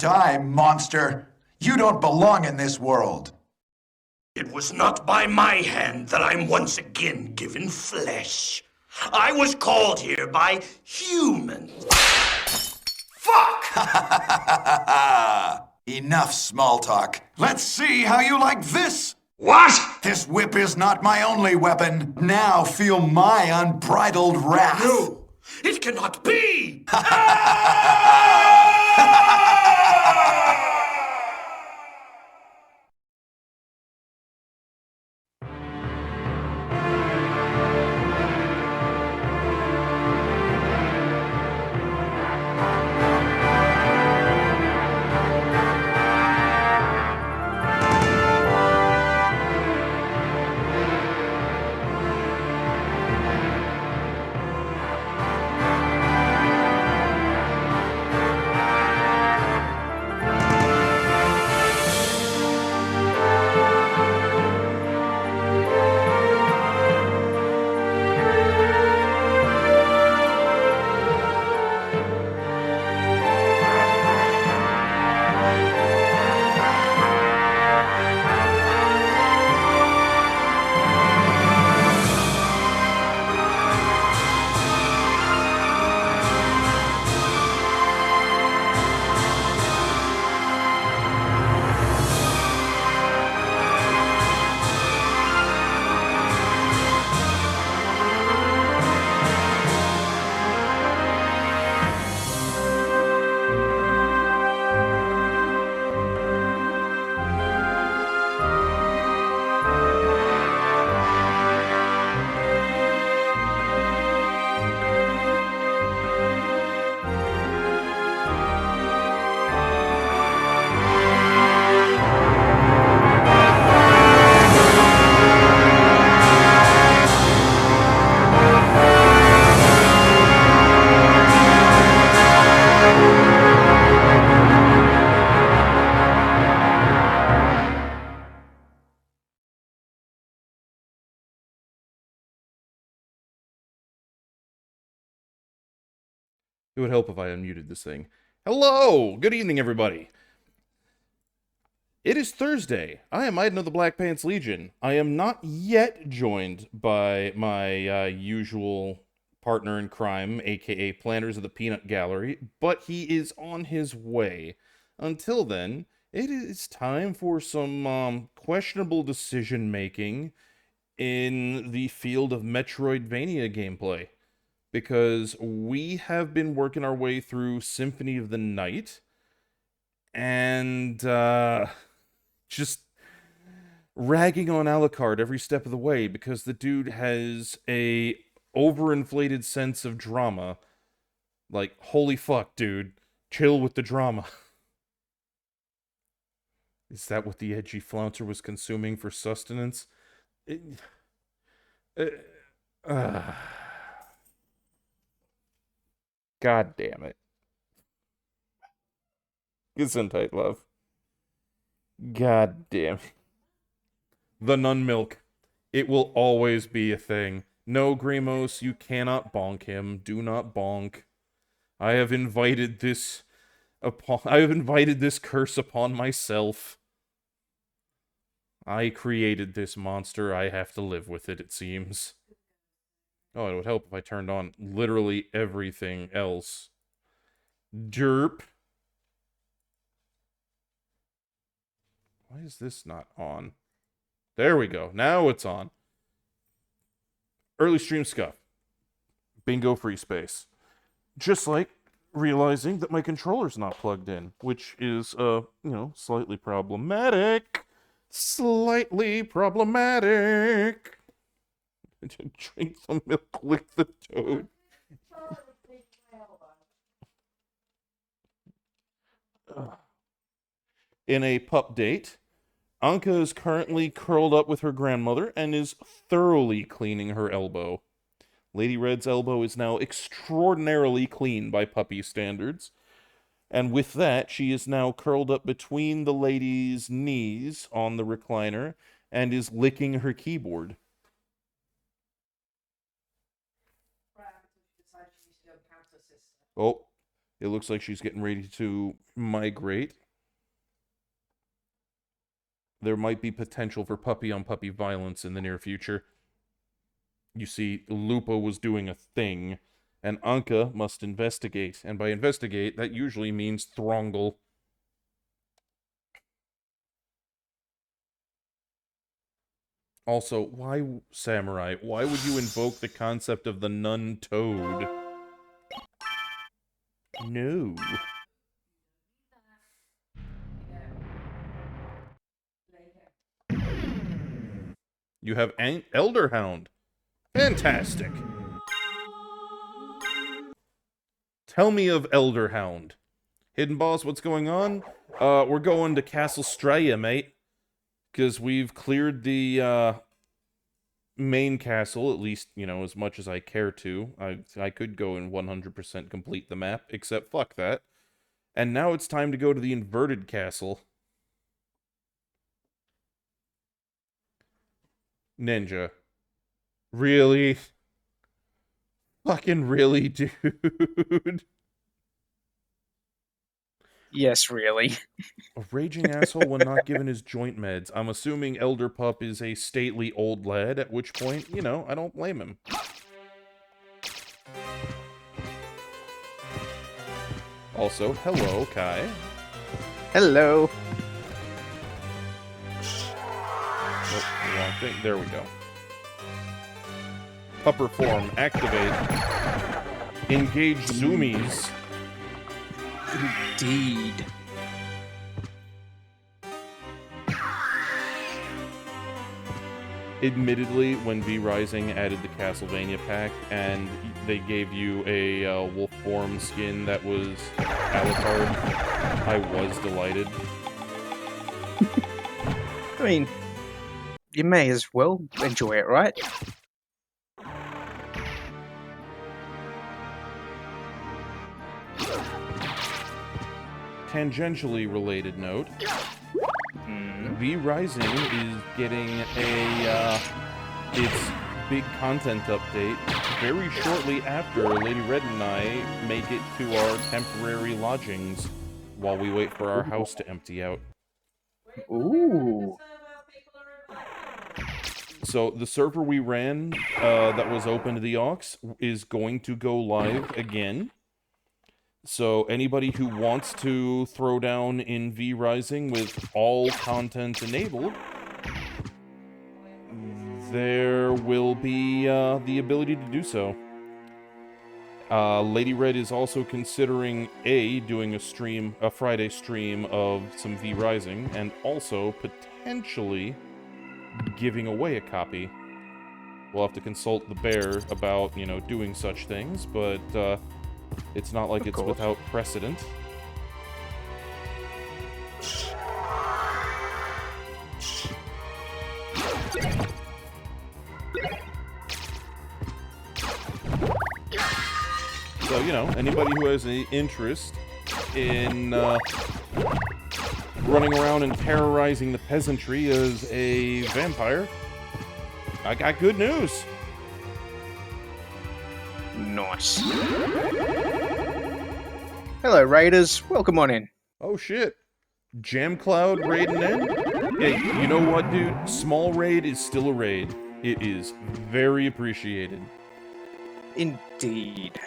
Die, monster! You don't belong in this world! It was not by my hand that I'm once again given flesh. I was called here by humans. Fuck! Enough small talk. Let's see how you like this! What? This whip is not my only weapon. Now feel my unbridled wrath. No, it cannot be! It would help if I unmuted this thing. Hello! Good evening, everybody. It is Thursday. I am Iden of the Black Pants Legion. I am not yet joined by my usual partner in crime, aka Planners of the Peanut Gallery, but he is on his way. Until then, it is time for some questionable decision-making in the field of Metroidvania gameplay. Because we have been working our way through Symphony of the Night, and just ragging on Alucard every step of the way, because the dude has a overinflated sense of drama. Like, holy fuck, dude. Chill with the drama. Is that what the edgy flouncer was consuming for sustenance? God damn it. Gesundheit, love. God damn it. The nun milk. It will always be a thing. No, Grimos, you cannot bonk him. Do not bonk. I have invited this curse upon myself. I created this monster. I have to live with it seems. Oh, it would help if I turned on literally everything else. Derp. Why is this not on? There we go. Now it's on. Early stream scuff. Bingo free space. Just like realizing that my controller's not plugged in, which is, slightly problematic. Slightly problematic. Drink some milk, lick the toad. In a pup date, Anka is currently curled up with her grandmother and is thoroughly cleaning her elbow. Lady Red's elbow is now extraordinarily clean by puppy standards. And with that, she is now curled up between the lady's knees on the recliner and is licking her keyboard. Oh, It looks like she's getting ready to migrate. There might be potential for puppy-on-puppy violence in the near future. You see, Lupa was doing a thing, and Anka must investigate. And by investigate, that usually means thronggle. Also, why, Samurai, why would you invoke the concept of the nun toad? No. You have Elderhound. Fantastic. Tell me of Elderhound. Hidden Boss, what's going on? We're going to Castlestraya, mate. Because we've cleared the, main castle, at least, you know, as much as I care to. I could go and 100% complete the map, except fuck that. And now it's time to go to the inverted castle. Ninja. Really? Fucking really, dude? Yes, really. A raging asshole when not given his joint meds. I'm assuming Elder Pup is a stately old lad, at which point, you know, I don't blame him. Also, hello, Kai. Hello. Oh, the wrong thing. There we go. Pupper form, activate. Engage zoomies. Indeed. Admittedly, when V Rising added the Castlevania pack and they gave you a wolf form skin that was Alucard, I was delighted. I mean, you may as well enjoy it, right? Tangentially related note, V Rising is getting its big content update very shortly after Lady Red and I make it to our temporary lodgings while we wait for our house to empty out. Ooh. So the server we ran that was open to the aux is going to go live again. So anybody who wants to throw down in V Rising with all content enabled, there will be the ability to do so. Lady Red is also considering doing a Friday stream of some V Rising, and also potentially giving away a copy. We'll have to consult the bear about, you know, doing such things, but it's not like it's without precedent. So, you know, anybody who has any interest in running around and terrorizing the peasantry as a vampire, I got good news. Nice. Hello, Raiders. Welcome on in. Oh shit. Jam Cloud raiding in? Hey, you know what, dude? Small raid is still a raid. It is very appreciated. Indeed.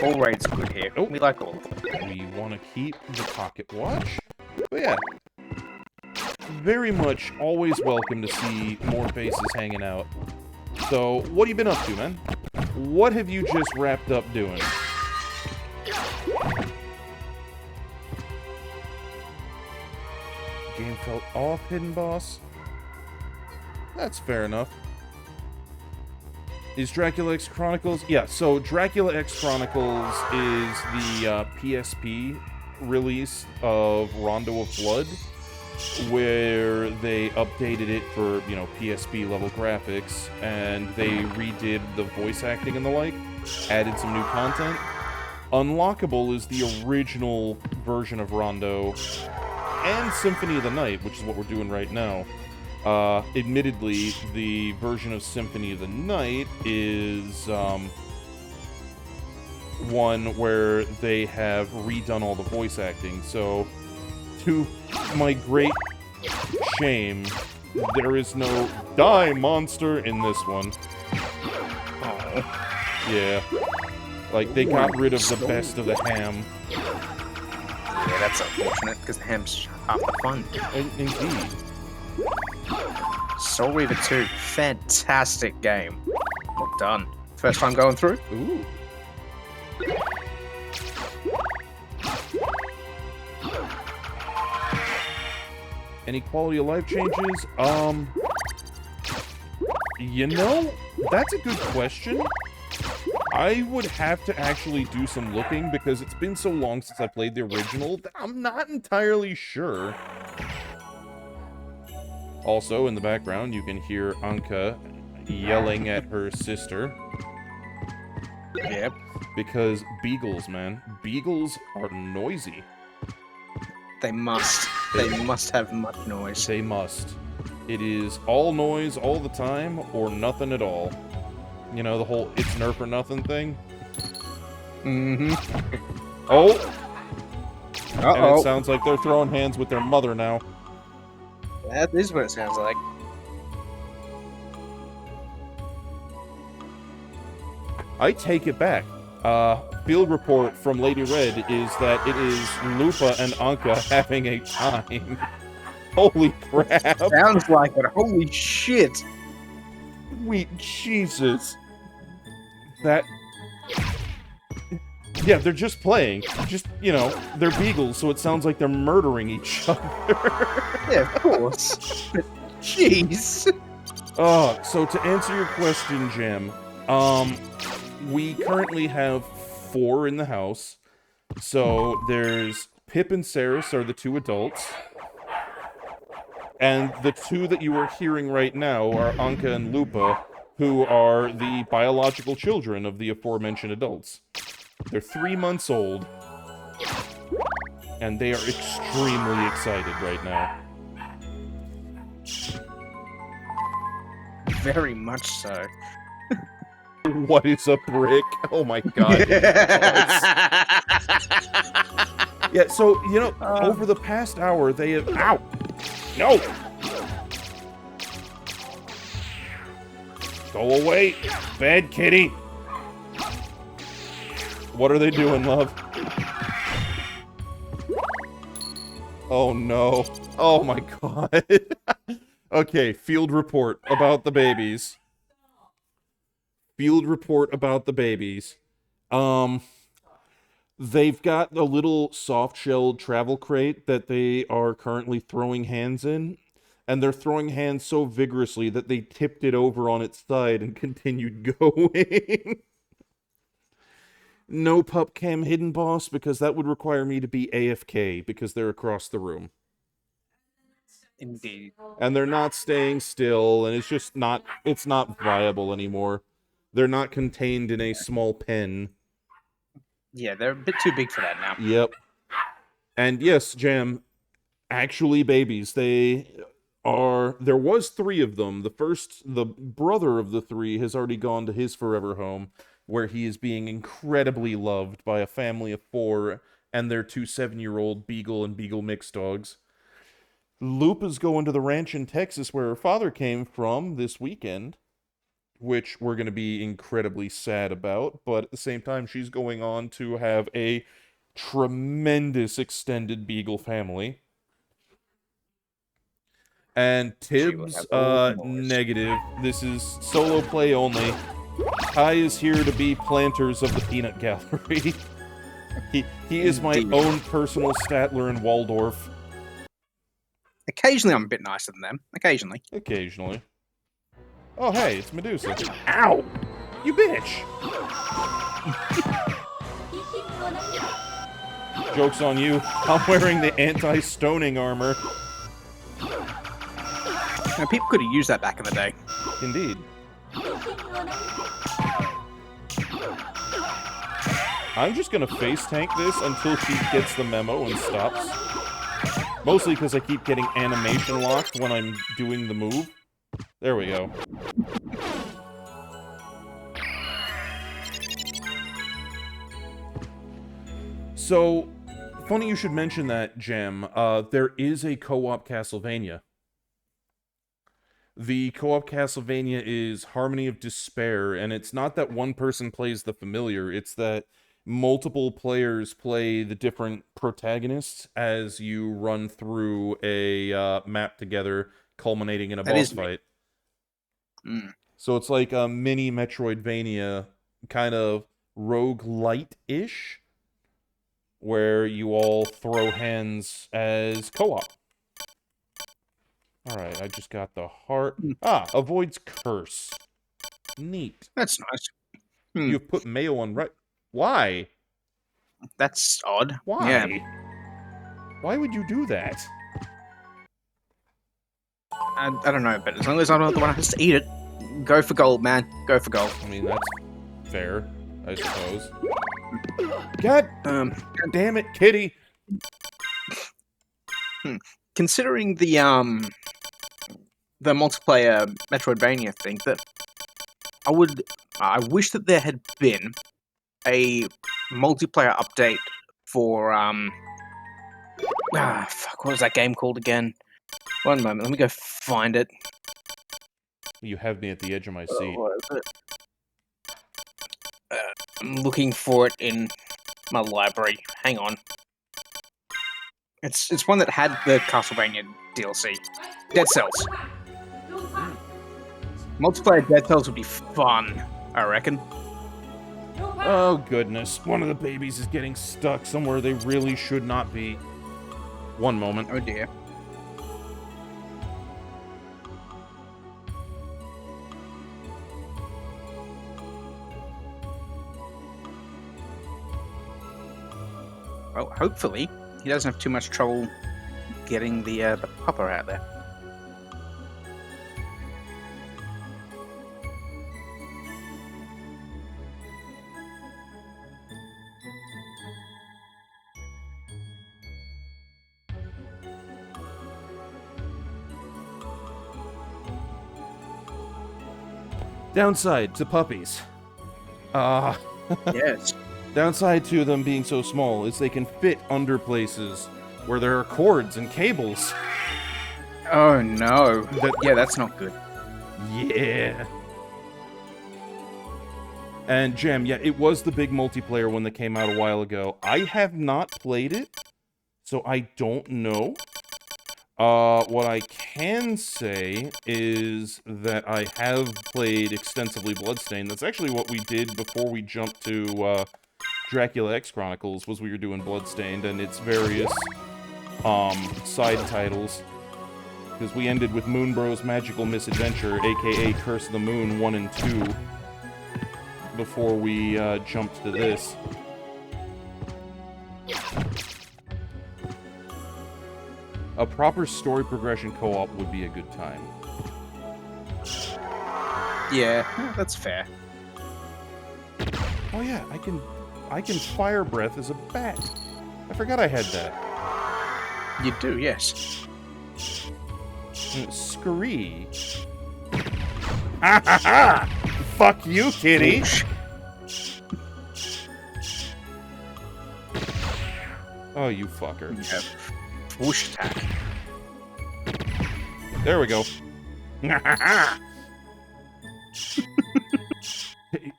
All raids are good here. Nope. We like all of them. We want to keep the pocket watch. But yeah. Very much always welcome to see more faces hanging out. So, what have you been up to, man? What have you just wrapped up doing? Game felt off, Hidden Boss? That's fair enough. Is Dracula X Chronicles? Yeah, so Dracula X Chronicles is the PSP release of Rondo of Blood, where they updated it for, you know, PSP level graphics, and they redid the voice acting and the like, added some new content. Unlockable is the original version of Rondo, and Symphony of the Night, which is what we're doing right now. Admittedly, the version of Symphony of the Night is, one where they have redone all the voice acting. So, to my great shame, there is no die monster in this one. Oh. Yeah. Like, they got rid of the best of the ham. Yeah, that's unfortunate, because the ham's half the fun. Indeed. Soul Reaver 2, fantastic game. Well done. First time going through? Ooh. Any quality of life changes? You know, that's a good question. I would have to actually do some looking because it's been so long since I played the original that I'm not entirely sure. Also, in the background, you can hear Anka yelling at her sister. Yep. Because beagles, man. Beagles are noisy. They must. They must have much noise. They must. It is all noise all the time, or nothing at all. You know, the whole it's nerf or nothing thing? Mm-hmm. Oh! Uh-oh. And it sounds like they're throwing hands with their mother now. That is what it sounds like. I take it back. Field report from Lady Red is that it is Lupa and Anka having a time. Holy crap! Sounds like it. Holy shit! Sweet Jesus. That... Yeah, they're just playing. Just, you know, they're beagles, so it sounds like they're murdering each other. Yeah, of course. Jeez. So to answer your question, Jim, we currently have 4 in the house. So there's Pip and Saris are the 2 adults. And the 2 that you are hearing right now are Anka and Lupa, who are the biological children of the aforementioned adults. They're 3 months old, and they are extremely excited right now. Very much so. What is a brick? Oh my god. Yeah, so, you know, over the past hour, they have... Ow! No! Go away, bad kitty! What are they doing, love? Oh no. Oh my god. Okay, field report about the babies. Field report about the babies. They've got a little soft-shelled travel crate that they are currently throwing hands in, and they're throwing hands so vigorously that they tipped it over on its side and continued going. No pup cam hidden, boss, because that would require me to be AFK, because they're across the room. Indeed. And they're not staying still, and it's just not, it's not viable anymore. They're not contained in a small pen. Yeah, they're a bit too big for that now. Yep. And yes, Jam, actually babies. They are... There was 3 of them. The brother of the 3 has already gone to his forever home, where he is being incredibly loved by a family of 4 and their 2 7-year-old Beagle and Beagle mixed dogs. Lupa's going to the ranch in Texas where her father came from this weekend, which we're going to be incredibly sad about, but at the same time, she's going on to have a tremendous extended Beagle family. And Tibbs, negative. This is solo play only. Kai is here to be planters of the peanut gallery. he is my own personal Statler and Waldorf. Occasionally I'm a bit nicer than them. Occasionally. Occasionally. Oh, hey, it's Medusa. Ow! You bitch! Joke's on you. I'm wearing the anti-stoning armor. You know, people could have used that back in the day. Indeed. I'm just gonna face tank this until she gets the memo and stops. Mostly because I keep getting animation locked when I'm doing the move. There we go. So, funny you should mention that, Gem. There is a co-op Castlevania. The co-op Castlevania is Harmony of Despair, and it's not that one person plays the familiar, it's that multiple players play the different protagonists as you run through a map together, culminating in a boss fight. So it's like a mini Metroidvania, kind of roguelite-ish, where you all throw hands as co-op. Alright, I just got the heart. Avoids curse. Neat. That's nice. You've put mayo on right. Why? That's odd. Why? Yeah. Why would you do that? I don't know, but as long as I'm not the one who has to eat it, go for gold, man. Go for gold. I mean, that's fair, I suppose. God damn it, kitty! Considering the multiplayer Metroidvania thing, that I wish that there had been a multiplayer update for fuck, what was that game called again? One moment, let me go find it. You have me at the edge of my seat. What is it? I'm looking for it in my library. Hang on. It's one that had the Castlevania DLC. Dead Cells. Multiplayer Dead Cells would be fun, I reckon. Oh, goodness. One of the babies is getting stuck somewhere they really should not be. One moment. Oh, dear. Well, hopefully, he doesn't have too much trouble getting the pupper out there. Downside to puppies. Yes. Downside to them being so small is they can fit under places where there are cords and cables. Oh no. Yeah, that's not good. Yeah. And Gem, yeah, it was the big multiplayer one that came out a while ago. I have not played it, so I don't know. What I can say is that I have played extensively Bloodstained. That's actually what we did before we jumped to Dracula X Chronicles, was we were doing Bloodstained and its various side titles. Because we ended with Moonbro's Magical Misadventure, aka Curse of the Moon 1 and 2, before we jumped to this. A proper story progression co-op would be a good time. Yeah, that's fair. Oh yeah, I can fire breath as a bat. I forgot I had that. You do, yes. Scree. Ah ha ha! Fuck you, kitty! Oh, you fucker. Yeah. Whoosh attack. There we go.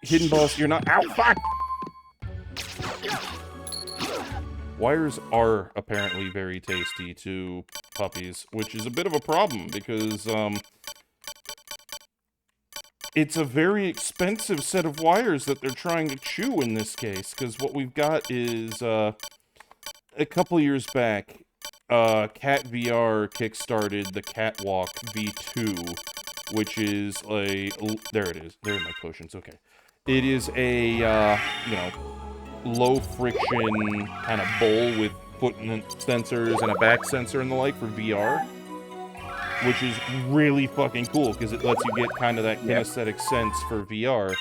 Hidden boss, you're not. Ow, fuck! Wires are apparently very tasty to puppies, which is a bit of a problem because, it's a very expensive set of wires that they're trying to chew in this case, because what we've got is, a couple years back, Cat VR kickstarted the Catwalk V2, which is a... There it is. There are my potions. Okay. It is a, you know, low-friction kind of bowl with foot sensors and a back sensor and the like for VR, which is really fucking cool, because it lets you get kind of that kinesthetic sense for VR.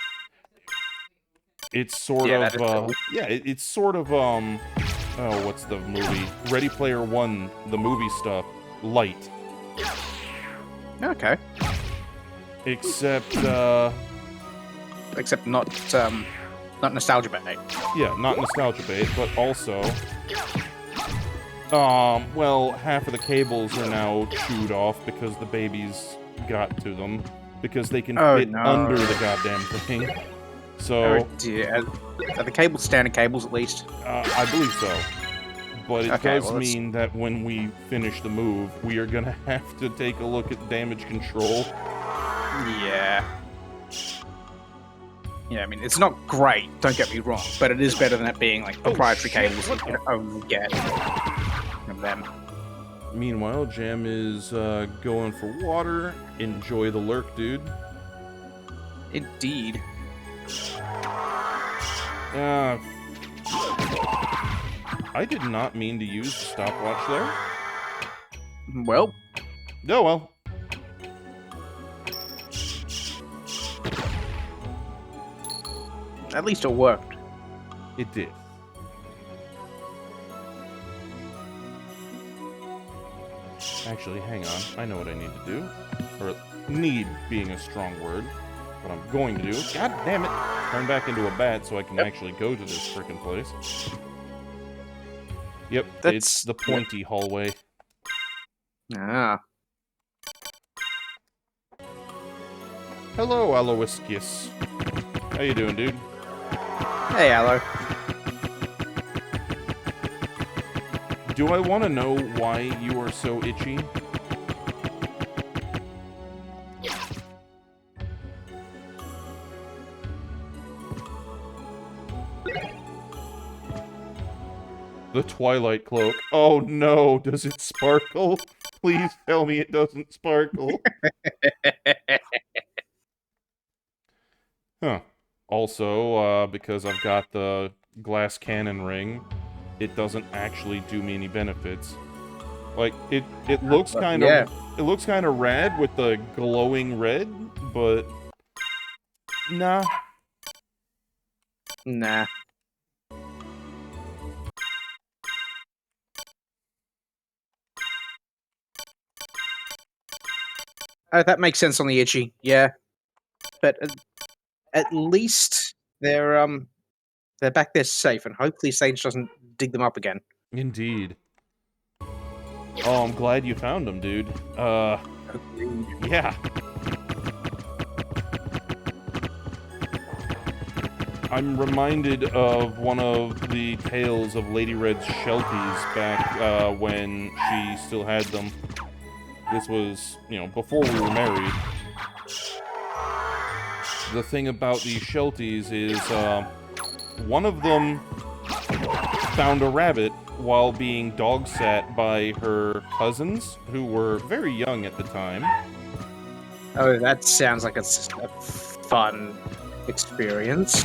It's sort of, cool. yeah, it's sort of, oh, what's the movie? Ready Player One, the movie stuff, light. Okay. Except, Except not Not nostalgia bait. Yeah, not nostalgia bait, but also, well, half of the cables are now chewed off because the babies got to them, because they can Oh, fit no. under the goddamn thing. So, Oh dear. Are the cables standard cables at least? I believe so. But it Okay, does well, let's- mean that when we finish the move, we are gonna have to take a look at damage control. Yeah. Yeah, I mean, it's not great, don't get me wrong, but it is better than it being, like, proprietary shit, cables what that you can only get from them. Meanwhile, Jam is going for water. Enjoy the lurk, dude. Indeed. I did not mean to use the stopwatch there. Well, Oh well. at least it worked. It did. Actually, hang on. I know what I need to do. Or, need being a strong word. What I'm going to do. God damn it! Turn back into a bat so I can actually go to this frickin' place. Yep, it's That's- the pointy hallway. Ah. Hello, Aloysius. How you doing, dude? Hey, Aloe. Do I want to know why you are so itchy? The Twilight Cloak. Oh no, does it sparkle? Please tell me it doesn't sparkle. Huh. Also, because I've got the glass cannon ring, it doesn't actually do me any benefits. Like, it looks kind of... Yeah. It looks kind of rad with the glowing red, but... Nah. Nah. Oh, that makes sense on the itchy, yeah. But at least they're back there safe, and hopefully Sage doesn't dig them up again. Indeed. Oh, I'm glad you found them, dude. Yeah. I'm reminded of one of the tales of Lady Red's Shelties back when she still had them. This was, you know, before we were married. The thing about these Shelties is, one of them found a rabbit while being dog sat by her cousins, who were very young at the time. Oh, that sounds like it's a fun experience.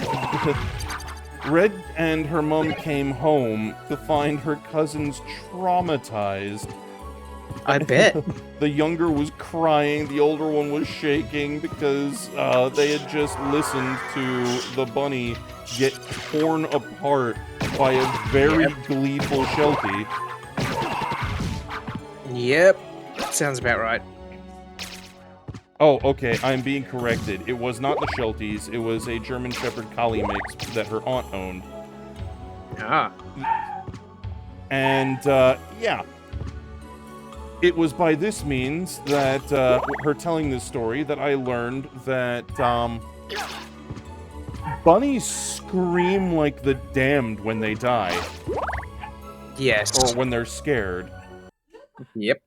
Red and her mom came home to find her cousins traumatized. I bet. The younger was crying, the older one was shaking because they had just listened to the bunny get torn apart by a very gleeful Sheltie. Yep, that sounds about right. Oh, okay, I'm being corrected. It was not the Shelties, it was a German Shepherd Collie mix that her aunt owned. Ah. And, yeah. It was by this means that, her telling this story, that I learned that, bunnies scream like the damned when they die. Yes. Or when they're scared. Yep.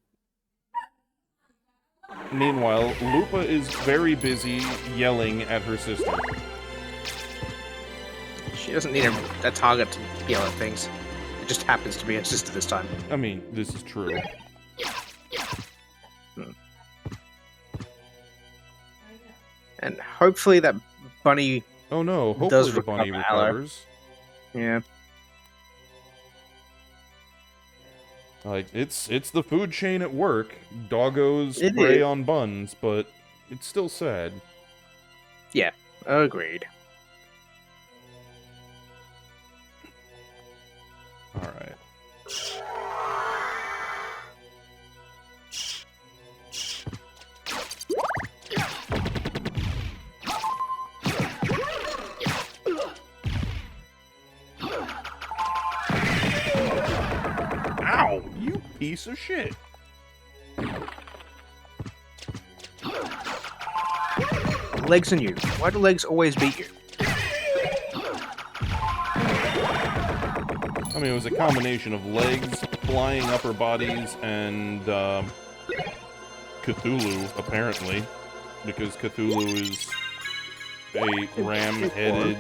Meanwhile, Lupa is very busy yelling at her sister. She doesn't need a target to yell at things. It just happens to be her sister this time. I mean, this is true. And hopefully that bunny... Oh no, hopefully does the bunny recover, Aloe. recovers. Yeah. Like, it's the food chain at work. Doggos It prey is. on buns, but it's still sad. Yeah, agreed. Alright. piece of shit. Legs and you. Why do legs always beat you? I mean, it was a combination of legs, flying upper bodies, and Cthulhu, apparently. Because Cthulhu is a ram-headed,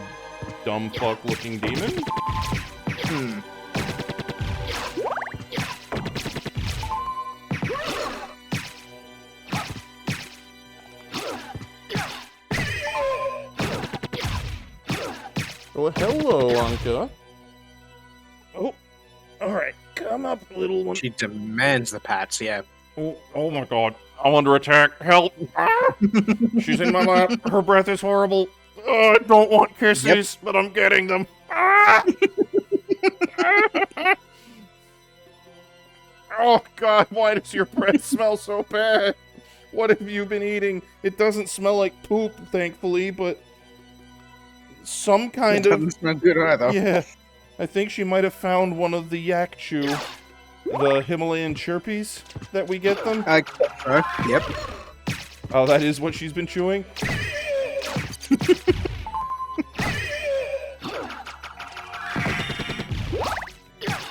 dumb fuck-looking demon? Well, hello, Anka. Oh, alright. Come up, little one. She demands the pats, yeah. Oh my god. I'm under attack. Help! Ah! She's in my lap. Her breath is horrible. I don't want kisses, but I'm getting them. Ah! Oh god, why does your breath smell so bad? What have you been eating? It doesn't smell like poop, thankfully, but some kind It of... doesn't smell good either. Yeah. I think she might have found one of the yak chew. The Himalayan chirpies that we get them. Yep. Oh, that is what she's been chewing?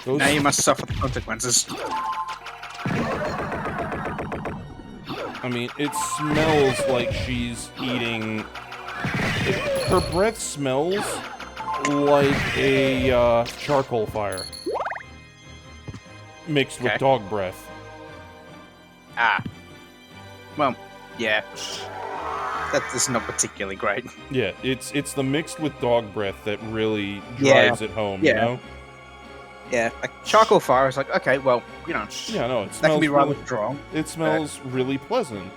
Those... Now you must suffer the consequences. I mean, it smells like she's eating... Her breath smells like a charcoal fire. Mixed with dog breath. Ah. Well, yeah. That's not particularly great. Yeah, it's the mixed with dog breath that really drives it home, you know? Yeah, like charcoal fire is like, okay, well, you know. Yeah, no, it smells that can be rather really, strong. It smells really pleasant.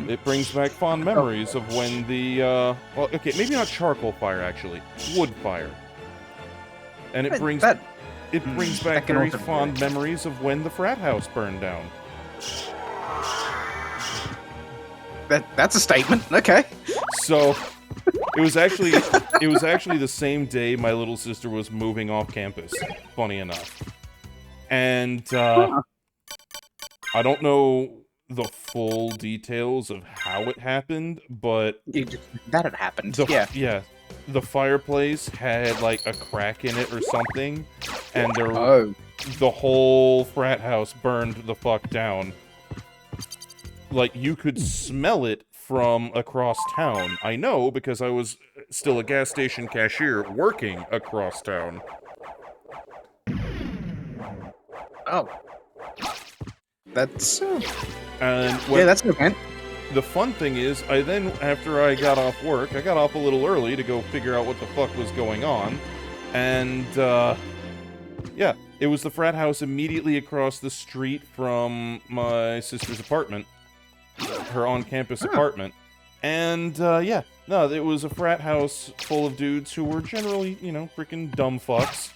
It brings back fond memories of when the, well, okay, maybe not charcoal fire, actually. Wood fire. And it brings back very fond memories of when the frat house burned down. That's a statement. Okay. So, it was actually the same day my little sister was moving off campus, funny enough. And, I don't know the full details of how it happened, but... That had happened, Yeah. The fireplace had, like, a crack in it or something, and the whole frat house burned the fuck down. Like, you could smell it from across town. I know, because I was still a gas station cashier working across town. Oh. That's... And that's an event. The fun thing is, after I got off work, I got off a little early to go figure out what the fuck was going on. And, yeah, it was the frat house immediately across the street from my sister's apartment. Her on-campus apartment. And, yeah, no, it was a frat house full of dudes who were generally, you know, freaking dumb fucks.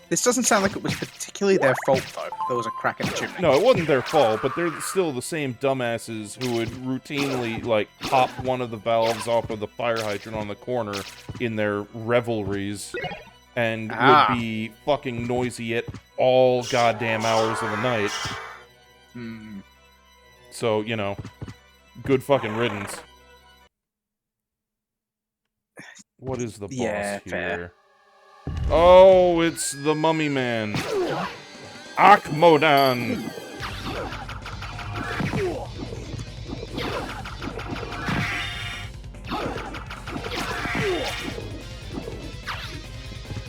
This doesn't sound like it was particularly their fault, though. There was a crack in the chimney. No, it wasn't their fault, but they're still the same dumbasses who would routinely, like, pop one of the valves off of the fire hydrant on the corner in their revelries, and would be fucking noisy at all goddamn hours of the night. So, you know, good fucking riddance. What is the boss here? Fair. Oh, it's the Mummy Man. Akmodan.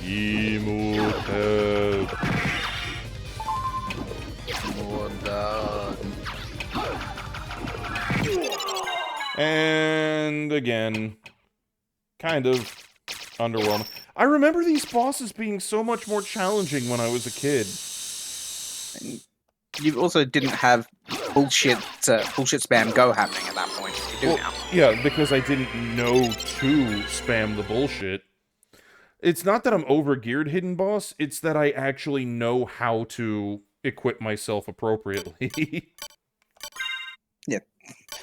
Imhotep. And again, kind of underwhelming. I remember these bosses being so much more challenging when I was a kid. You also didn't have bullshit spam go happening at that point. You do now. Yeah, because I didn't know to spam the bullshit. It's not that I'm over-geared hidden boss, it's that I actually know how to equip myself appropriately. Yeah.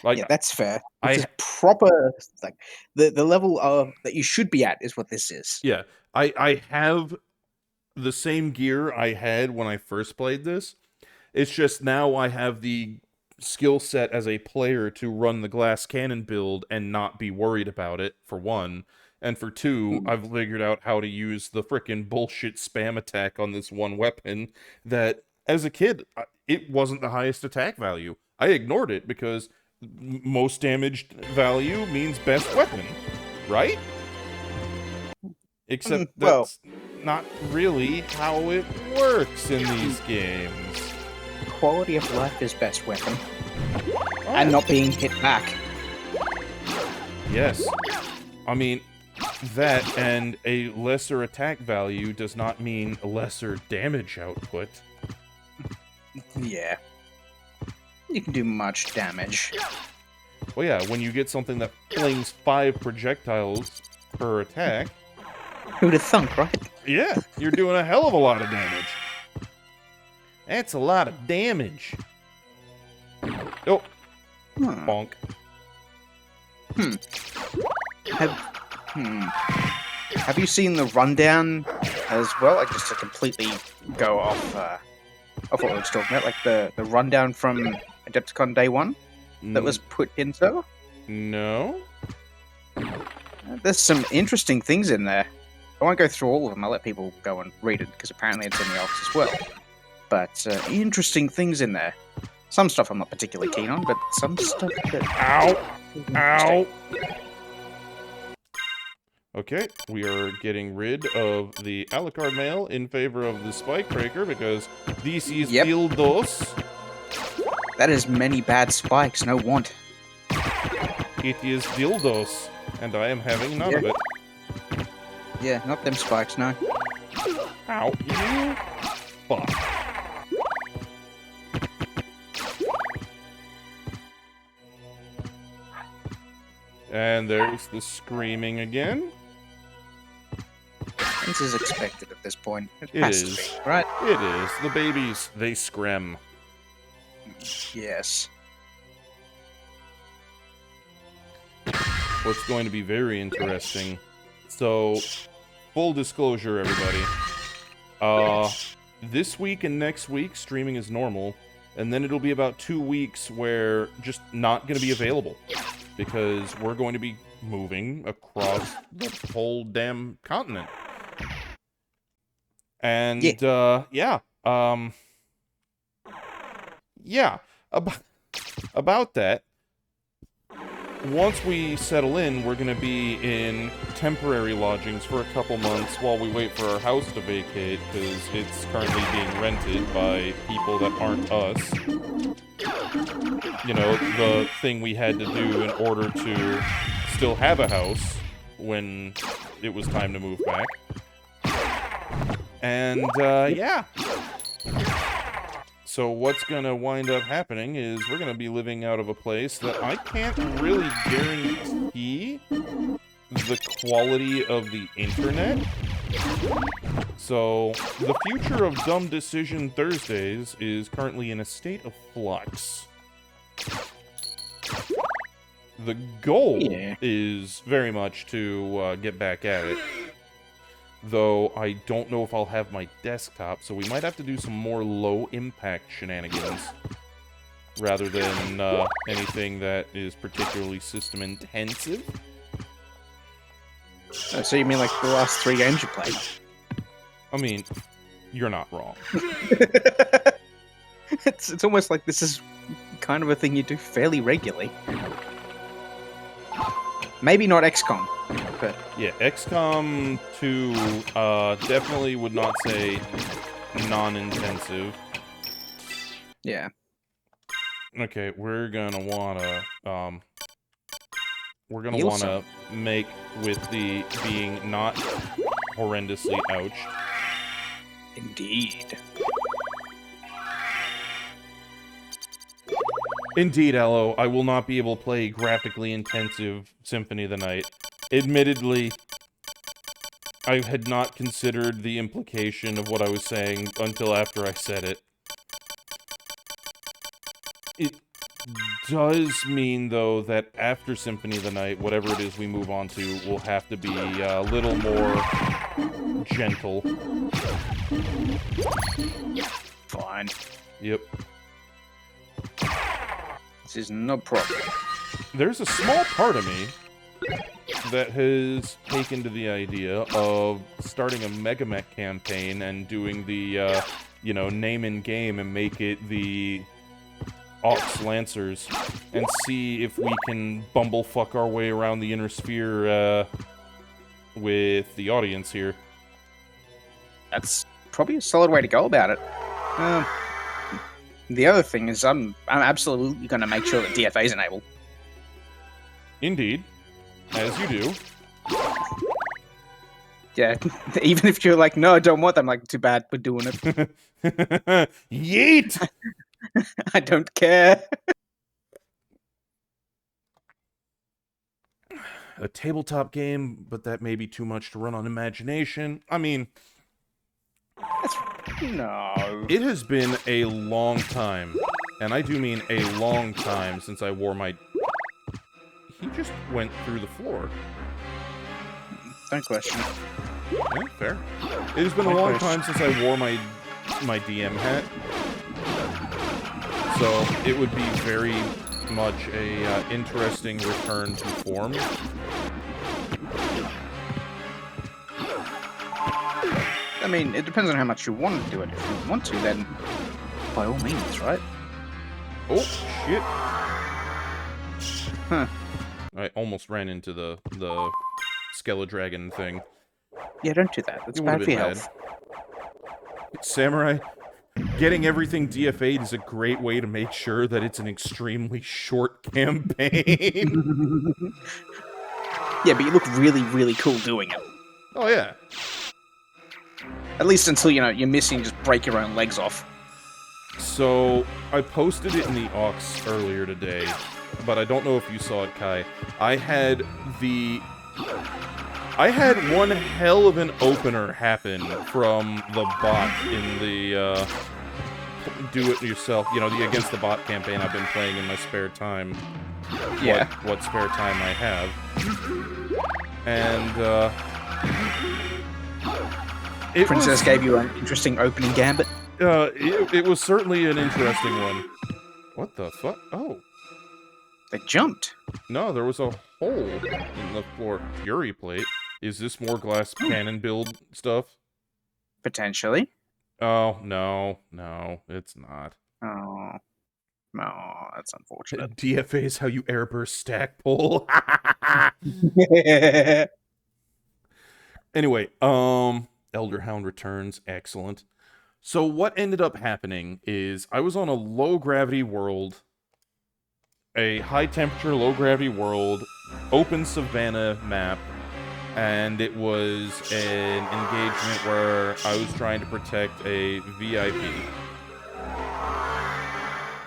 Like, yeah, that's fair. It's proper, like, the level of that you should be at is what this is. Yeah, I have the same gear I had when I first played this. It's just now I have the skill set as a player to run the glass cannon build and not be worried about it, for one. And for two, I've figured out how to use the frickin' bullshit spam attack on this one weapon that, as a kid, it wasn't the highest attack value. I ignored it because most damaged value means best weapon, right? Except well- that's not really how it works in these games. Quality of life is best weapon. And not being hit back. Yes. I mean, that and a lesser attack value does not mean a lesser damage output. Yeah. You can do much damage. Well, yeah, when you get something that flings 5 projectiles per attack, Who'd have thunk, right? yeah, you're doing a hell of a lot of damage. That's a lot of damage. Oh, bonk. Have you seen the rundown as well? Like, just to completely go off what we were talking about, like the rundown from Adepticon Day 1 that was put in server? No? There's some interesting things in there. I won't go through all of them. I'll let people go and read it, because apparently it's in the Alps as well. But interesting things in there. Some stuff I'm not particularly keen on, but some stuff that... Ow! Ow! Okay, we are getting rid of the Alucard mail in favor of the Spike Breaker because this is Yep. dildos. That is many bad spikes, no want. It is dildos, and I am having none of it. Yeah, not them spikes, no. Ow, you fuck. And there's the screaming again. This is expected at this point. It It has is. to be, right? It is. The babies, they scream. Yes. What's going to be very interesting. So, full disclosure, everybody. This week and next week, streaming is normal. And then it'll be about 2 weeks where just not going to be available. Because we're going to be moving across the whole damn continent. And, about that, once we settle in, we're going to be in temporary lodgings for a couple months while we wait for our house to vacate, because it's currently being rented by people that aren't us. You know, the thing we had to do in order to still have a house when it was time to move back. And, yeah. So what's gonna wind up happening is we're gonna be living out of a place that I can't really guarantee the quality of the internet. So the future of Dumb Decision Thursdays is currently in a state of flux. The goal is very much to get back at it. Though I don't know if I'll have my desktop, so we might have to do some more low-impact shenanigans. Rather than anything that is particularly system-intensive. Oh, so you mean like the last 3 games you played? I mean, you're not wrong. It's almost like this is kind of a thing you do fairly regularly. Maybe not XCOM, but... Yeah, XCOM 2 definitely would not say non-intensive. Yeah. Okay, we're gonna wanna Heal wanna make with the being not horrendously ouched. Indeed. Indeed, Aloe, I will not be able to play graphically intensive Symphony of the Night. Admittedly, I had not considered the implication of what I was saying until after I said it. does mean, though, that after Symphony of the Night, whatever it is we move on to will have to be a little more gentle. Fine. Yep. This is no problem. There's a small part of me that has taken to the idea of starting a Mega Mech campaign and doing the, name in game and make it the Ox Lancers and see if we can bumblefuck our way around the inner sphere with the audience here. That's probably a solid way to go about it. The other thing is I'm absolutely going to make sure that DFA is enabled. Indeed. As you do. Yeah, even if you're like, no, I don't want them, like, too bad, we're doing it. Yeet! I don't care. A tabletop game, but that may be too much to run on imagination. I mean... No. It has been a long time, and I do mean a long time, since I wore my... He just went through the floor. Don't question it. Yeah, fair. It has been a long time since I wore my DM hat. So, it would be very much a interesting return to form. I mean, it depends on how much you want to do it. If you want to, then by all means, right? Oh, shit. Huh. I almost ran into the Skeledragon thing. Yeah, don't do that. That's It bad would've for your been health. Samurai, getting everything DFA'd is a great way to make sure that it's an extremely short campaign. Yeah, but you look really, really cool doing it. Oh, yeah. At least until, you're missing, just break your own legs off. So, I posted it in the Aux earlier today, but I don't know if you saw it, Kai. I had one hell of an opener happen from the bot in the, do-it-yourself, the Against the Bot campaign I've been playing in my spare time. Yeah. What spare time I have. And, Princess gave you an interesting opening gambit. It was certainly an interesting one. What the fuck? Oh. They jumped. No, there was a hole in the floor. Fury plate. Is this more glass cannon build stuff? Potentially. Oh, no, it's not. Oh. No, that's unfortunate. DFA is how you airburst stack pull. Anyway, Elderhound returns. Excellent. So what ended up happening is I was on a low-gravity world, a high-temperature, low-gravity world, open savanna map, and it was an engagement where I was trying to protect a VIP.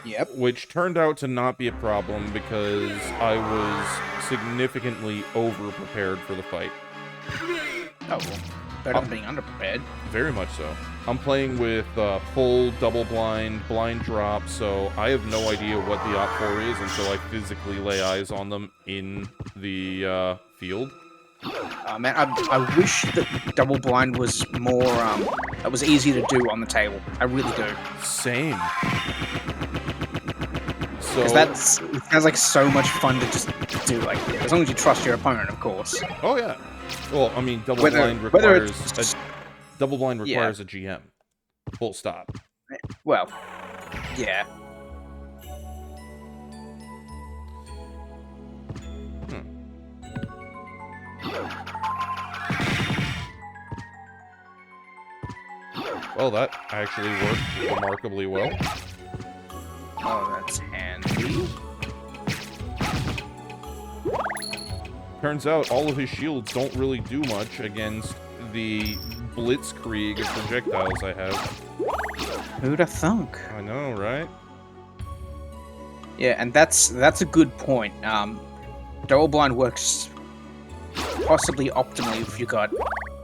Yep. Which turned out to not be a problem because I was significantly over-prepared for the fight. Oh, well. Better than being underprepared. Very much so. I'm playing with full double blind drop, so I have no idea what the Op 4 is until I physically lay eyes on them in the field. Man, I wish that double blind was more, that was easy to do on the table. I really do. Same. Because it sounds like so much fun to just do, like, as long as you trust your opponent, of course. Oh, yeah. Well, I mean, double blind requires a GM. Full stop. Well, yeah. Well, that actually worked remarkably well. Oh, that's handy. Turns out all of his shields don't really do much against the blitzkrieg of projectiles I have. Who'd have thunk? I know, right? Yeah, and that's a good point. Double blind works possibly optimally if you got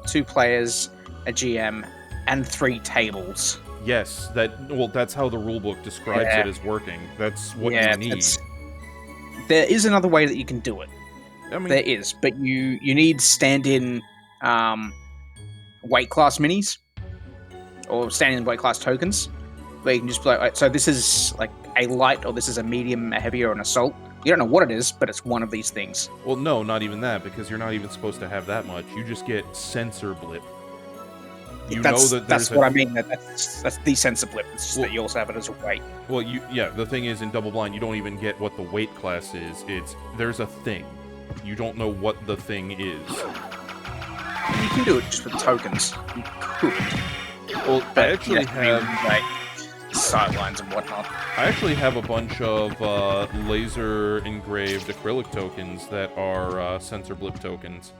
2 players, a GM, and 3 tables. Yes, that's how the rulebook describes it as working. That's what you need. There is another way that you can do it. I mean, There is, but you need stand-in weight class minis or stand-in weight class tokens, where you can just be like, so this is like a light, or this is a medium, a heavy, or an assault. You don't know what it is, but it's one of these things. well, no, not even that, because you're not even supposed to have that much. You just get sensor blip. That's what I mean. That's the sensor blip. It's just that you also have it as a weight. Well, the thing is, in Double Blind, you don't even get what the weight class is. There's a thing. You don't know what the thing is. You can do it just with tokens. You could. Well, But I actually have like sidelines and whatnot. I actually have a bunch of laser engraved acrylic tokens that are sensor blip tokens.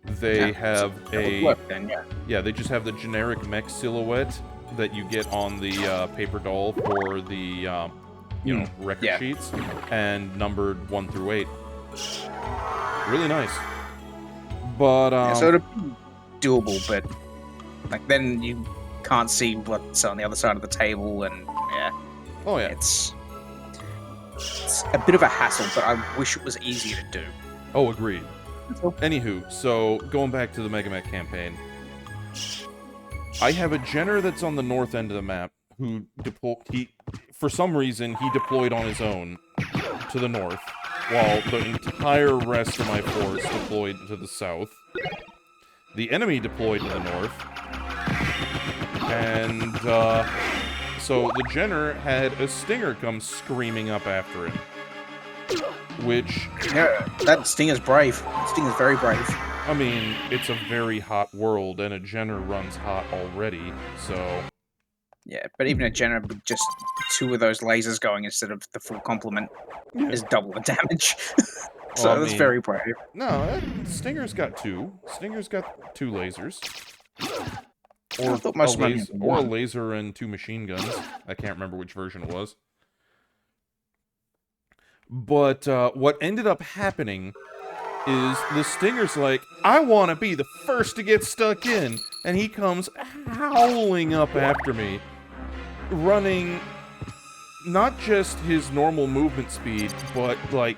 They have they just have the generic mech silhouette that you get on the paper doll for the record sheets, and numbered 1 through 8. Really nice. But So it'd be doable, but like then you can't see what's on the other side of the table, and oh yeah, it's a bit of a hassle. But I wish it was easier to do. oh agreed. Anywho, so going back to the Mega Mech campaign, I have a Jenner that's on the north end of the map who for some reason he deployed on his own to the north, while the entire rest of my force deployed to the south. The enemy deployed to the north, and so the Jenner had a Stinger come screaming up after it. Which... Yeah, that Stinger's brave. Stinger's very brave. I mean, it's a very hot world, and a Jenner runs hot already, so... Yeah, but even a Jenner with just 2 of those lasers going instead of the full complement is double the damage. So Well, that's very brave. No, Stinger's got 2. Stinger's got 2 lasers. I thought most of them had or a one. laser and 2 machine guns. I can't remember which version it was. But what ended up happening is the Stinger's like, I want to be the first to get stuck in. And he comes howling up after me, running not just his normal movement speed, but like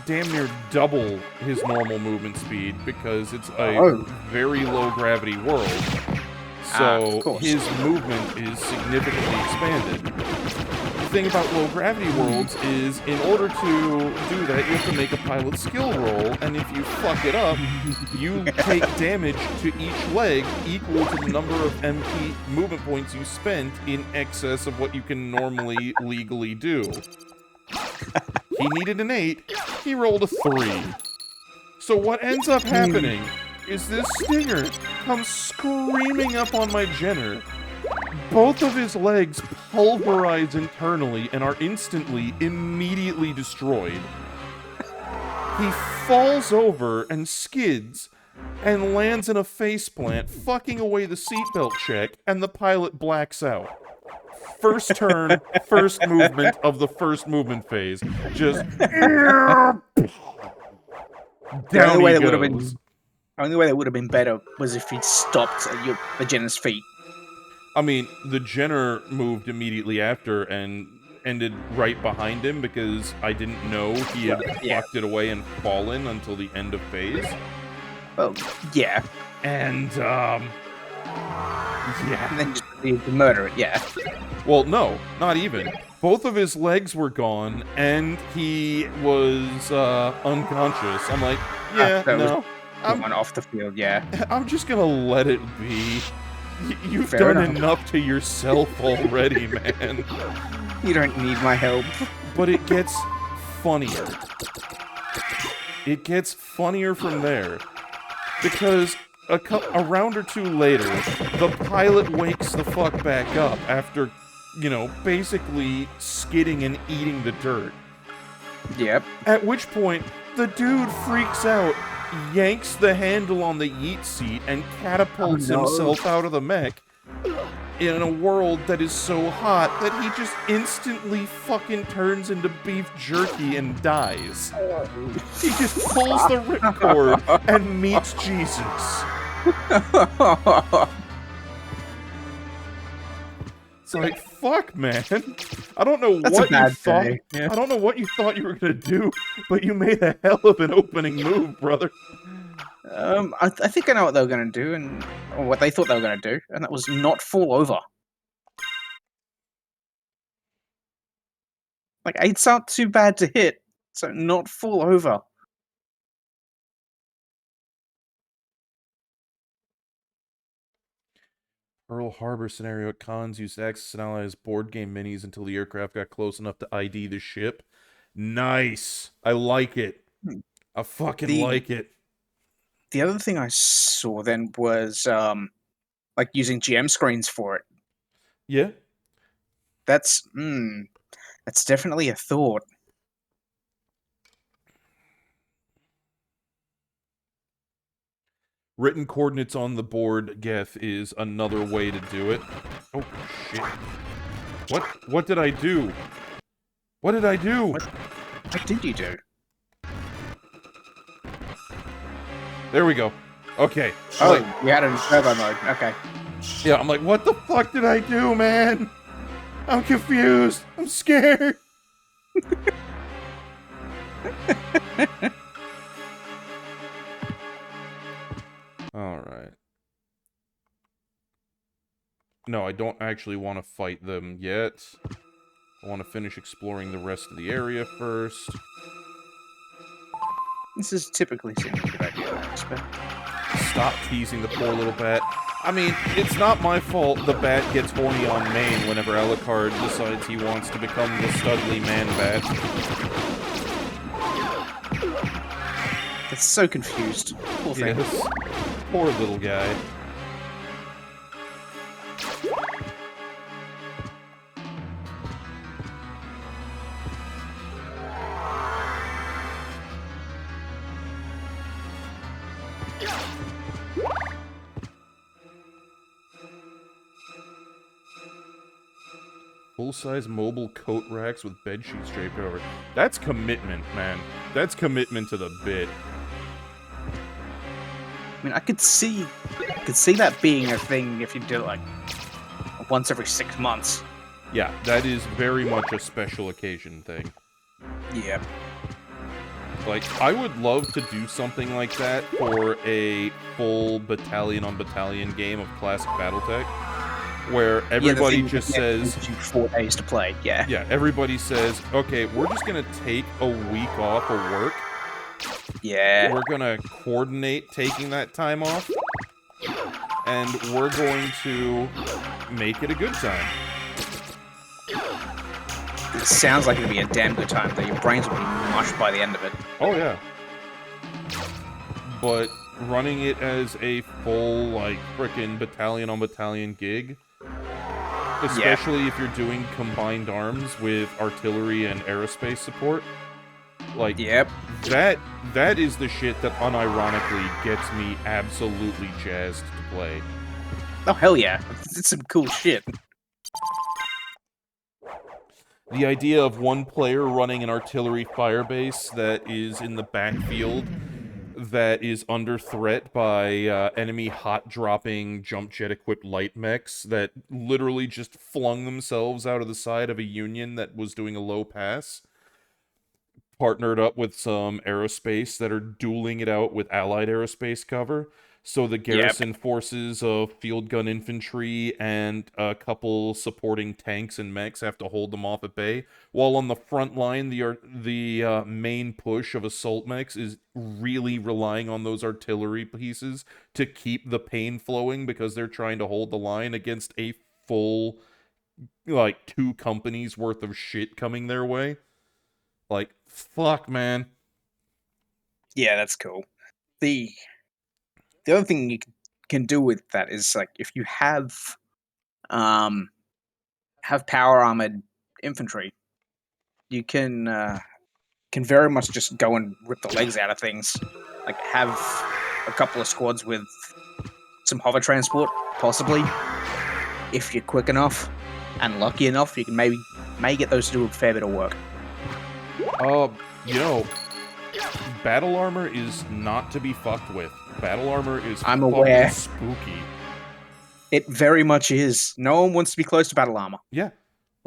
damn near double his normal movement speed, because it's a very low gravity world. So his movement is significantly expanded. The thing about low gravity worlds is, in order to do that, you have to make a pilot skill roll, and if you fuck it up, you take damage to each leg equal to the number of MP movement points you spent in excess of what you can normally legally do. He needed an 8, he rolled a 3. So what ends up happening is this Stinger comes screaming up on my Jenner. Both of his legs pulverize internally and are immediately destroyed. He falls over and skids and lands in a faceplant, fucking away the seatbelt check, and the pilot blacks out. First turn, first movement of the first movement phase. Just... The only way that would have been better was if he'd stopped at the Jenner's feet. I mean, the Jenner moved immediately after and ended right behind him, because I didn't know he had fucked it away and fallen until the end of phase. Oh, yeah. And, And then just murder it, yeah. Well, no, not even. Both of his legs were gone, and he was, unconscious. I'm like, I'm off the field, yeah. I'm just gonna let it be. You've Fair done enough. enough to yourself already, man. You don't need my help. But it gets funnier. It gets funnier from there. Because a round or 2 later, the pilot wakes the fuck back up after, basically skidding and eating the dirt. Yep. At which point, the dude freaks out, yanks the handle on the yeet seat, and catapults himself out of the mech in a world that is so hot that he just instantly fucking turns into beef jerky and dies. He just pulls the ripcord and meets Jesus. It's like, fuck, man. I don't know That's a what you bad thought. day, yeah. I don't know what you thought you were gonna do, but you made a hell of an opening move, brother. I think I know what they were going to do, or what they thought they were going to do, and that was not fall over. Like, 8's not too bad to hit, so not fall over. Pearl Harbor scenario at cons used Axis and Allies board game minis until the aircraft got close enough to ID the ship. Nice. I like it. Hmm. I fucking The- like it. The other thing I saw then was, like, using GM screens for it. Yeah. That's definitely a thought. Written coordinates on the board, Geth, is another way to do it. Oh, shit. What did I do? What did I do? What did you do? There we go. Okay. Oh, Like, you had it in turbo mode. Okay. yeah, I'm like, what the fuck did I do, man? I'm confused. I'm scared. Alright. No, I don't actually want to fight them yet. I want to finish exploring the rest of the area first. This is typically seems a good idea, but Stop teasing the poor little bat. I mean, it's not my fault the bat gets horny on main whenever Alucard decides he wants to become the Studley man bat. it's so confused. Poor thing. Yes. Poor little guy. Full-size mobile coat racks with bed sheets draped over. That's commitment, man. That's commitment to the bit. I mean, I could see that being a thing if you did it like once every 6 months. Yeah, that is very much a special occasion thing. Yeah. Like, I would love to do something like that for a full battalion-on-battalion game of classic BattleTech, where everybody just says... 4 days to play, yeah. Yeah, everybody says, okay, we're just gonna take a week off of work. Yeah. We're gonna coordinate taking that time off, and we're going to make it a good time. It sounds like it'd be a damn good time, though. Your brains will be mushed by the end of it. Oh, yeah. But running it as a full, like, frickin' battalion-on-battalion gig, especially if you're doing combined arms with artillery and aerospace support, like, Yep. that is the shit that unironically gets me absolutely jazzed to play. Oh, hell yeah. It's some cool shit. The idea of one player running an artillery firebase that is in the backfield that is under threat by enemy hot-dropping jump jet-equipped light mechs that literally just flung themselves out of the side of a Union that was doing a low pass, partnered up with some aerospace that are dueling it out with allied aerospace cover. So the garrison forces of field gun infantry and a couple supporting tanks and mechs have to hold them off at bay, while on the front line, the main push of assault mechs is really relying on those artillery pieces to keep the pain flowing because they're trying to hold the line against a full, like, 2 companies worth of shit coming their way. Like, fuck, man. Yeah, that's cool. The other thing you can do with that is, like, if you have power armored infantry, you can very much just go and rip the legs out of things. Like, have a couple of squads with some hover transport, possibly. If you're quick enough and lucky enough, you can may get those to do a fair bit of work. You know, battle armor is not to be fucked with. Battle armor is I'm fucking aware. spooky. It very much is. No one wants to be close to battle armor. Yeah,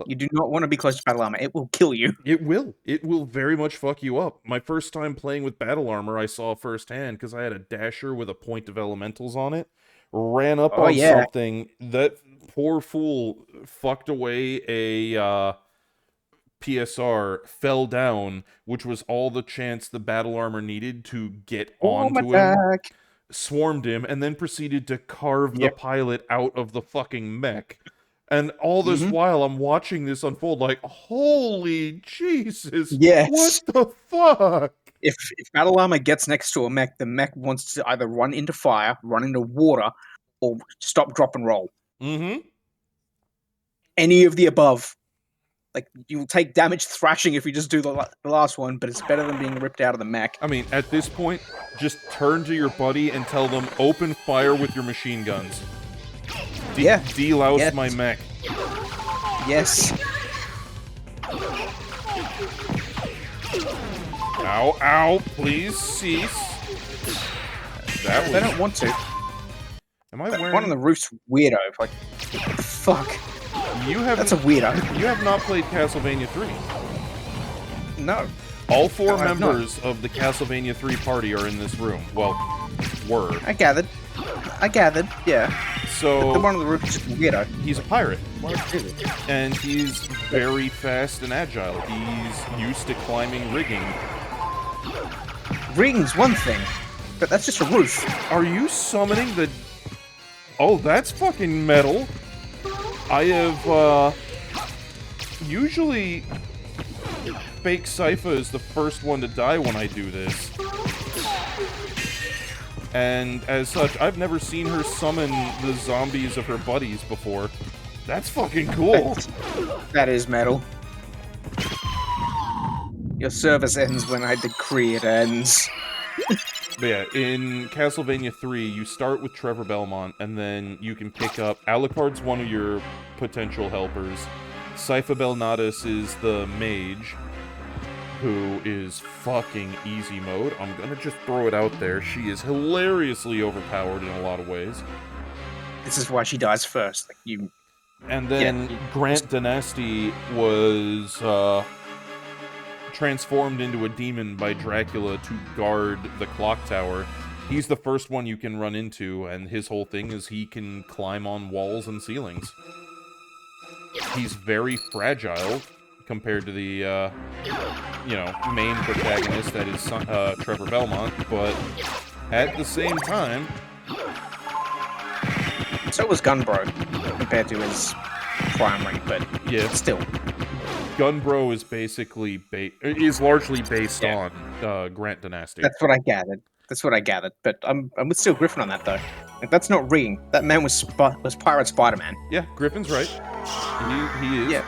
You do not want to be close to battle armor. It will kill you. it will. It will very much fuck you up. My first time playing with battle armor, I saw firsthand because I had a dasher with a point of elementals on it. Ran up on something. That poor fool fucked away a PSR, fell down, which was all the chance the battle armor needed to get onto him. Swarmed him, and then proceeded to carve the pilot out of the fucking mech. And all this while, I'm watching this unfold like, holy Jesus, what the fuck? If battle armor gets next to a mech, the mech wants to either run into fire, run into water, or stop, drop, and roll. Any of the above. Like, you will take damage thrashing if you just do the last one, but it's better than being ripped out of the mech. I mean, at this point, just turn to your buddy and tell them, open fire with your machine guns. Delouse my mech. Yes. Ow, ow, please cease. They don't want to. Am I wearing... One on the roof's weirdo. Like, fuck. That's a weirdo. You have not played Castlevania 3. No. All four members of the Castlevania 3 party are in this room. Well, were. I gathered, yeah. So the one on the roof is just a weirdo. He's a pirate. And he's very fast and agile. He's used to climbing rigging. Rigging's one thing, but that's just a roof. Are you summoning the... Oh, that's fucking metal. I have, usually Fake Sypha is the first one to die when I do this. And as such, I've never seen her summon the zombies of her buddies before. That's fucking cool. That is metal. Your service ends when I decree it ends. But yeah, in Castlevania 3, you start with Trevor Belmont, and then you can pick up... Alucard's one of your potential helpers. Sypha Belnatus is the mage, who is fucking easy mode. I'm gonna just throw it out there. She is hilariously overpowered in a lot of ways. This is why she dies first. Like, you... And then Grant Dynasty was... transformed into a demon by Dracula to guard the clock tower. He's the first one you can run into, and his whole thing is he can climb on walls and ceilings. He's very fragile compared to the, main protagonist that is Trevor Belmont, but at the same time... So was Gunbro, compared to his primary, but still... Gunbro is basically is largely based on Grant Dynasty. That's what I gathered. But I'm with Steel Griffin on that though. Like, that's not rigging. That man was Pirate Spider-Man. Yeah, Griffin's right. He is. Yeah.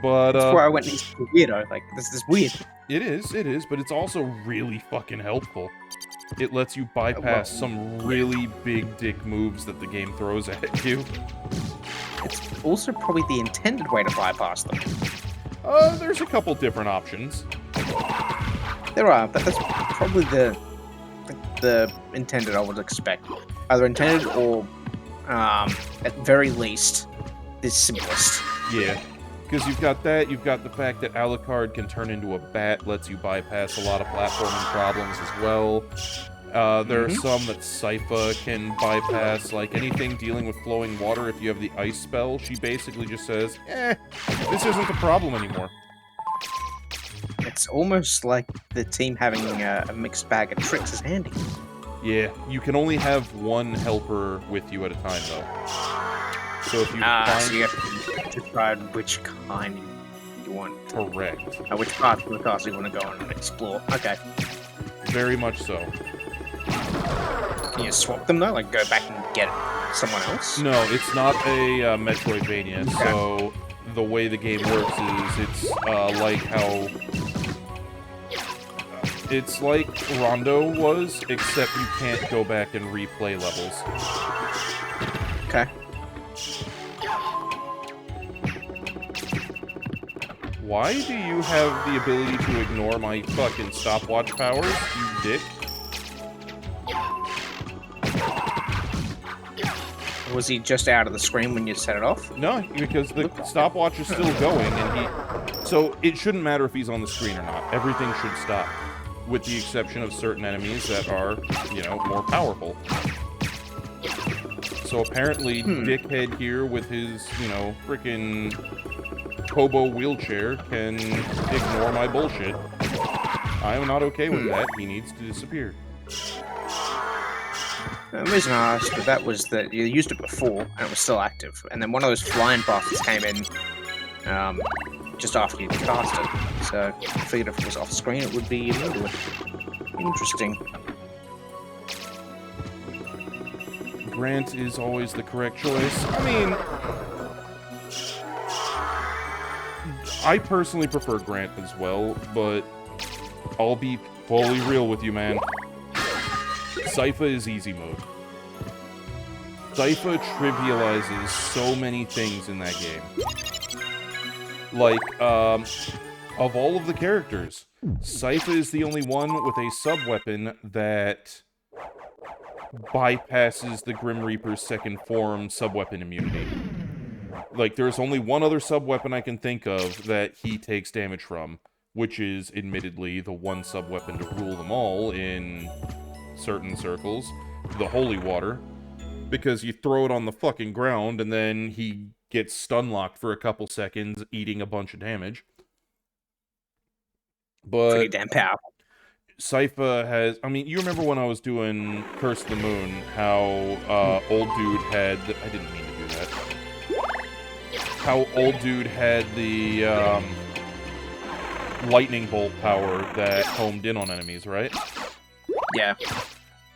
But that's where I went. He's weirdo. Like, this is weird. It is, but it's also really fucking helpful. It lets you bypass some really big dick moves that the game throws at you. It's also probably the intended way to bypass them. There's a couple different options. There are, but that's probably the intended I would expect. Either intended or, at very least, the simplest. Yeah, because you've got the fact that Alucard can turn into a bat, lets you bypass a lot of platforming problems as well. There are some that Sypha can bypass, like anything dealing with flowing water. If you have the ice spell, she basically just says, this isn't a problem anymore. It's almost like the team having a mixed bag of tricks is handy. Yeah, you can only have one helper with you at a time, though. So if you so you have to decide which kind you want. Correct. Which part of the castle you want to go and explore. Okay. Very much so. Can you swap them though? Like go back and get someone else? No, it's not a Metroidvania. Okay. So the way the game works is it's like how it's like Rondo was, except you can't go back and replay levels. Okay. Why do you have the ability to ignore my fucking stopwatch powers, you dick? Was he just out of the screen when you set it off? No, because the stopwatch is still going, and so it shouldn't matter if he's on the screen or not. Everything should stop, with the exception of certain enemies that are, more powerful. So apparently, Dickhead here with his, frickin' hobo wheelchair can ignore my bullshit. I am not okay with that. He needs to disappear. The reason I asked that was that you used it before and it was still active, and then one of those flying buffs came in just after you cast it. So I figured if it was off screen, it would be immune to it. Interesting. Grant is always the correct choice. I mean, I personally prefer Grant as well, but I'll be fully real with you, man. Sypha is easy mode. Sypha trivializes so many things in that game. Like, of all of the characters, Sypha is the only one with a sub-weapon that bypasses the Grim Reaper's second form sub-weapon immunity. Like, there's only one other sub-weapon I can think of that he takes damage from, which is, admittedly, the one sub-weapon to rule them all in certain circles, the Holy Water, because you throw it on the fucking ground and then he gets stun-locked for a couple seconds, eating a bunch of damage. But pretty damn powerful. Sypha has... I mean, you remember when I was doing Curse of the Moon, how old dude had... I didn't mean to do that. How old dude had the lightning bolt power that homed in on enemies, right? Yeah.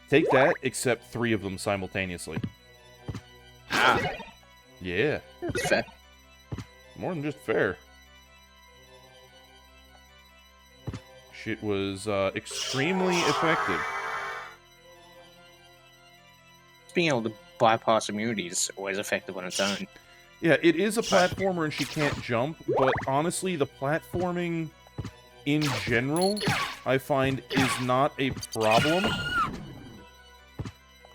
Take that, except 3 of them simultaneously. Ah. Yeah. That's fair. More than just fair. Shit was extremely effective. Being able to bypass immunity is always effective on its own. Yeah, it is a platformer and she can't jump, but honestly, the platforming in general, I find, is not a problem.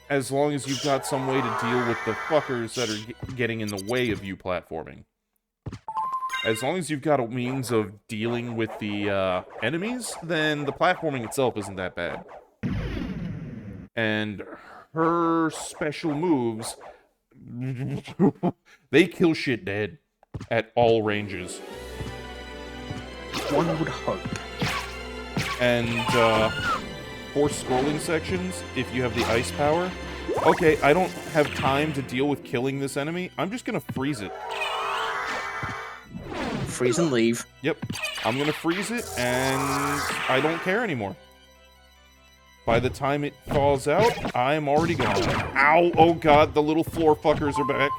As long as you've got some way to deal with the fuckers that are getting in the way of you platforming. As long as you've got a means of dealing with the enemies, then the platforming itself isn't that bad. And her special moves, they kill shit dead at all ranges. One would hope. And for scrolling sections, if you have the ice power, okay, I don't have time to deal with killing this enemy, I'm just gonna freeze it. Freeze and leave. Yep. I'm gonna freeze it, and I don't care anymore. By the time it falls out, I'm already gone. Ow! Oh god, the little floor fuckers are back.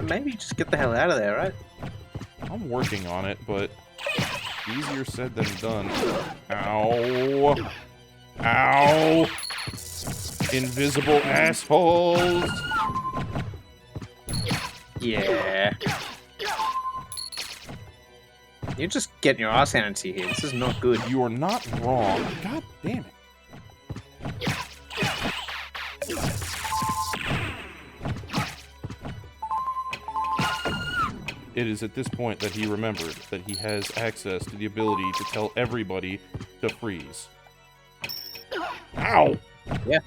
Maybe just get the hell out of there, right? I'm working on it, but easier said than done. Ow! Ow! Invisible assholes! Yeah. You're just getting your ass handed to you here. This is not good. You are not wrong. God damn it. It is at this point that he remembered that he has access to the ability to tell everybody to freeze. Ow! Yeah.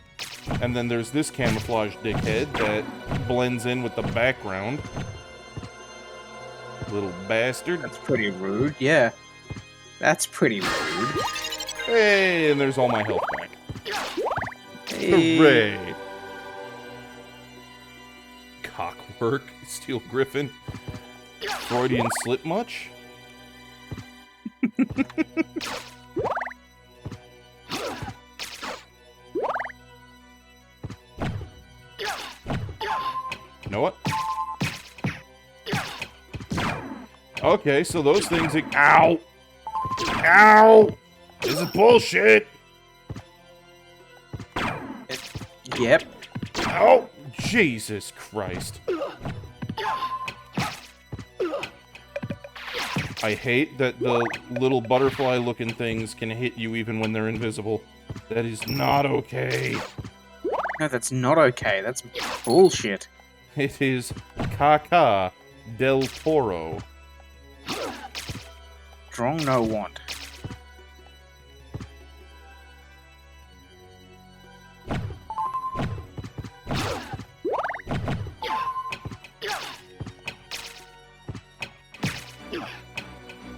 And then there's this camouflage dickhead that blends in with the background. Little bastard. That's pretty rude. Yeah. That's pretty rude. Hey, and there's all my health back. Hey. Hooray! Cockwork, Steel Griffin. Freudian slip much? You know what? Okay, so those things... Ow! Ow! This is bullshit! Yep. Oh, Jesus Christ. I hate that the little butterfly-looking things can hit you even when they're invisible. That is not okay. No, that's not okay. That's bullshit. It is Caca del Toro. Strong no want.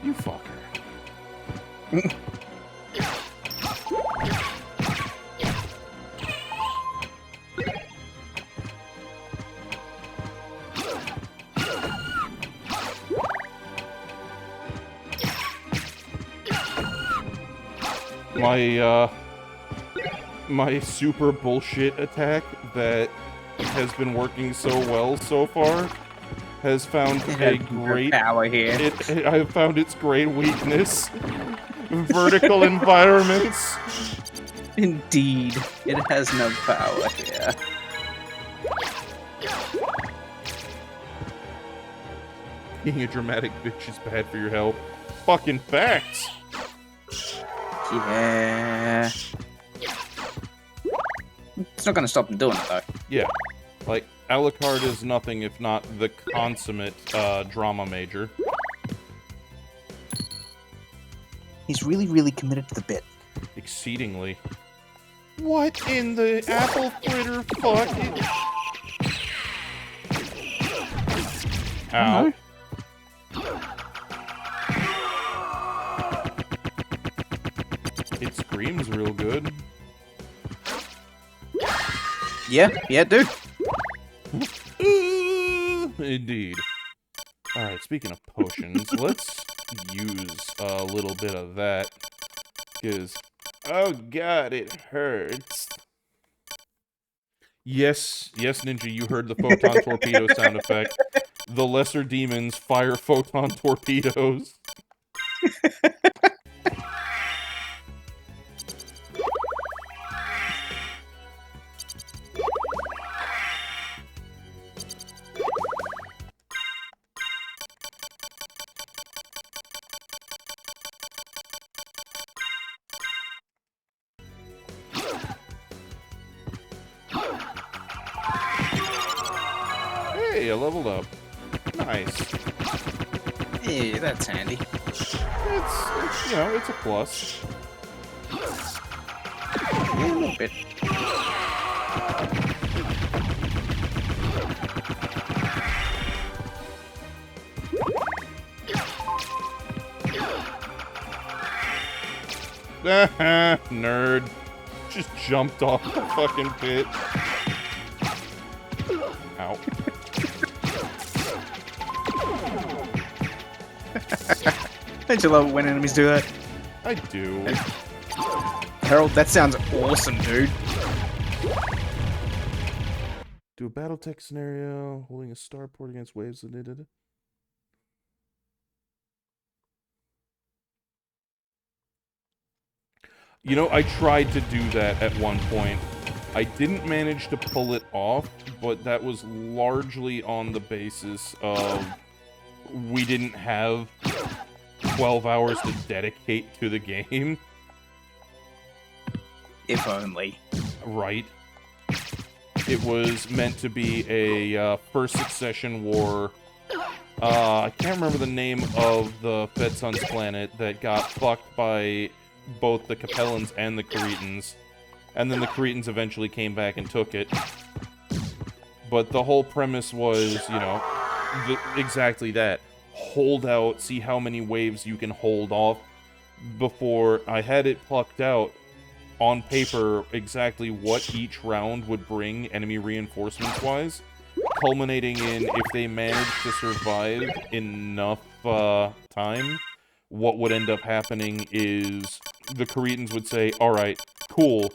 You fucker. My super bullshit attack that has been working so well so far has found a great power here. I have found its great weakness. Vertical environments. Indeed, it has no power here. Being a dramatic bitch is bad for your health. Fucking facts. Yeah. It's not gonna stop him doing it, though. Yeah. Like, Alucard is nothing if not the consummate drama major. He's really, really committed to the bit. Exceedingly. What in the apple fritter fuck? Ow. It screams real good. Yeah, dude. Indeed. Alright, speaking of potions, let's use a little bit of that. Because, oh god, it hurts. Yes, Ninja, you heard the photon torpedo sound effect. The lesser demons fire photon torpedoes. Hey, I leveled up. Nice. Yeah, that's handy. It's you know, it's a plus. Yeah, a little bit. Nerd. Just jumped off the fucking pit. Ow. Don't you love it when enemies do that? I do. Harold, that sounds awesome, dude. Do a Battletech scenario, holding a starport against waves. You know, I tried to do that at one point. I didn't manage to pull it off, but that was largely on the basis of we didn't have 12 hours to dedicate to the game. If only. Right. It was meant to be a first succession war. I can't remember the name of the Fedson's planet that got fucked by both the Capellans and the Caretans. And then the Caretans eventually came back and took it. But the whole premise was, you know, exactly that. Hold out, see how many waves you can hold off before I had it plucked out on paper exactly what each round would bring enemy reinforcements-wise, culminating in if they managed to survive enough time, what would end up happening is the Caretans would say, alright, cool,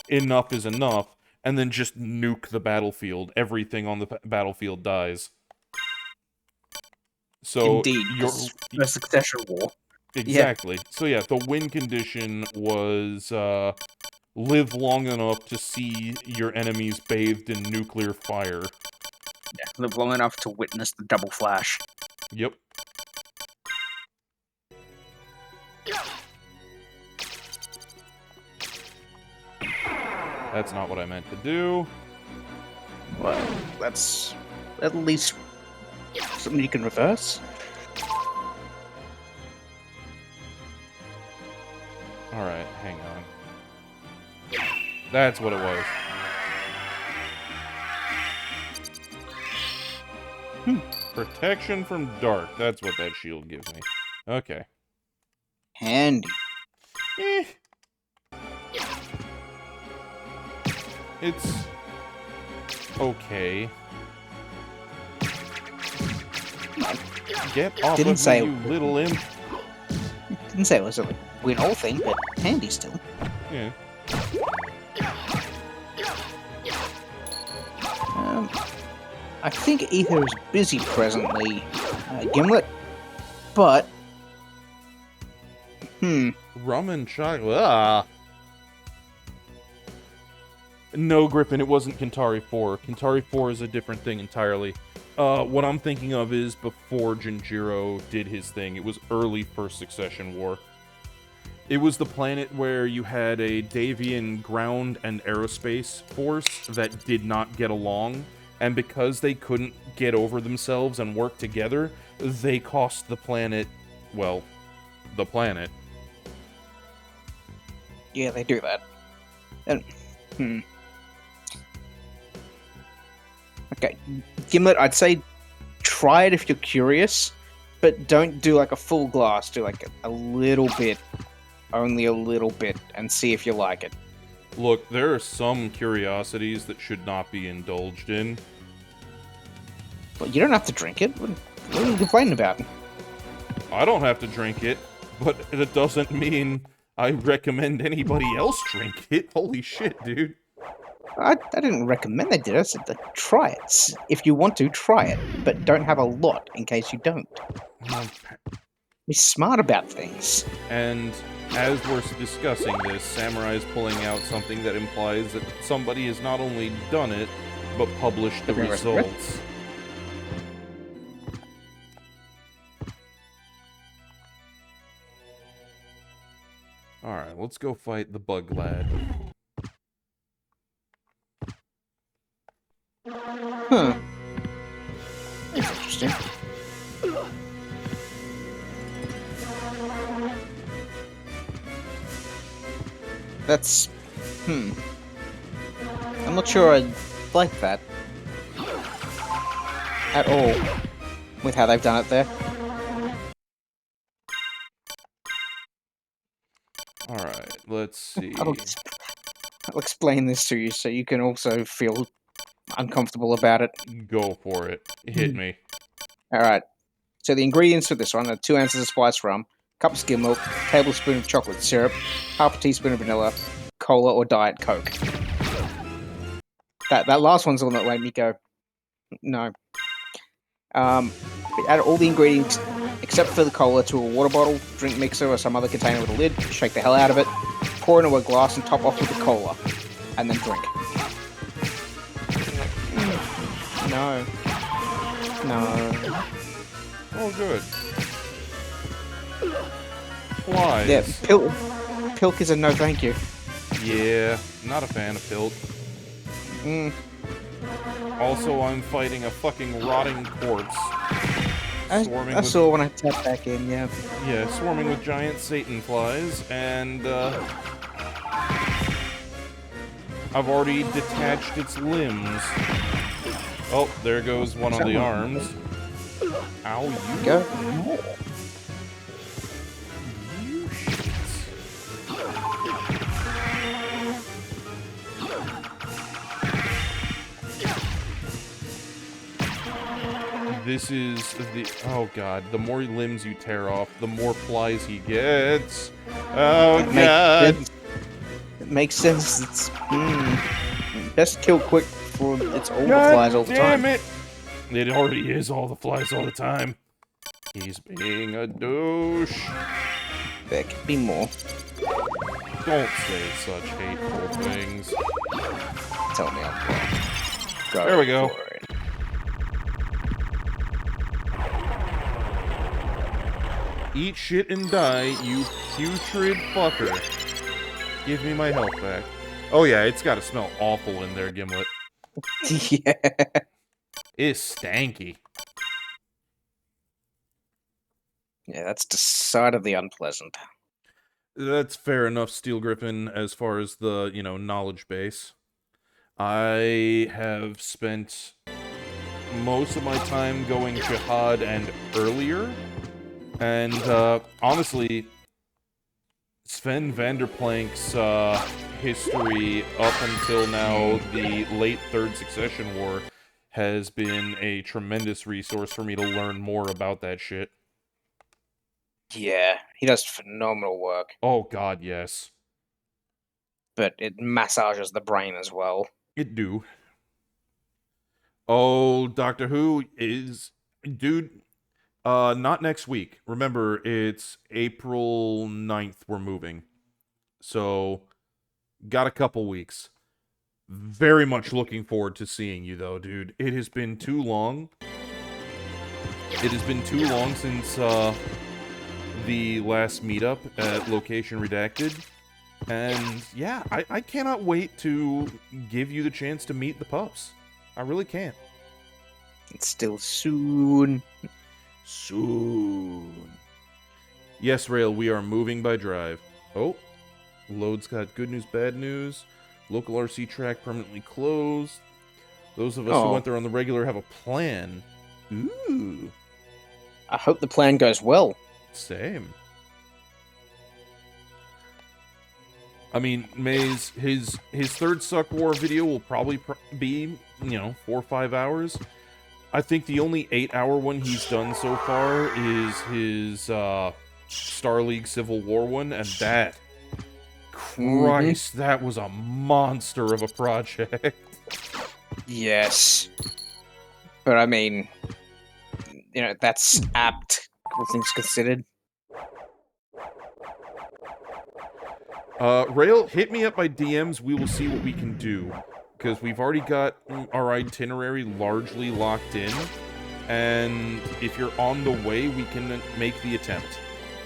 enough is enough, and then just nuke the battlefield. Everything on the battlefield dies. So Indeed, a succession war. Exactly. Yeah. So yeah, the win condition was live long enough to see your enemies bathed in nuclear fire. Yeah, live long enough to witness the double flash. Yep. That's not what I meant to do. Well, that's at least something you can reverse. Alright, hang on. That's what it was. Protection from dark. That's what that shield gives me. Okay. Handy. Eh. It's okay. Get off Didn't of say- me, you little imp. Didn't say it was a win-all thing, but handy still. Yeah. I think Ether is busy presently, Gimlet, but... Rum and chocolate. Ah. No, Griffin, it wasn't Kintari 4. Kintari 4 is a different thing entirely. What I'm thinking of is before Jinjiro did his thing. It was early First Succession War. It was the planet where you had a Davian ground and aerospace force that did not get along, and because they couldn't get over themselves and work together, they cost the planet, well, the planet. Yeah, they do that. And, Okay, Gimlet, I'd say try it if you're curious, but don't do like a full glass. Do like a little bit, only a little bit, and see if you like it. Look, there are some curiosities that should not be indulged in. But you don't have to drink it. What are you complaining about? I don't have to drink it, but it doesn't mean I recommend anybody else drink it. Holy shit, dude. I didn't recommend they did. I said to try it. If you want to, try it. But don't have a lot in case you don't. Be smart about things. And as we're discussing this, Samurai is pulling out something that implies that somebody has not only done it, but published the Okay, results. Alright, let's go fight the bug lad. Huh. That's interesting. That's... I'm not sure I like that. At all. With how they've done it there. Alright, let's see. I'll explain this to you so you can also feel uncomfortable about it. Go for it. Hit me. Alright. So the ingredients for this one are 2 ounces of spiced rum, cup of skim milk, tablespoon of chocolate syrup, half a teaspoon of vanilla, cola or Diet Coke. That last one's the one that made me go, no. Add all the ingredients except for the cola to a water bottle, drink mixer or some other container with a lid, shake the hell out of it, pour into a glass and top off with the cola, and then drink. No. No. Oh, good. Flies. Yeah, Pilk is a no thank you. Yeah, not a fan of Pilt. Also, I'm fighting a fucking rotting corpse. I saw when I tapped back in, yeah. Yeah, swarming with giant Satan flies, and, I've already detached its limbs. Oh, there goes one of the arms. Ow, you Go. You shits. This is the... Oh, God. The more limbs you tear off, the more flies he gets. Oh, God. It makes sense. It's... Best kill quick before it's all the God flies all the time. damn it! It already is all the flies all the time. He's being a douche. There could be more. Don't say such hateful things. Tell me I'm wrong. Go There we go. for it. Eat shit and die, you putrid fucker. Give me my health back. Oh yeah, it's got to smell awful in there, Gimlet. Yeah. It's stanky. Yeah, that's decidedly unpleasant. That's fair enough, Steel Griffin, as far as the, knowledge base. I have spent most of my time going jihad and earlier, and honestly, Sven Vanderplank's history up until now, the late Third Succession War, has been a tremendous resource for me to learn more about that shit. Yeah, he does phenomenal work, Oh god, yes. but it massages the brain as well. It do. Oh, Doctor Who is... Dude, not next week. Remember, it's April 9th we're moving. So, got a couple weeks. Very much looking forward to seeing you, though, dude. It has been too long. It has been too long since the last meetup at Location Redacted. And yeah, I cannot wait to give you the chance to meet the pups. I really can't. It's still soon. Soon. Yes, Rail, we are moving by drive. Oh, load's got good news, bad news. Local RC track permanently closed. Those of us who went there on the regular have a plan. Ooh. I hope the plan goes well. Same. I mean, Maze, his third Suck War video will probably be, 4 or 5 hours. I think the only 8-hour one he's done so far is his Star League Civil War one, and that, Christ, that was a monster of a project. Yes. But I mean, that's apt, all things considered. Rail, hit me up by DMs, we will see what we can do. Because we've already got our itinerary largely locked in. And if you're on the way, we can make the attempt.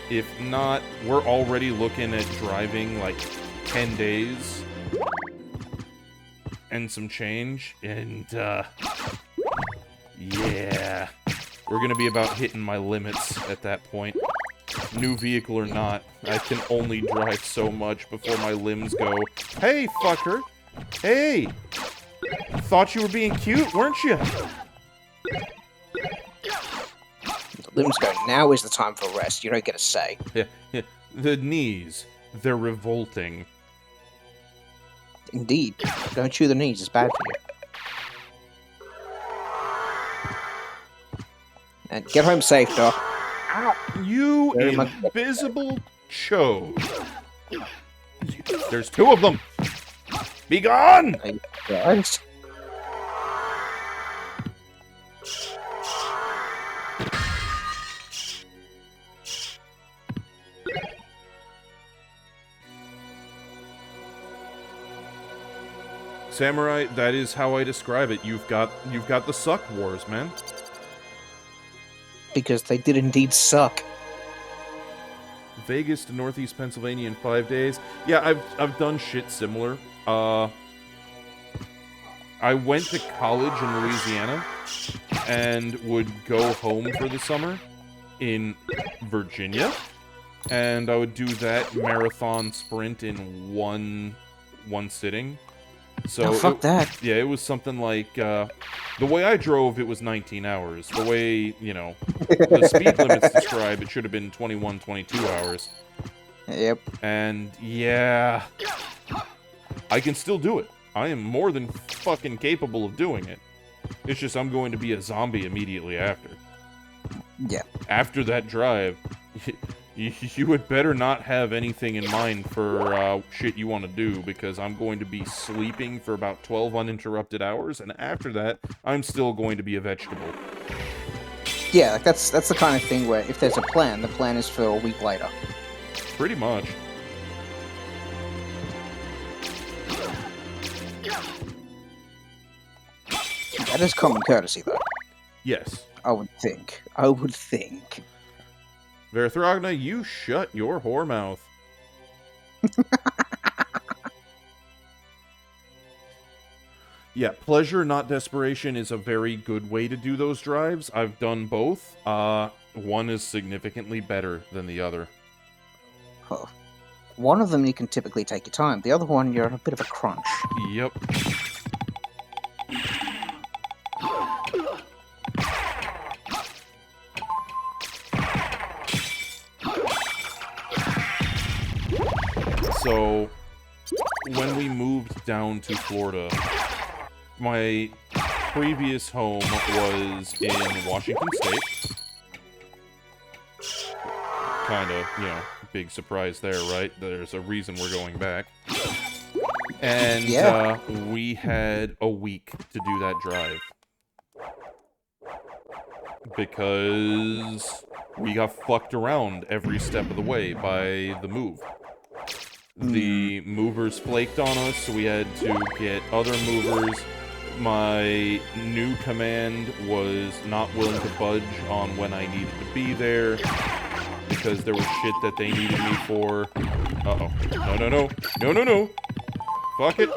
If not, we're already looking at driving like 10 days. And some change. And, yeah. We're gonna be about hitting my limits at that point. New vehicle or not, I can only drive so much before my limbs go, "Hey, fucker! Hey! Thought you were being cute, weren't you?" Limbs go, now is the time for rest. You don't get a say. Yeah. The knees, they're revolting. Indeed. Don't chew the knees, it's bad for you. And get home safe, Doc. You Very much. invisible chode. There's 2 of them! Be gone! Guys. Samurai, that is how I describe it. You've got the suck wars, man. Because they did indeed suck. Vegas to Northeast Pennsylvania in 5 days. Yeah, I've done shit similar. I went to college in Louisiana and would go home for the summer in Virginia, and I would do that marathon sprint in one sitting. So fuck that. Yeah, it was something like the way I drove, it was 19 hours. The way, the speed limits describe, it should have been 21, 22 hours. Yep. And yeah, I can still do it. I am more than fucking capable of doing it. It's just I'm going to be a zombie immediately after. Yeah. After that drive, you would better not have anything in mind for shit you want to do, because I'm going to be sleeping for about 12 uninterrupted hours, and after that, I'm still going to be a vegetable. Yeah, like that's the kind of thing where if there's a plan, the plan is for a week later. Pretty much. That is common courtesy, though. Yes. I would think. I would think. Verithragna, you shut your whore mouth. Yeah, pleasure, not desperation is a very good way to do those drives. I've done both. One is significantly better than the other. Huh. One of them you can typically take your time. The other one, you're in a bit of a crunch. Yep. So, when we moved down to Florida, my previous home was in Washington State. Kind of, big surprise there, right? There's a reason we're going back. And we had a week to do that drive. Because we got fucked around every step of the way by the move. The movers flaked on us, so we had to get other movers. My new command was not willing to budge on when I needed to be there because there was shit that they needed me for. Uh-oh. No. No. Fuck it.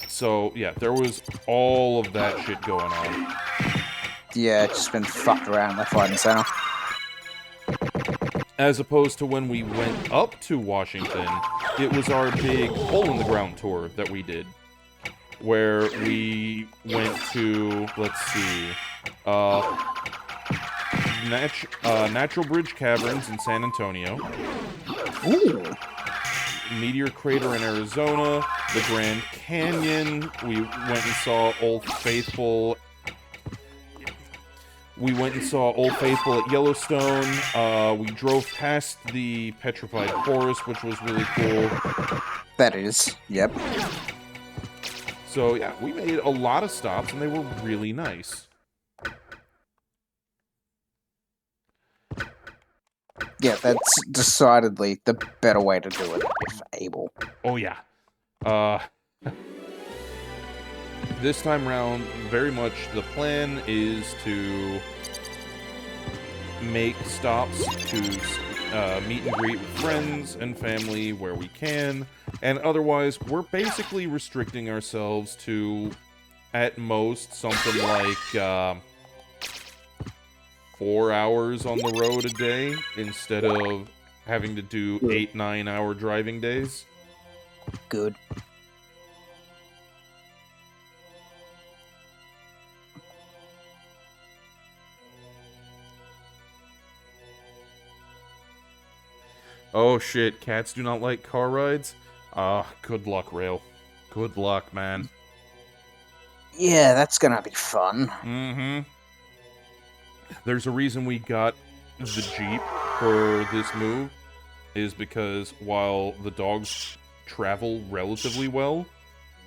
So, yeah, there was all of that shit going on. Yeah, it's just been fucked around left, right, and center. As opposed to when we went up to Washington, it was our big hole-in-the-ground tour that we did. Where we went to, let's see, Natural Bridge Caverns in San Antonio. Ooh. Meteor Crater in Arizona, the Grand Canyon. We went and saw Old Faithful. We went and saw Old Faithful at Yellowstone. We drove past the Petrified Forest, which was really cool. That is, yep. So, yeah, we made a lot of stops, and they were really nice. Yeah, that's decidedly the better way to do it, if able. Oh, yeah. This time around, very much the plan is to make stops to meet and greet with friends and family where we can, and otherwise, we're basically restricting ourselves to, at most, something like 4 hours on the road a day, instead of having to do 8-9 hour driving days. Good. Oh shit, cats do not like car rides? Good luck, Rail. Good luck, man. Yeah, that's gonna be fun. Mm-hmm. There's a reason we got the Jeep for this move, is because while the dogs travel relatively well,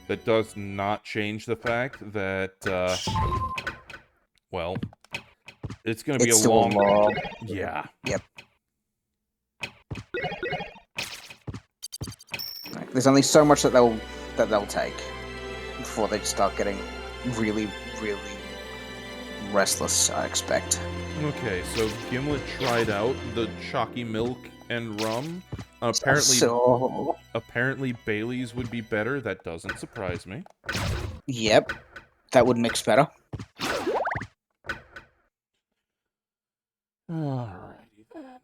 that does not change the fact that, well, it's gonna be It's a still long... long. Yeah. Yep. Like, there's only so much that they'll take before they start getting really, really restless, I expect. Okay, so Gimlet tried out the chalky milk and rum. Apparently Bailey's would be better. That doesn't surprise me. Yep. That would mix better. Alrighty then.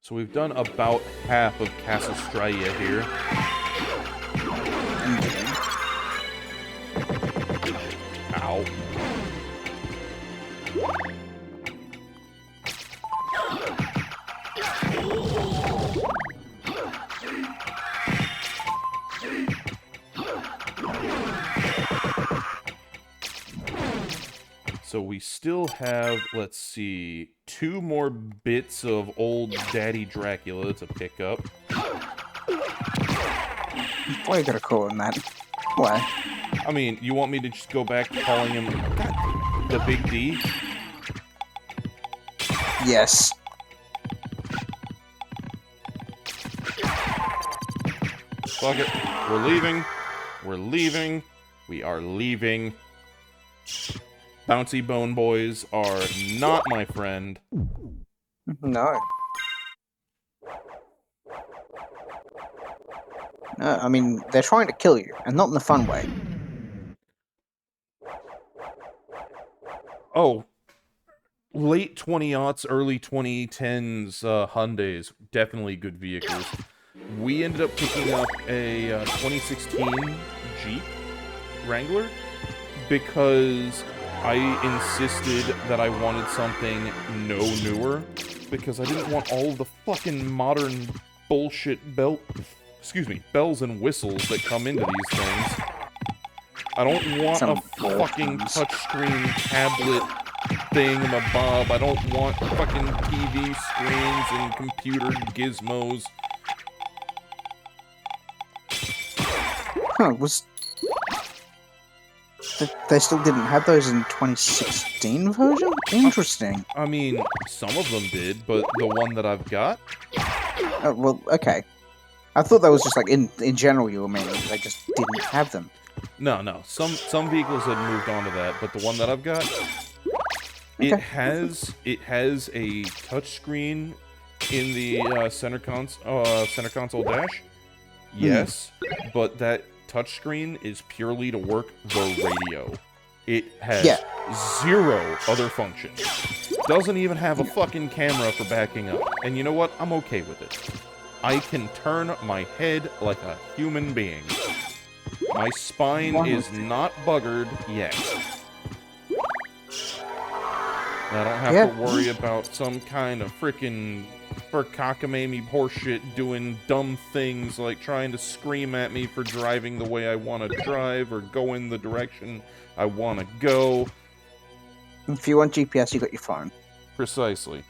So we've done about half of Castlestraya here. Ow. So we still have, let's see, 2 more bits of old Daddy Dracula to pick up. Why you gotta call him that? Why? I mean, you want me to just go back to calling him the Big D? Yes. Fuck it. We're leaving. We're leaving. We are leaving. Bouncy Bone Boys are not my friend. No. No, I mean, they're trying to kill you, and not in a fun way. Oh, late 20-aughts, early 2010s Hyundais, definitely good vehicles. We ended up picking up a 2016 Jeep Wrangler because I insisted that I wanted something no newer because I didn't want all the fucking modern bullshit bells and whistles that come into these things. I don't want a fucking touchscreen tablet thingamabob. I don't want fucking TV screens and computer gizmos. Huh, they still didn't have those in 2016 version? Interesting. I mean, some of them did, but the one that I've got? Oh, well, okay. I thought that was just like, in general you were meaning, they just didn't have them. No. Some vehicles had moved on to that, but the one that I've got, it has a touchscreen in the center console dash. Yes, but that touchscreen is purely to work the radio. It has zero other functions. Doesn't even have a fucking camera for backing up. And you know what? I'm okay with it. I can turn my head like a human being. My spine is not buggered yet. I don't have to worry about some kind of frickin' cockamamie horseshit doing dumb things like trying to scream at me for driving the way I want to drive or go in the direction I want to go. If you want GPS, you got your phone. Precisely.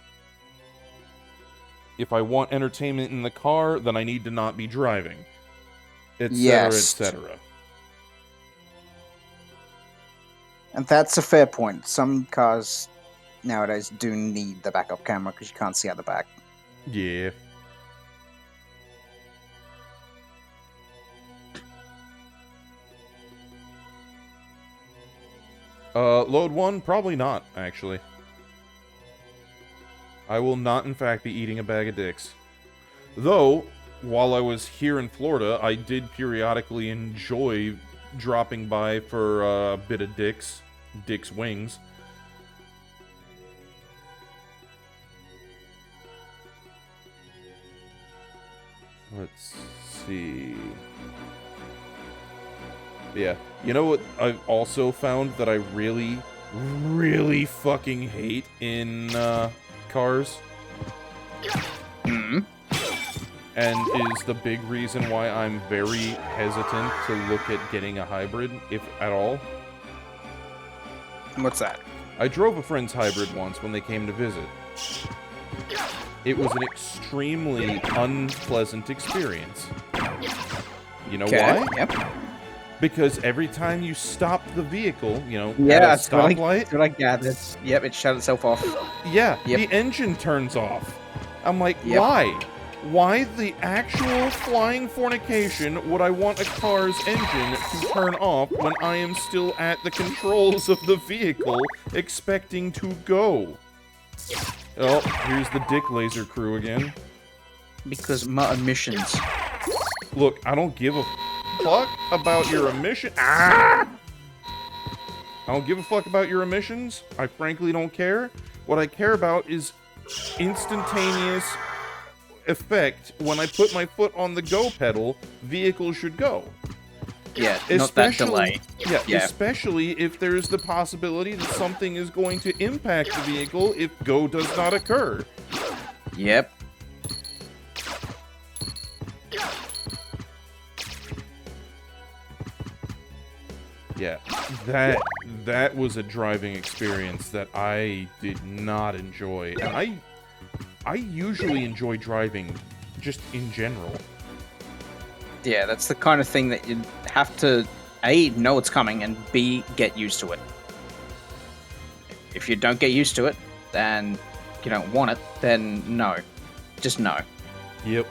If I want entertainment in the car, then I need to not be driving. Etc., etc. And that's a fair point. Some cars nowadays do need the backup camera because you can't see out the back. Yeah. Load 1? Probably not, actually. I will not, in fact, be eating a bag of dicks. Though, while I was here in Florida, I did periodically enjoy dropping by for a bit of Dick's Wings. Let's see. Yeah. You know what I've also found that I really, really fucking hate in cars? And is the big reason why I'm very hesitant to look at getting a hybrid, if at all. What's that? I drove a friend's hybrid once when they came to visit. It was an extremely unpleasant experience. You know why? Yep. Because every time you stop the vehicle, you know, at at a stoplight... That's what I gathered. Yep, it shut itself off. Yeah, the engine turns off. I'm like, why? Why the actual flying fornication would I want a car's engine to turn off when I am still at the controls of the vehicle expecting to go? Oh, here's the dick laser crew again. Because my emissions. Look, I don't give a fuck about your emission. I don't give a fuck about your emissions. I frankly don't care. What I care about is instantaneous effect. When I put my foot on the go pedal, vehicle should go. Yeah, not that delay. Yeah, especially if there's the possibility that something is going to impact the vehicle if go does not occur. Yep. Yeah, that was a driving experience that I did not enjoy. And I usually enjoy driving just in general. Yeah, that's the kind of thing that you have to, A, know it's coming, and B, get used to it. If you don't get used to it, and you don't want it, then no. Just no. Yep.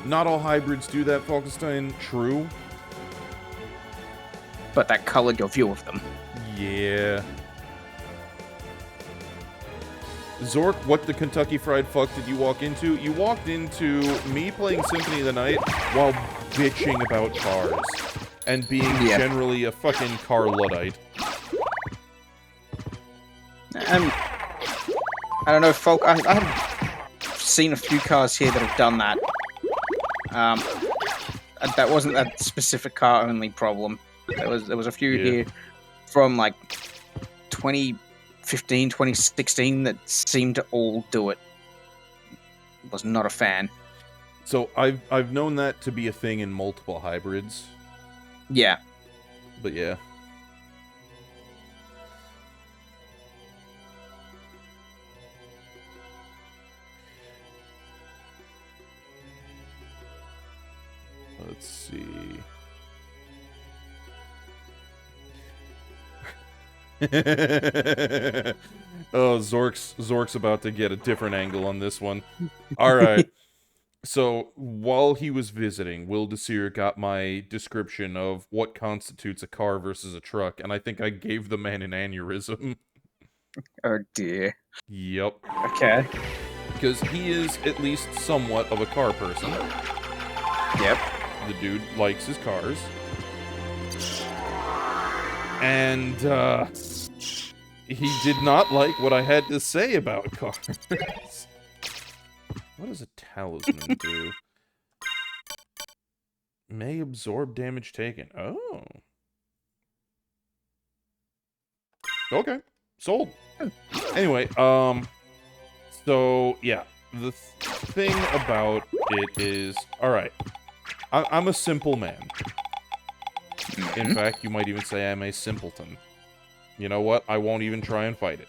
Not all hybrids do that, Falkenstein. True. But that colored your view of them. Yeah. Zork, what the Kentucky Fried Fuck did you walk into? You walked into me playing Symphony of the Night while bitching about cars. And being generally a fucking car Luddite. I don't know, folk. I have seen a few cars here that have done that. That wasn't a specific car only problem. There was a few here from like 2015, 2016 that seemed to all do it. Was not a fan. So I've known that to be a thing in multiple hybrids. Yeah. But yeah. Let's see. Oh, Zork's about to get a different angle on this one. All right. So, while he was visiting, Will Desir got my description of what constitutes a car versus a truck, and I think I gave the man an aneurysm. Oh dear. Yep. Okay. Because he is at least somewhat of a car person. Yep. The dude likes his cars. And, he did not like what I had to say about cars. What does a talisman do? May absorb damage taken. Oh. Okay. Sold. Anyway, so, yeah. The thing about it is... Alright. I'm a simple man. In fact, you might even say I'm a simpleton. You know what? I won't even try and fight it.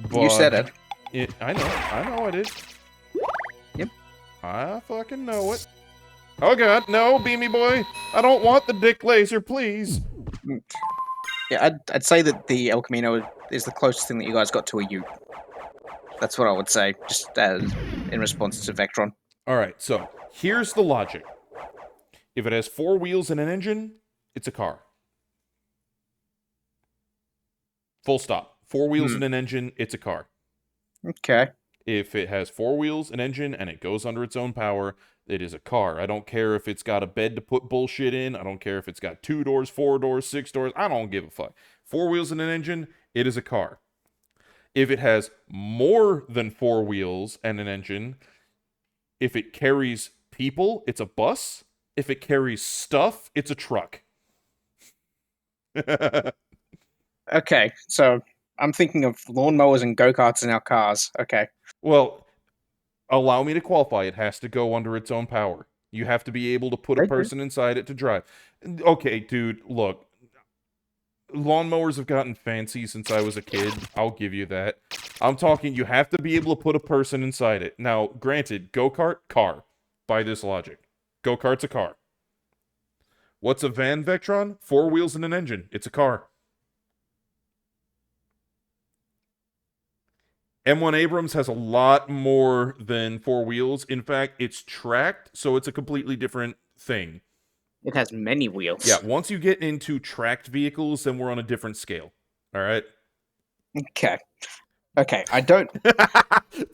But You said it. I know I did. Yep. I fucking know it. Oh god, no, Beamy Boy! I don't want the dick laser, please! Yeah, I'd say that the El Camino is the closest thing that you guys got to a Ute. That's what I would say, just in response to Vectron. Alright, so, here's the logic. If it has 4 wheels and an engine, it's a car. Full stop. 4 wheels and an engine, it's a car. Okay. If it has 4 wheels, an engine, and it goes under its own power, it is a car. I don't care if it's got a bed to put bullshit in. I don't care if it's got 2 doors, 4 doors, 6 doors. I don't give a fuck. 4 wheels and an engine, it is a car. If it has more than 4 wheels and an engine, if it carries people, it's a bus. If it carries stuff, it's a truck. Okay, so I'm thinking of lawnmowers and go-karts in our cars. Okay. Well, allow me to qualify. It has to go under its own power. You have to be able to put a person inside it to drive. Okay, dude, look. Lawnmowers have gotten fancy since I was a kid. I'll give you that. I'm talking you have to be able to put a person inside it. Now, granted, go-kart, car. By this logic. Go-kart's a car. What's a van, Vectron? 4 wheels and an engine. It's a car. M1 Abrams has a lot more than 4 wheels. In fact, it's tracked, so it's a completely different thing. It has many wheels. Yeah, once you get into tracked vehicles, then we're on a different scale. All right? Okay. Okay, I don't...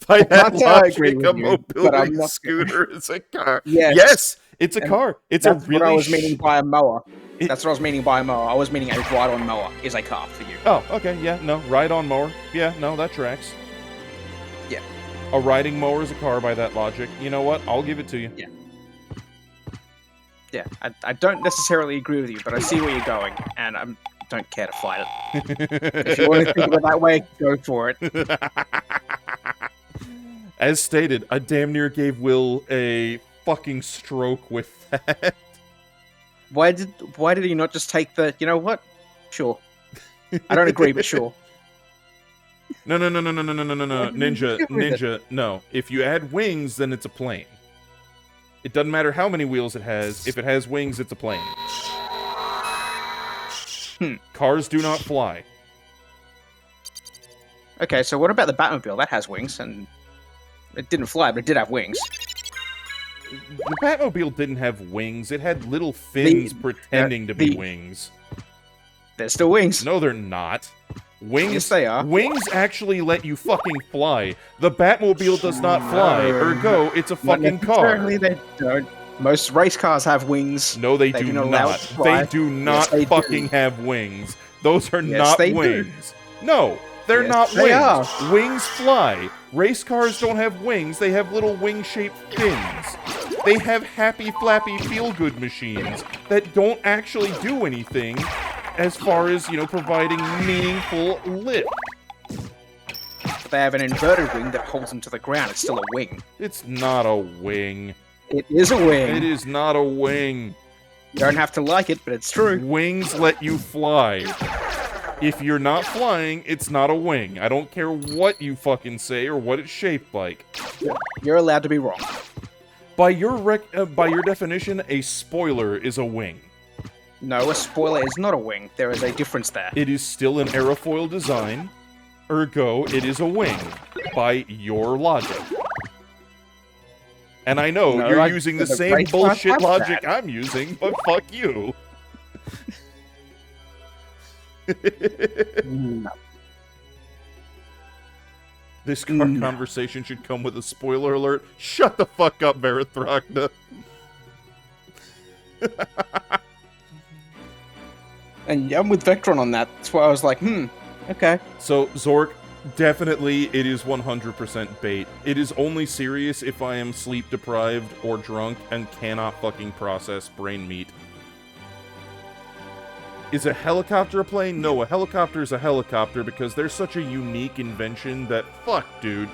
By that I agree logic, a with you, but I'm mobility not... scooter is a car. Yes. Yes, it's a car. It's a That's really... what I was meaning by a mower. That's what I was meaning by a mower. I was meaning a ride-on mower is a car for you. Oh, okay, yeah, no, ride-on mower. Yeah, no, that tracks. Yeah. A riding mower is a car by that logic. You know what? I'll give it to you. Yeah. Yeah, I don't necessarily agree with you, but I see where you're going, and I don't care to fight it. If you want to think of it that way, go for it. As stated, I damn near gave Will a fucking stroke with that. Why did he not just take the, you know what? Sure. I don't agree, but sure. No. Ninja, no. If you add wings, then it's a plane. It doesn't matter how many wheels it has. If it has wings, it's a plane. Cars do not fly. Okay, so what about the Batmobile? That has wings, and it didn't fly, but it did have wings. The Batmobile didn't have wings. It had little fins pretending to be wings. They're still wings. No, they're not. Wings, Yes, they are. Wings actually let you fucking fly. The Batmobile does not fly. Ergo, it's a fucking car. Apparently they don't. Most race cars have wings. No, they do do allow not. it to fly. They do not they fucking do. have wings. Those are Yes, not they do. wings. No, they're Yes, not they wings. are. Wings fly. Race cars don't have wings. They have little wing-shaped fins. They have happy, flappy, feel-good machines that don't actually do anything as far as, providing meaningful lift. They have an inverted wing that holds them to the ground. It's still a wing. It's not a wing. It is a wing. It is not a wing. You don't have to like it, but it's true. Wings let you fly. If you're not flying, it's not a wing. I don't care what you fucking say or what it's shaped like. You're allowed to be wrong. By your definition, a spoiler is a wing. No, a spoiler is not a wing. There is a difference there. It is still an aerofoil design. Ergo, it is a wing. By your logic. And I know, No, you're using the the same race car bullshit has logic that. I'm using, but fuck you. No. This conversation should come with a spoiler alert. Shut the fuck up, Verathrakna. And I'm with Vectron on that. That's why I was like, okay. So, Zork, definitely it is 100% bait. It is only serious if I am sleep deprived or drunk and cannot fucking process brain meat. Is a helicopter a plane? No, a helicopter is a helicopter because they're such a unique invention that, fuck, dude.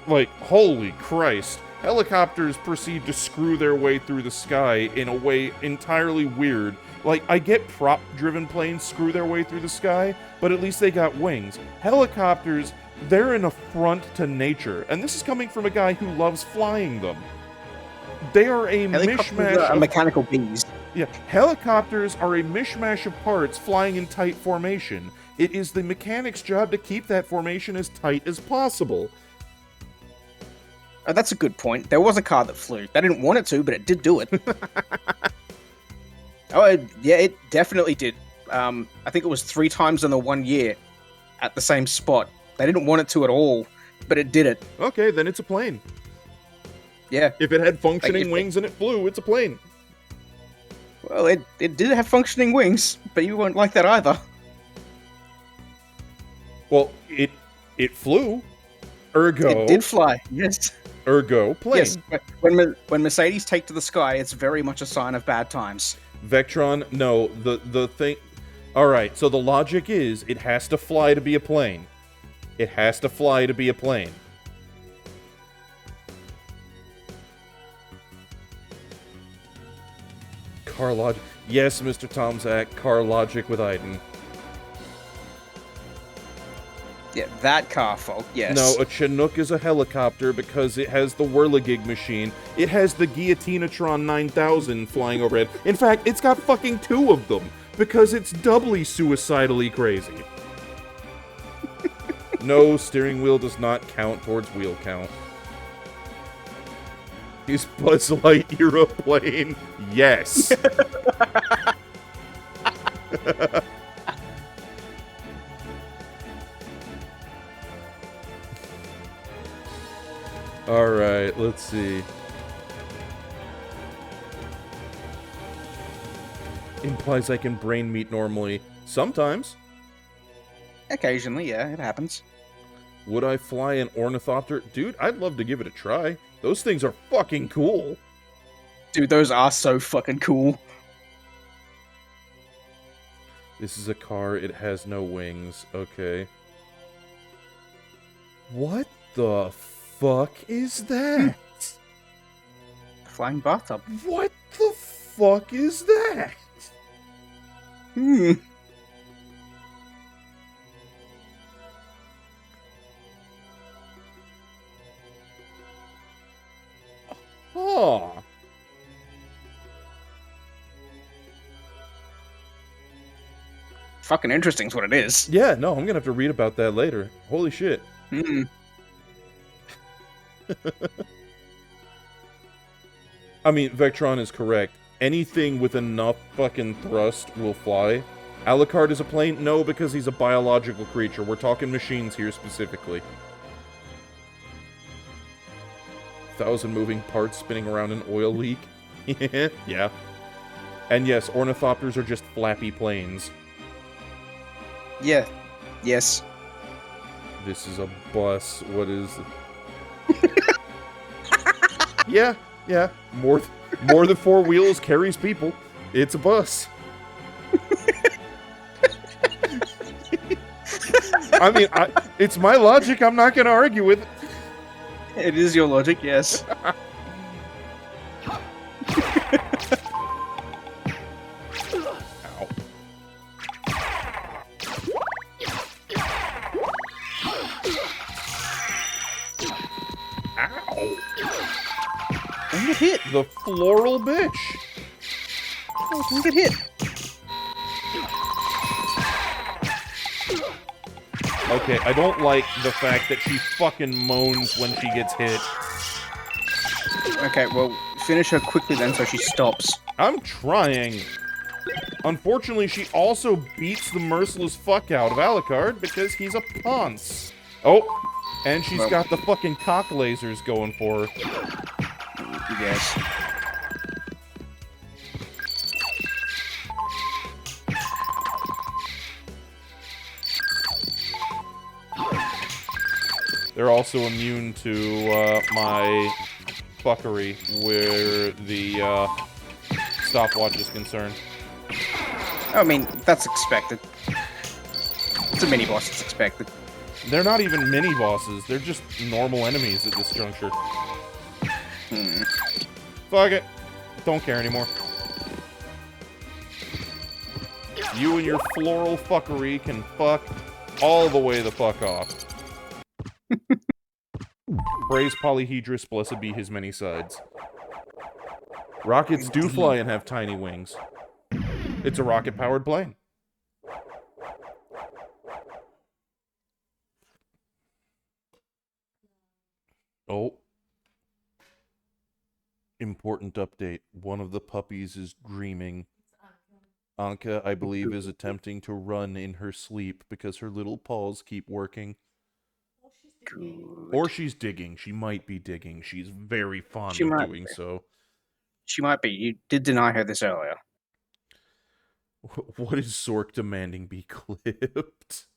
Like, holy Christ. Helicopters proceed to screw their way through the sky in a way entirely weird. Like, I get prop-driven planes screw their way through the sky, but at least they got wings. Helicopters, they're an affront to nature, and this is coming from a guy who loves flying them. They are a mishmash of... mechanical bees. Yeah, helicopters are a mishmash of parts flying in tight formation. It is the mechanic's job to keep that formation as tight as possible. Oh, that's a good point. There was a car that flew. They didn't want it to, but it did do it. Yeah, it definitely did. I think it was 3 times in the 1 year at the same spot. They didn't want it to at all, but it did it. Okay, then it's a plane. Yeah. If it had functioning wings and it flew, it's a plane. Well, it did have functioning wings, but you won't like that either. Well, it flew. Ergo. It did fly, yes. Ergo, plane. Yes, when Mercedes take to the sky, it's very much a sign of bad times. Vectron, no, the thing... Alright, so the logic is, it has to fly to be a plane. It has to fly to be a plane. Car logic. Yes, Mr. Tomzak, car logic with Iden. Yeah, that car fault, yes. No, a Chinook is a helicopter because it has the Whirligig machine. It has the Guillotinatron 9000 flying overhead. In fact, it's got fucking 2 of them because it's doubly suicidally crazy. No, steering wheel does not count towards wheel count. Is Buzz Lightyear a plane? Yes. Alright, let's see. Implies I can brain meat normally. Sometimes. Occasionally, yeah, it happens. Would I fly an ornithopter? Dude, I'd love to give it a try. Those things are fucking cool. Dude, those are so fucking cool. This is a car. It has no wings. Okay. What the fuck is that? Flying bathtub. What the fuck is that? Huh. Fucking interesting is what it is. Yeah, no, I'm gonna have to read about that later. Holy shit. I mean, Vectron is correct. Anything with enough fucking thrust will fly. Alucard is a plane? No, because he's a biological creature. We're talking machines here specifically. 1,000 moving parts spinning around an oil leak. Yeah. And yes, ornithopters are just flappy planes. Yeah. Yes. This is a bus. What is... Yeah. More than 4 wheels carries people. It's a bus. I mean, it's my logic. I'm not going to argue with it. It is your logic, yes. Ow. Ow. Don't get hit. The floral bitch. Oh, don't get hit. Okay, I don't like the fact that she fucking moans when she gets hit. Okay, well, finish her quickly then so she stops. I'm trying. Unfortunately, she also beats the merciless fuck out of Alucard because he's a ponce. Oh, and she's got the fucking cock lasers going for her. Yes. They're also immune to my fuckery where the stopwatch is concerned. I mean, that's expected. It's a mini-boss, it's expected. They're not even mini-bosses, they're just normal enemies at this juncture. Fuck it. Don't care anymore. You and your floral fuckery can fuck all the way the fuck off. Praise Polyhedrus, blessed be his many sides. Rockets do fly and have tiny wings. It's a rocket-powered plane. Oh. Important update. One of the puppies is dreaming. Anka, I believe, is attempting to run in her sleep because her little paws keep working. Or she's digging. She might be digging. She's very fond of doing so. She might be. You did deny her this earlier. What is Zork demanding be clipped?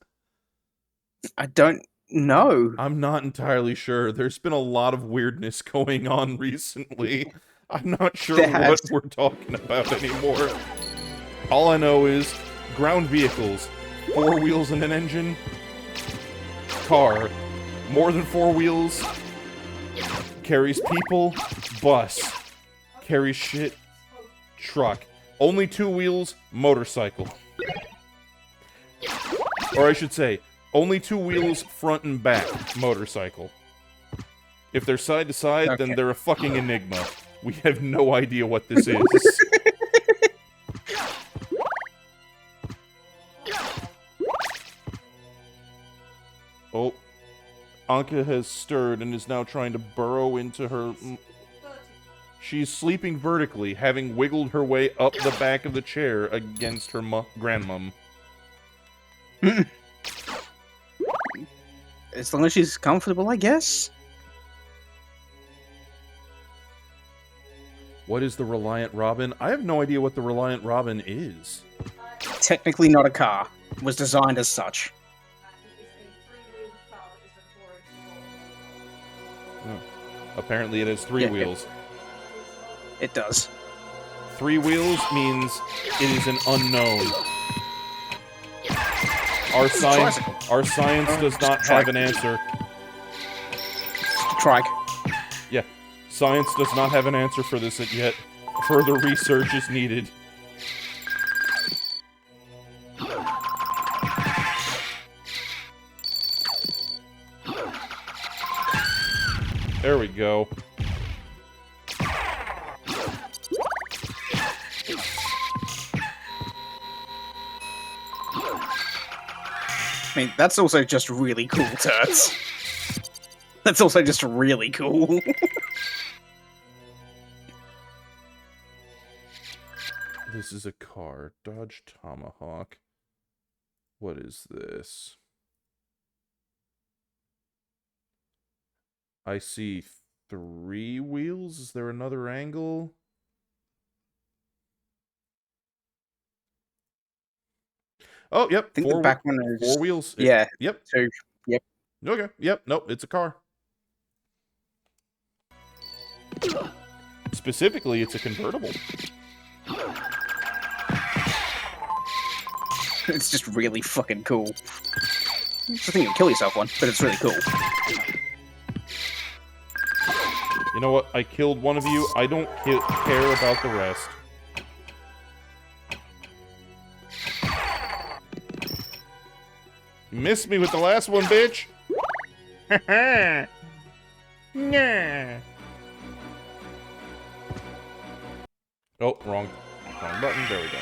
I don't know. I'm not entirely sure. There's been a lot of weirdness going on recently. I'm not sure what we're talking about anymore. All I know is ground vehicles, 4 wheels and an engine, car, more than 4 wheels, carries people, bus, carries shit, truck, only 2 wheels, motorcycle. Or I should say, only 2 wheels, front and back, motorcycle. If they're side to side, then they're a fucking enigma. We have no idea what this is. Oh. Anka has stirred and is now trying to burrow into her... She's sleeping vertically, having wiggled her way up the back of the chair against her grandmom. As long as she's comfortable, I guess. What is the Reliant Robin? I have no idea what the Reliant Robin is. Technically not a car. It was designed as such. Oh. Apparently it has 3 wheels. It does. 3 wheels means it is an unknown. Our science does not have an answer. Trike. Yeah. Science does not have an answer for this yet. Further research is needed. There we go. I mean, that's also just really cool, turds. That's also just really cool. this is a car. Dodge Tomahawk. What is this? I see 3 wheels. Is there another angle? Oh, yep. I think the back one is 4 wheels. Yeah. Yep. So, yep. Okay. Yep. Nope. It's a car. Specifically, it's a convertible. It's just really fucking cool. I think you'll kill yourself one, but it's really cool. You know what? I killed one of you. I don't care about the rest. You missed me with the last one, bitch! Nah. Oh, wrong button. There we go.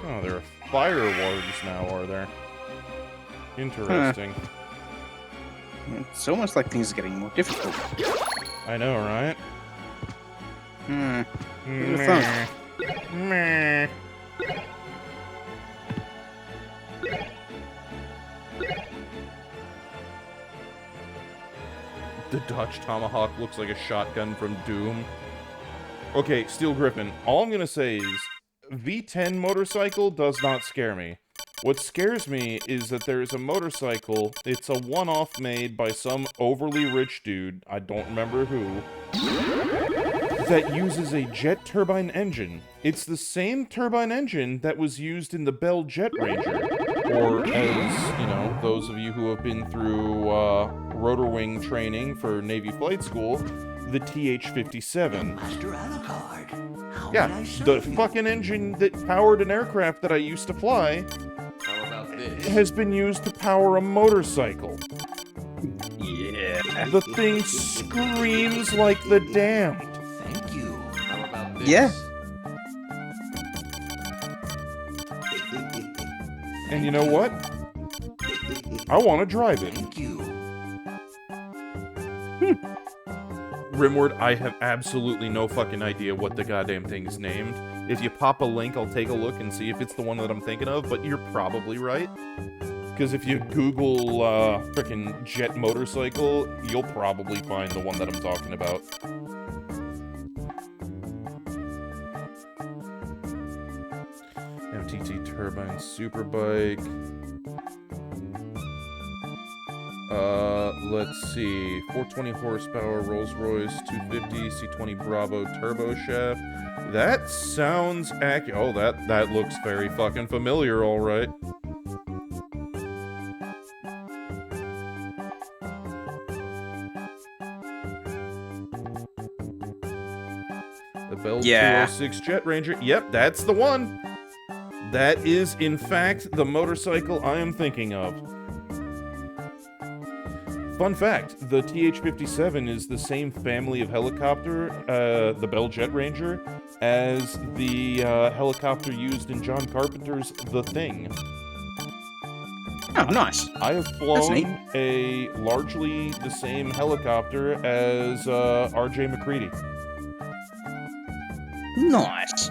Oh, there are fire wards now, are there? Interesting. It's almost like things are getting more difficult. I know, right? Who'd have thought? Meh. The Dodge Tomahawk looks like a shotgun from Doom. Okay, Steel Griffin, all I'm gonna say is V10 motorcycle does not scare me. What scares me is that there is a motorcycle, it's a one-off made by some overly rich dude, I don't remember who, that uses a jet turbine engine. It's the same turbine engine that was used in the Bell Jet Ranger, or as, you know, those of you who have been through rotor wing training for Navy Flight School, the TH-57. Master Alucard. How Yeah, may I the serve you? fucking engine that powered an aircraft that I used to fly How about this? has been used to power a motorcycle. Yeah. The thing screams like the damned. Thank you. How about this? Yeah. And you know what? I want to drive it. Thank you. Rimward, I have absolutely no fucking idea what the goddamn thing's named. If you pop a link, I'll take a look and see if it's the one that I'm thinking of, but you're probably right. Because if you Google frickin' jet motorcycle, you'll probably find the one that I'm talking about. MTT Turbine Superbike. Let's see. 420 horsepower Rolls-Royce 250 C20 Bravo turbo shaft. That sounds accurate. Oh, that looks very fucking familiar, all right. The Bell 206 Jet Ranger. Yep, that's the one. That is, in fact, the motorcycle I am thinking of. Fun fact, the TH-57 is the same family of helicopter, the Bell Jet Ranger, as the helicopter used in John Carpenter's The Thing. Oh, nice. I have neat. flown a largely the same helicopter as R.J. McCready. Nice.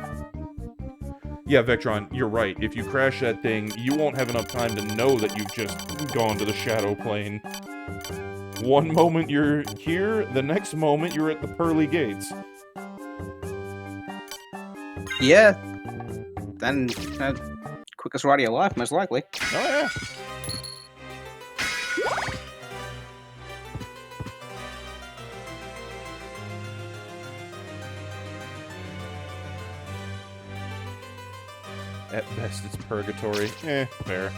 Yeah, Vectron, you're right. If you crash that thing, you won't have enough time to know that you've just gone to the shadow plane. One moment you're here, the next moment you're at the pearly gates. Yeah. Then, quickest ride of your life, most likely. Oh, yeah. At best, it's purgatory. Fair.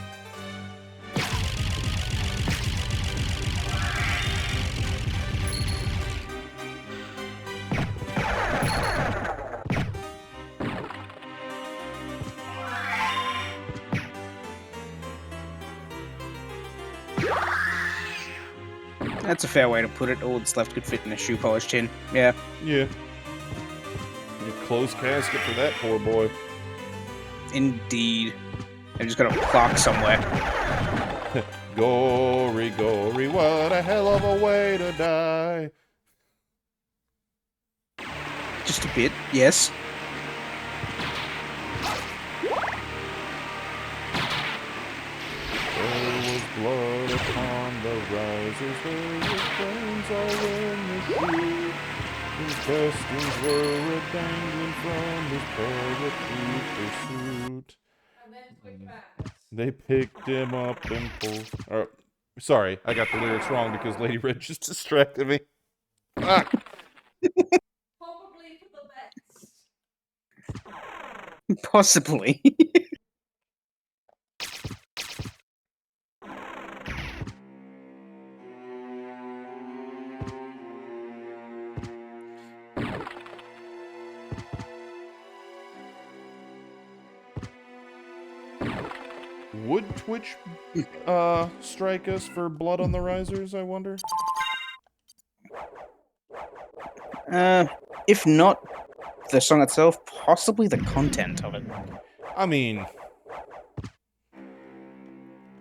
That's a fair way to put it. All that's left could fit in a shoe polish tin. Yeah. Yeah. Need a closed casket for that poor boy. Indeed. I've just got a clock somewhere. Gory, gory, what a hell of a way to die. Just a bit, yes. There was blood upon the risers, there was brains all in the chute. His intestines were a-dangling from his parachute pursuit. They picked him up and pulled... sorry, I got the lyrics wrong because Lady Red just distracted me. Ah. Probably for the best. Possibly. Would Twitch strike us for blood on the risers, I wonder? If not the song itself, possibly the content of it. I mean,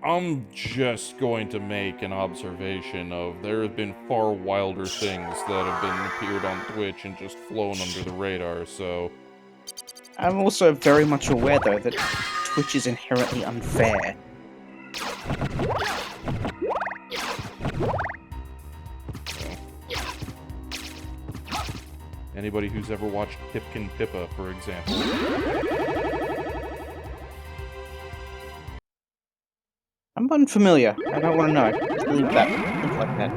I'm just going to make an observation of there have been far wilder things that have been appeared on Twitch and just flown under the radar, so... I'm also very much aware, though, that Twitch is inherently unfair. Anybody who's ever watched Pipkin Pippa, for example. I'm unfamiliar. I don't want to know. Leave that. Leave like that.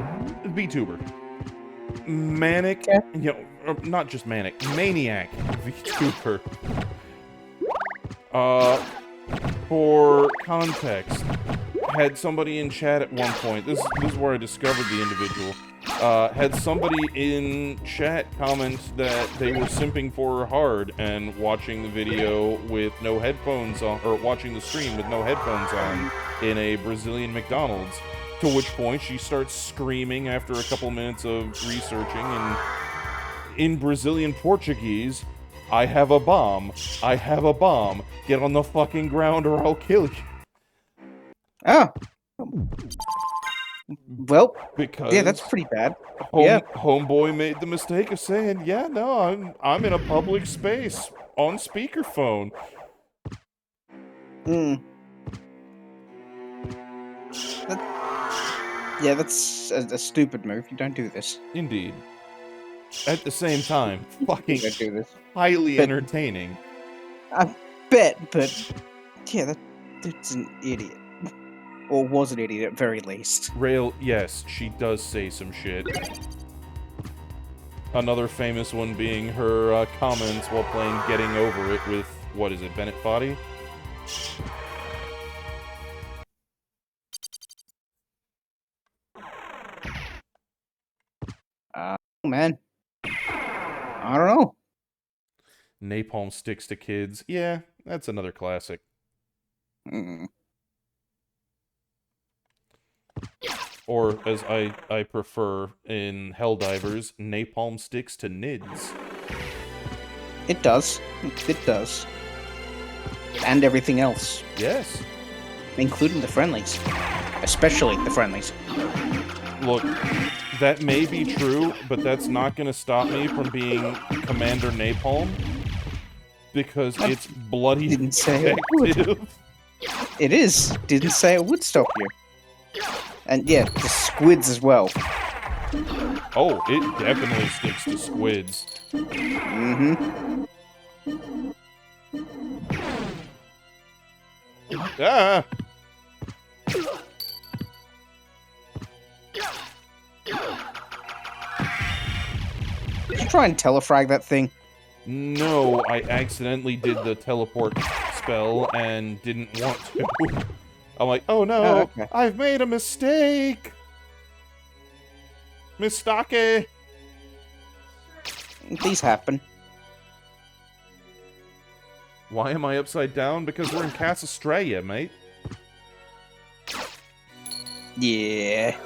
VTuber. Manic, Yeah. you know, not just manic, maniac VTuber. For context, had somebody in chat at one point, this is where I discovered the individual, had somebody in chat comment that they were simping for her hard and watching the video with no headphones on, or watching the stream with no headphones on in a Brazilian McDonald's, to which point she starts screaming after a couple minutes of researching, and in Brazilian Portuguese, I have a bomb. I have a bomb. Get on the fucking ground or I'll kill you. Oh. Well, Because yeah, that's pretty bad. Yeah. homeboy made the mistake of saying, yeah, no, I'm in a public space on speakerphone. Hmm. Yeah, that's a stupid move. You don't do this. Indeed. At the same time, fucking You don't do this. highly But- entertaining. I bet, but yeah, that's an idiot. Or was an idiot at very least. Rail, yes, she does say some shit. Another famous one being her comments while playing Getting Over It with, what is it, Bennett Foddy? Oh, man. I don't know. Napalm sticks to kids. Yeah, that's another classic. Mm. Or, as I prefer in Helldivers, napalm sticks to nids. It does. It does. And everything else, Yes. including the friendlies. Especially the friendlies. Look, that may be true, but that's not going to stop me from being Commander Napalm. Because it's bloody Didn't say it would. effective. It is. Didn't say it would stop you. And yeah, the squids as well. Oh, it definitely sticks to squids. Mm-hmm. Ah! Did you try and telefrag that thing? No, I accidentally did the teleport spell and didn't want to. I'm like, oh no, Oh, okay. I've made a mistake! Mistake! These happen. Why am I upside down? Because we're in Castlestraya, mate. Yeah.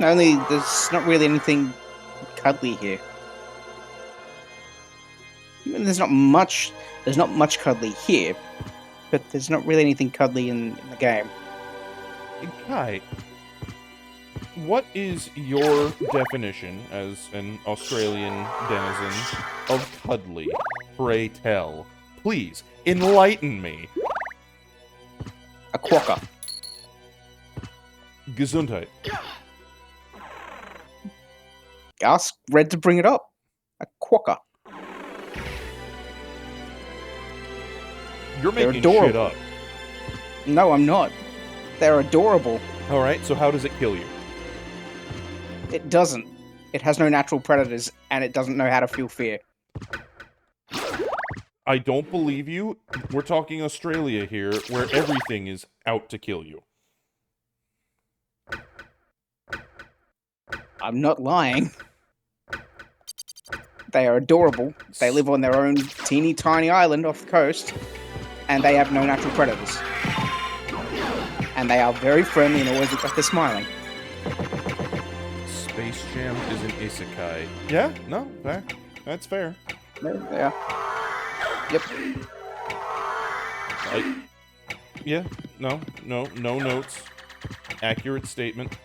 Only there's not really anything cuddly here. I mean, there's not much cuddly here, but there's not really anything cuddly in the game. Kai, what is your definition as an Australian denizen of cuddly? Pray tell. Please, enlighten me. A quokka. Gesundheit. Ask Red to bring it up. A quokka. You're They're making shit adorable. up. No, I'm not. They're adorable. Alright, so how does it kill you? It doesn't. It has no natural predators, and it doesn't know how to feel fear. I don't believe you. We're talking Australia here, where everything is out to kill you. I'm not lying. They are adorable. They live on their own teeny tiny island off the coast, and they have no natural predators. And they are very friendly and always look like they're smiling. Space Jam is an isekai. Yeah, no, fair. That's fair. There they are. Yep. Yeah, no notes. Accurate statement.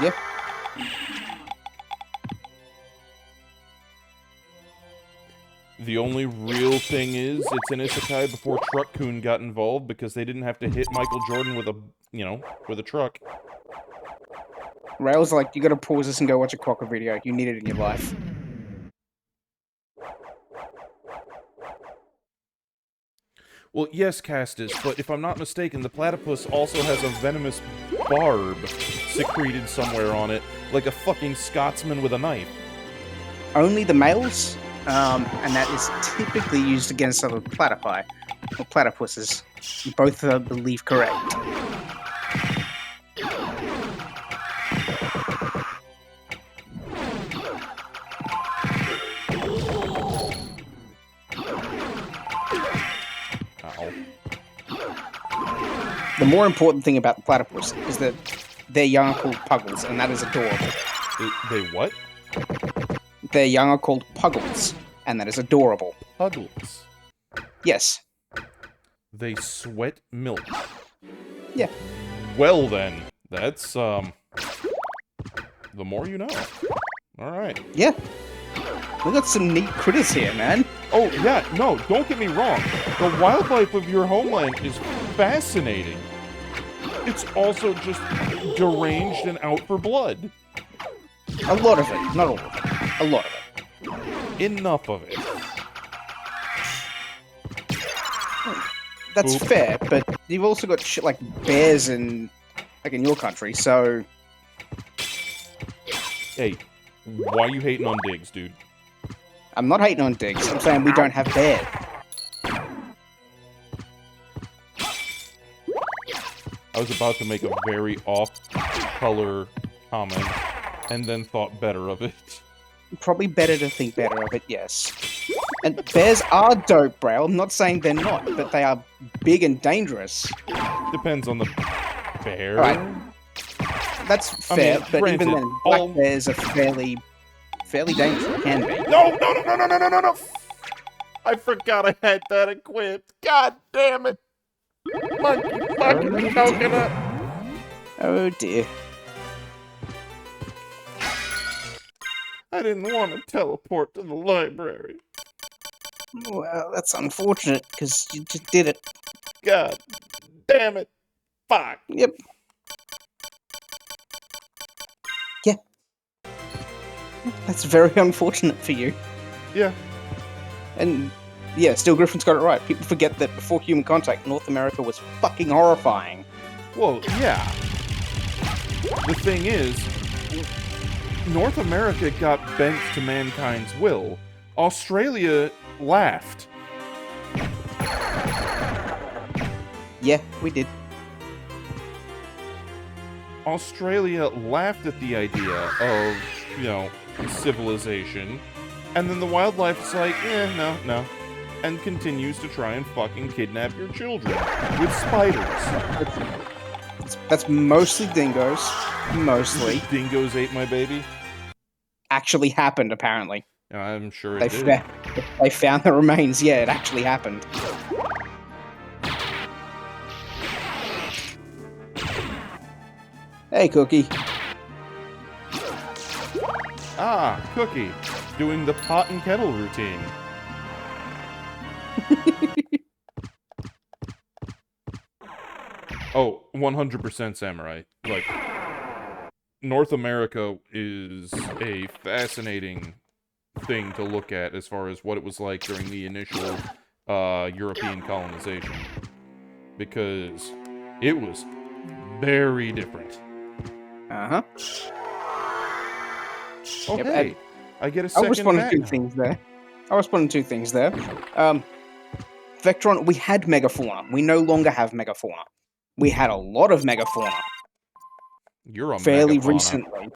Yep. The only real thing is, it's an isekai before Truck Kun got involved because they didn't have to hit Michael Jordan with a, with a truck. Rail's like, you gotta pause this and go watch a quokka video. You need it in your life. Well, yes, Castus, but if I'm not mistaken, the platypus also has a venomous barb secreted somewhere on it, like a fucking Scotsman with a knife. Only the males, and that is typically used against other platypi, or platypuses. Both are believed correct. Ow. The more important thing about the platypus is that their young are called puggles, and that is adorable. They what? Their young are called puggles, and that is adorable. Puddles. Yes. They sweat milk. Yeah. Well then, that's, the more you know. Alright. Yeah. We got some neat critters here, man. Oh, yeah, no, don't get me wrong. The wildlife of your homeland is fascinating. It's also just deranged and out for blood. A lot of it. Not all of it. A lot of it. Enough of it. That's Oop. fair, but you've also got shit like bears in your country, so... Hey, why you hating on Diggs, dude? I'm not hating on Diggs. I'm saying we don't have bears. I was about to make a very off-color comment, and then thought better of it. Probably better to think better of it, yes. And bears are dope, Braille. I'm not saying they're not, but they are big and dangerous. Depends on the bear. Alright. That's fair, but granted, even then, black bears are fairly dangerous. Can be. No! I forgot I had that equipped. God damn it! Monkey fucking coconut! Oh dear. I didn't want to teleport to the library. Well, that's unfortunate, because you just did it. God damn it! Fuck! Yep. Yeah. That's very unfortunate for you. Yeah. And, yeah, still Griffin's got it right. People forget that before human contact, North America was fucking horrifying. Well, yeah. The thing is, North America got bent to mankind's will. Australia laughed. Yeah, we did. Australia laughed at the idea of, civilization, and then the wildlife is like, no, and continues to try and fucking kidnap your children with spiders. That's mostly dingoes. Mostly. Dingoes ate my baby? Actually happened, apparently. I'm sure it did. They found the remains. Yeah, it actually happened. Hey, Cookie. Ah, Cookie, doing the pot and kettle routine. Oh, 100% samurai. Like, North America is a fascinating thing to look at as far as what it was like during the initial European colonization. Because it was very different. Uh-huh. Oh, Yep, hey, I get a I second responded bat to now. things there. Vectron, we had megafauna. We no longer have megafauna. We had a lot of megafauna You're a fairly megafauna. recently.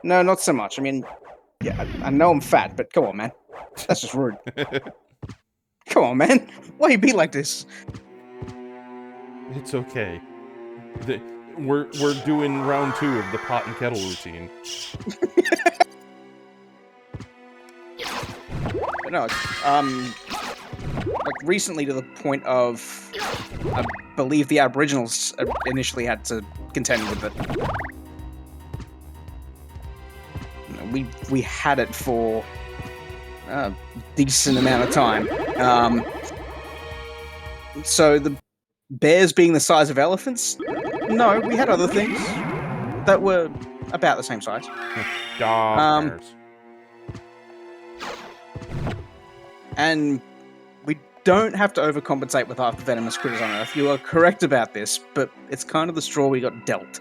No, not so much. I mean, yeah, I know I'm fat, but come on, man. That's just rude. Come on, man. Why you be like this? It's okay. We're doing round 2 of the pot and kettle routine. But no, like recently to the point of, I believe the Aboriginals initially had to contend with it. We had it for a decent amount of time. So the bears being the size of elephants? No, we had other things that were about the same size. Dog bears. And we don't have to overcompensate with half the venomous critters on Earth. You are correct about this, but it's kind of the straw we got dealt.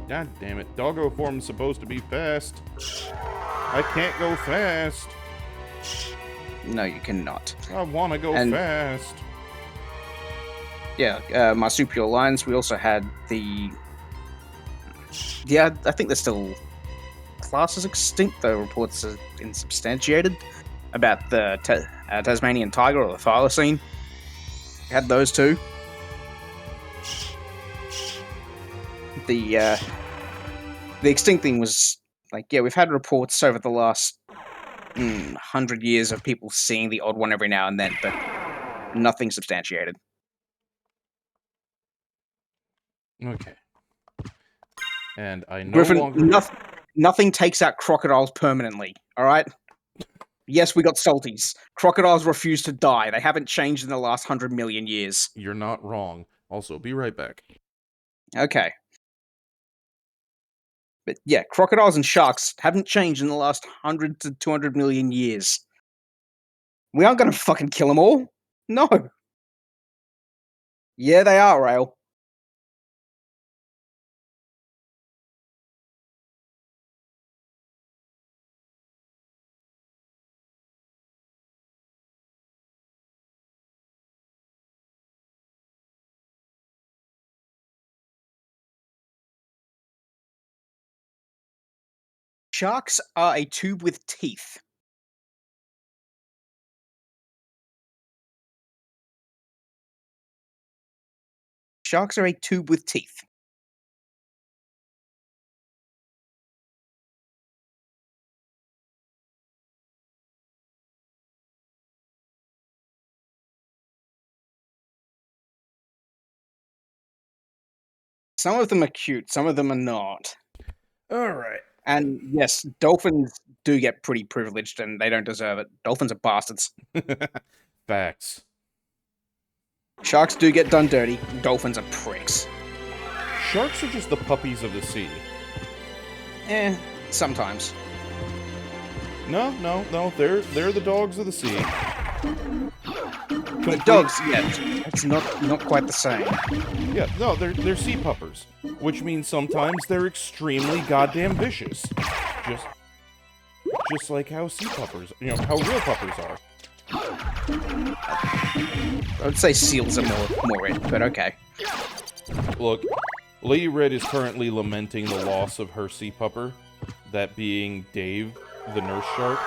God damn it. Doggo form's supposed to be fast. I can't go fast. No, you cannot. I want to go And- fast. Yeah, marsupial lions. We also had the... Yeah, I think they're still classed as extinct, though reports are insubstantiated about the Tasmanian tiger or the thylacine. Had those two. The extinct thing was like, yeah, we've had reports over the last 100 years of people seeing the odd one every now and then, but nothing substantiated. Okay. And I no Griffin, longer... nothing takes out crocodiles permanently, alright? Yes, we got salties. Crocodiles refuse to die. They haven't changed in the last 100 million years. You're not wrong. Also, be right back. Okay. But yeah, crocodiles and sharks haven't changed in the last 100 to 200 million years. We aren't gonna fucking kill them all. No. Yeah, they are, Rail. Sharks are a tube with teeth. Sharks are a tube with teeth. Some of them are cute, some of them are not. Alright. And yes, dolphins do get pretty privileged and they don't deserve it. Dolphins are bastards. Facts. Sharks do get done dirty. Dolphins are pricks. Sharks are just the puppies of the sea. Sometimes. No, they're the dogs of the sea. The dogs, yeah, it's not quite the same. Yeah, no, they're sea puppers, which means sometimes they're extremely goddamn vicious. Just like how sea puppers, how real puppers are. I would say seals are more it, but okay. Look, Lady Red is currently lamenting the loss of her sea pupper, that being Dave, the nurse shark.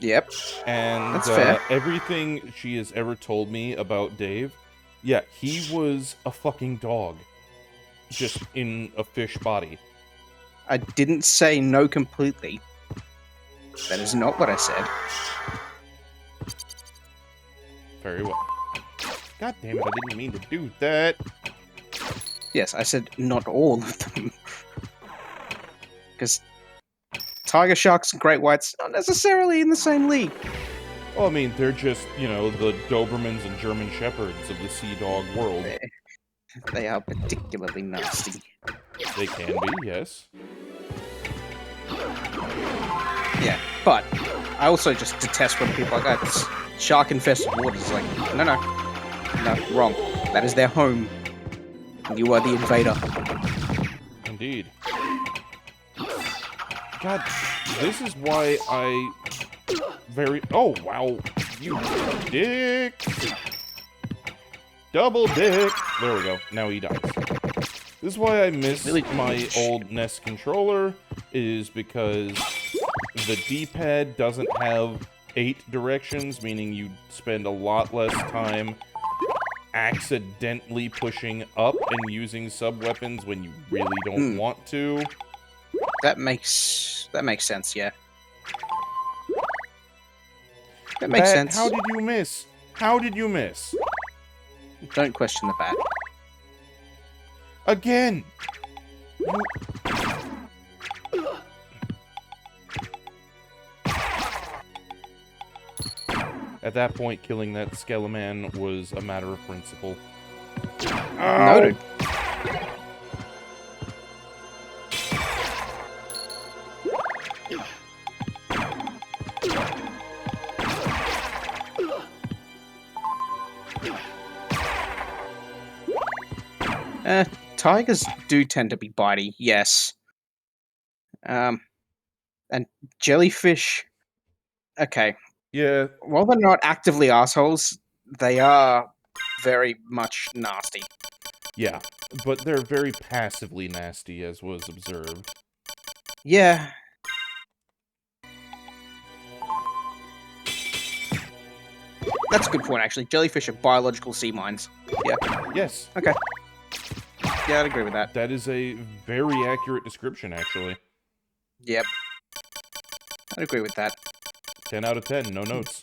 Yep. And That's fair. Everything she has ever told me about Dave, yeah, he was a fucking dog. Just in a fish body. I didn't say no completely. That is not what I said. Very well. God damn it, I didn't mean to do that. Yes, I said not all of them. Because tiger sharks and great whites aren't necessarily in the same league. Well, I mean, they're just, you know, the Dobermans and German Shepherds of the sea dog world. They are particularly nasty. They can be, yes. Yeah, but I also just detest when people are like, it's shark-infested waters. Like, no, wrong. That is their home. You are the invader. Indeed. God, this is why I oh, wow. You dick. Double dick. There we go. Now he dies. This is why I miss my old NES controller, is because the D-pad doesn't have 8 directions, meaning you spend a lot less time accidentally pushing up and using sub-weapons when you really don't want to. That makes sense, yeah. That makes sense. How did you miss? How did you miss? Don't question the bat. Again! At that point, killing that Skeleman was a matter of principle. Noted. Tigers do tend to be bitey, yes. And jellyfish, okay. Yeah. While they're not actively assholes, they are very much nasty. Yeah, but they're very passively nasty, as was observed. Yeah. That's a good point, actually. Jellyfish are biological sea mines. Yeah. Yes. Okay. Yeah, I'd agree with that. That is a very accurate description, actually. Yep. I'd agree with that. 10 out of 10, no notes.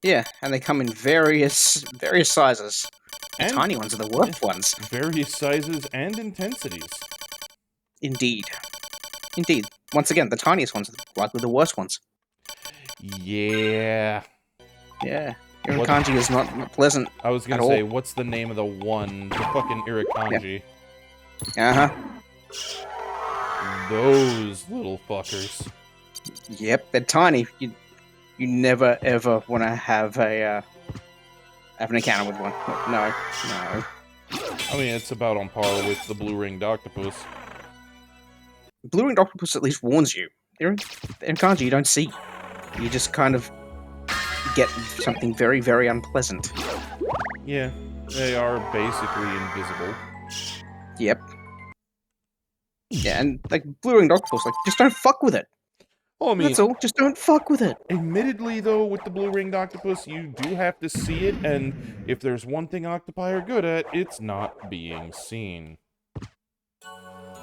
Yeah, and they come in various sizes. The And tiny ones are the worst ones. various sizes and intensities. Indeed. Indeed. Once again, the tiniest ones are likely the worst ones. Yeah. Yeah. Irukandji is not pleasant. I was gonna at say, all. what's the name of the one? The fucking Irukandji. Uh-huh. Those little fuckers. Yep, they're tiny. You never ever want to have an encounter with one. No. I mean, it's about on par with the blue-ringed octopus. Blue-ringed octopus at least warns you. Irukandji you don't see. You just kind of get something very, very unpleasant. Yeah, they are basically invisible. Yep. Yeah, and like blue-ringed octopus, like just don't fuck with it. Well, I mean, That's all. Just don't fuck with it. admittedly, though, with the blue-ringed octopus, you do have to see it, and if there's one thing octopi are good at, it's not being seen.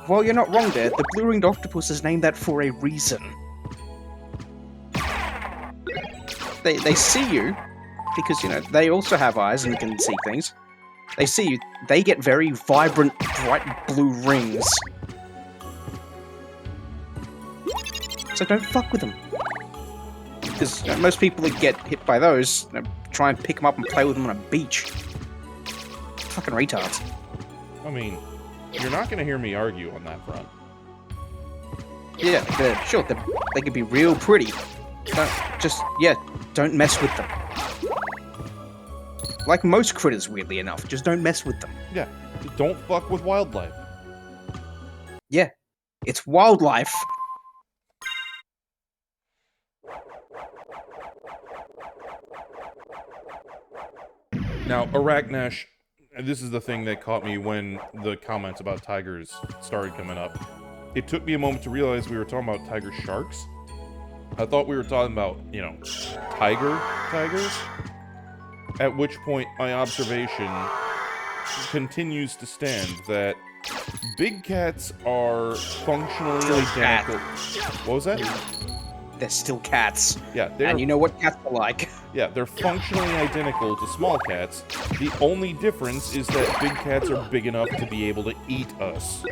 Well, you're not wrong there. The blue-ringed octopus is named that for a reason. They see you because, you know, they also have eyes and can see things. They see you. They get very vibrant, bright blue rings. So don't fuck with them. Because most people that get hit by those try and pick them up and play with them on a beach. Fucking retards. I mean, you're not going to hear me argue on that front. Yeah, sure, they can be real pretty. Don't mess with them. Like most critters, weirdly enough, just don't mess with them. Yeah, just don't fuck with wildlife. Yeah, it's wildlife. Now, Arachnash, this is the thing that caught me when the comments about tigers started coming up. It took me a moment to realize we were talking about tiger sharks. I thought we were talking about, you know, tigers. At which point, my observation continues to stand that big cats are functionally identical. What was that? they're still cats. Yeah, And you know what cats are like. yeah, they're functionally identical to small cats. The only difference is that big cats are big enough to be able to eat us.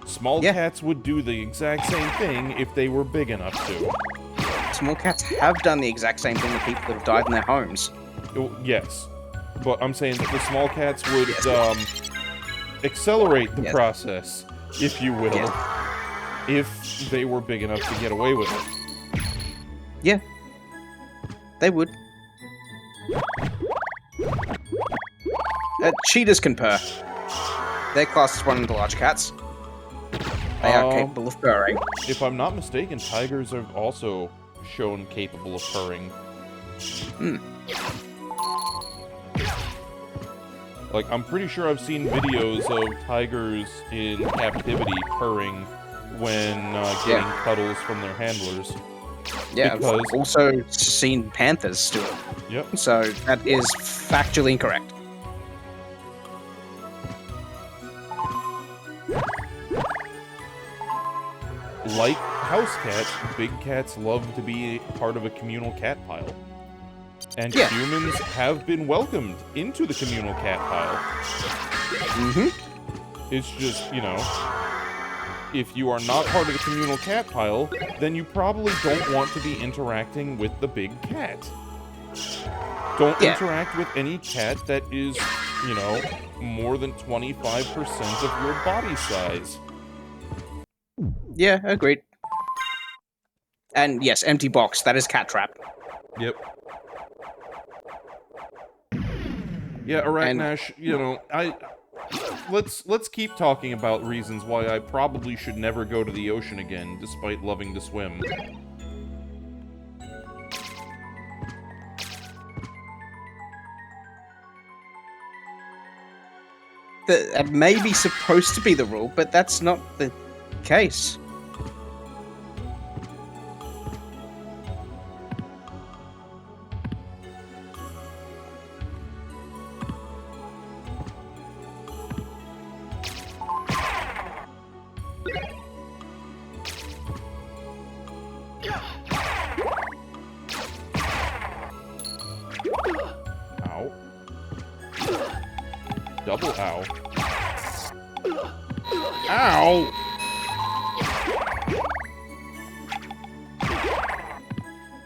Small Yeah. cats would do the exact same thing if they were big enough to. Small cats have done the exact same thing to people that have died in their homes. Oh, yes, but I'm saying that the small cats would accelerate the Yes. process, if you will, Yes. if they were big enough to get away with it. Yeah. They would. Cheetahs can purr. They're classed as one of the large cats. They are capable of purring. If I'm not mistaken, tigers are also shown capable of purring. Like, I'm pretty sure I've seen videos of tigers in captivity purring when getting cuddles from their handlers. Yeah, Because- I've also seen panthers do it. Yep. So that is factually incorrect. Like house cats, big cats love to be part of a communal cat pile. And Yeah. humans have been welcomed into the communal cat pile. Mm-hmm. It's just, you know, if you are not part of the communal cat pile, then you probably don't want to be interacting with the big cat. Don't Yeah. interact with any cat that is, you know, more than 25% of your body size. Yeah, agreed. And yes, empty box. That is cat trap. Yep. Yeah, Arachnash, you know, let's keep talking about reasons why I probably should never go to the ocean again, despite loving to swim. That may be supposed to be the rule, but that's not the case. Ow. Double ow. Ow!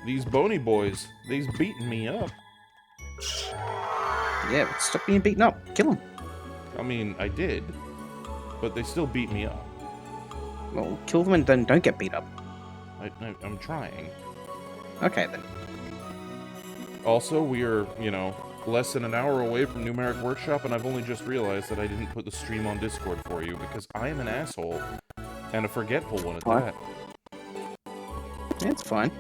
These bony boys, they's beating me up. Yeah, but stop being beaten up. Kill him. I mean, I did, but they still beat me up. Well, kill them and then don't get beat up. I'm trying. Okay, then. Also, we are, you know, less than an hour away from Numeric Workshop, and I've only just realized that I didn't put the stream on Discord for you, because I am an asshole. And a forgetful one at What? that. Yeah, it's fine.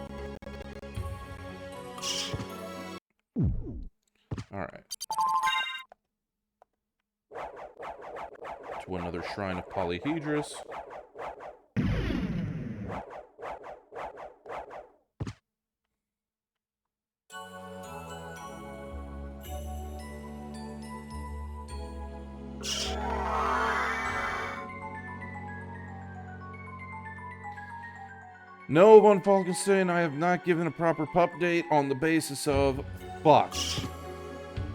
Alright. To another Shrine of Polyhedrus. No, Von Falkenstein, I have not given a proper pup date on the basis of fuck.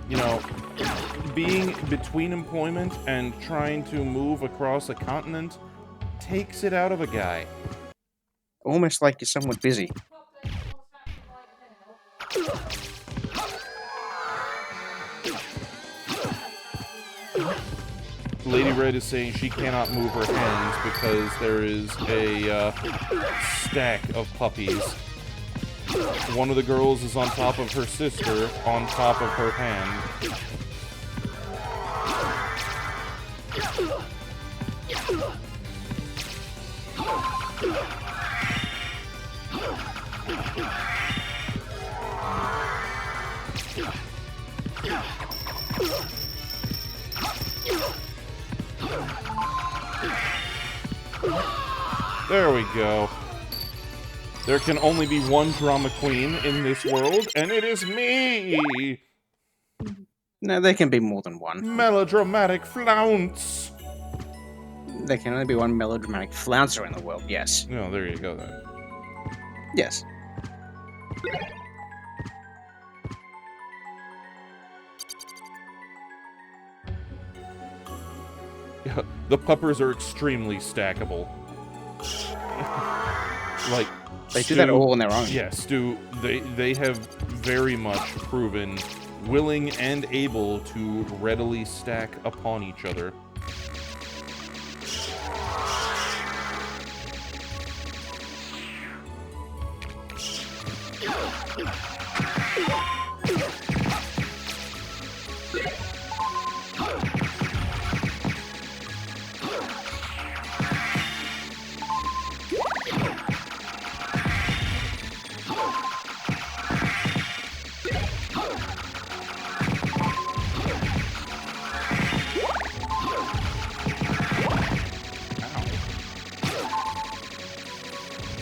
You know, being between employment and trying to move across a continent takes it out of a guy. Almost like you're somewhat busy. Lady Red is saying she cannot move her hands because there is a stack of puppies. One of the girls is on top of her sister, on top of her hand. There we go. There can only be one drama queen in this world, and it is me! No, there can be more than one. Melodramatic flounce! There can only be one melodramatic flouncer in the world, yes. No, there you go then. Yes. The puppers are extremely stackable. Like, They do that all on their own. Yeah, Stu, they have very much proven willing and able to readily stack upon each other.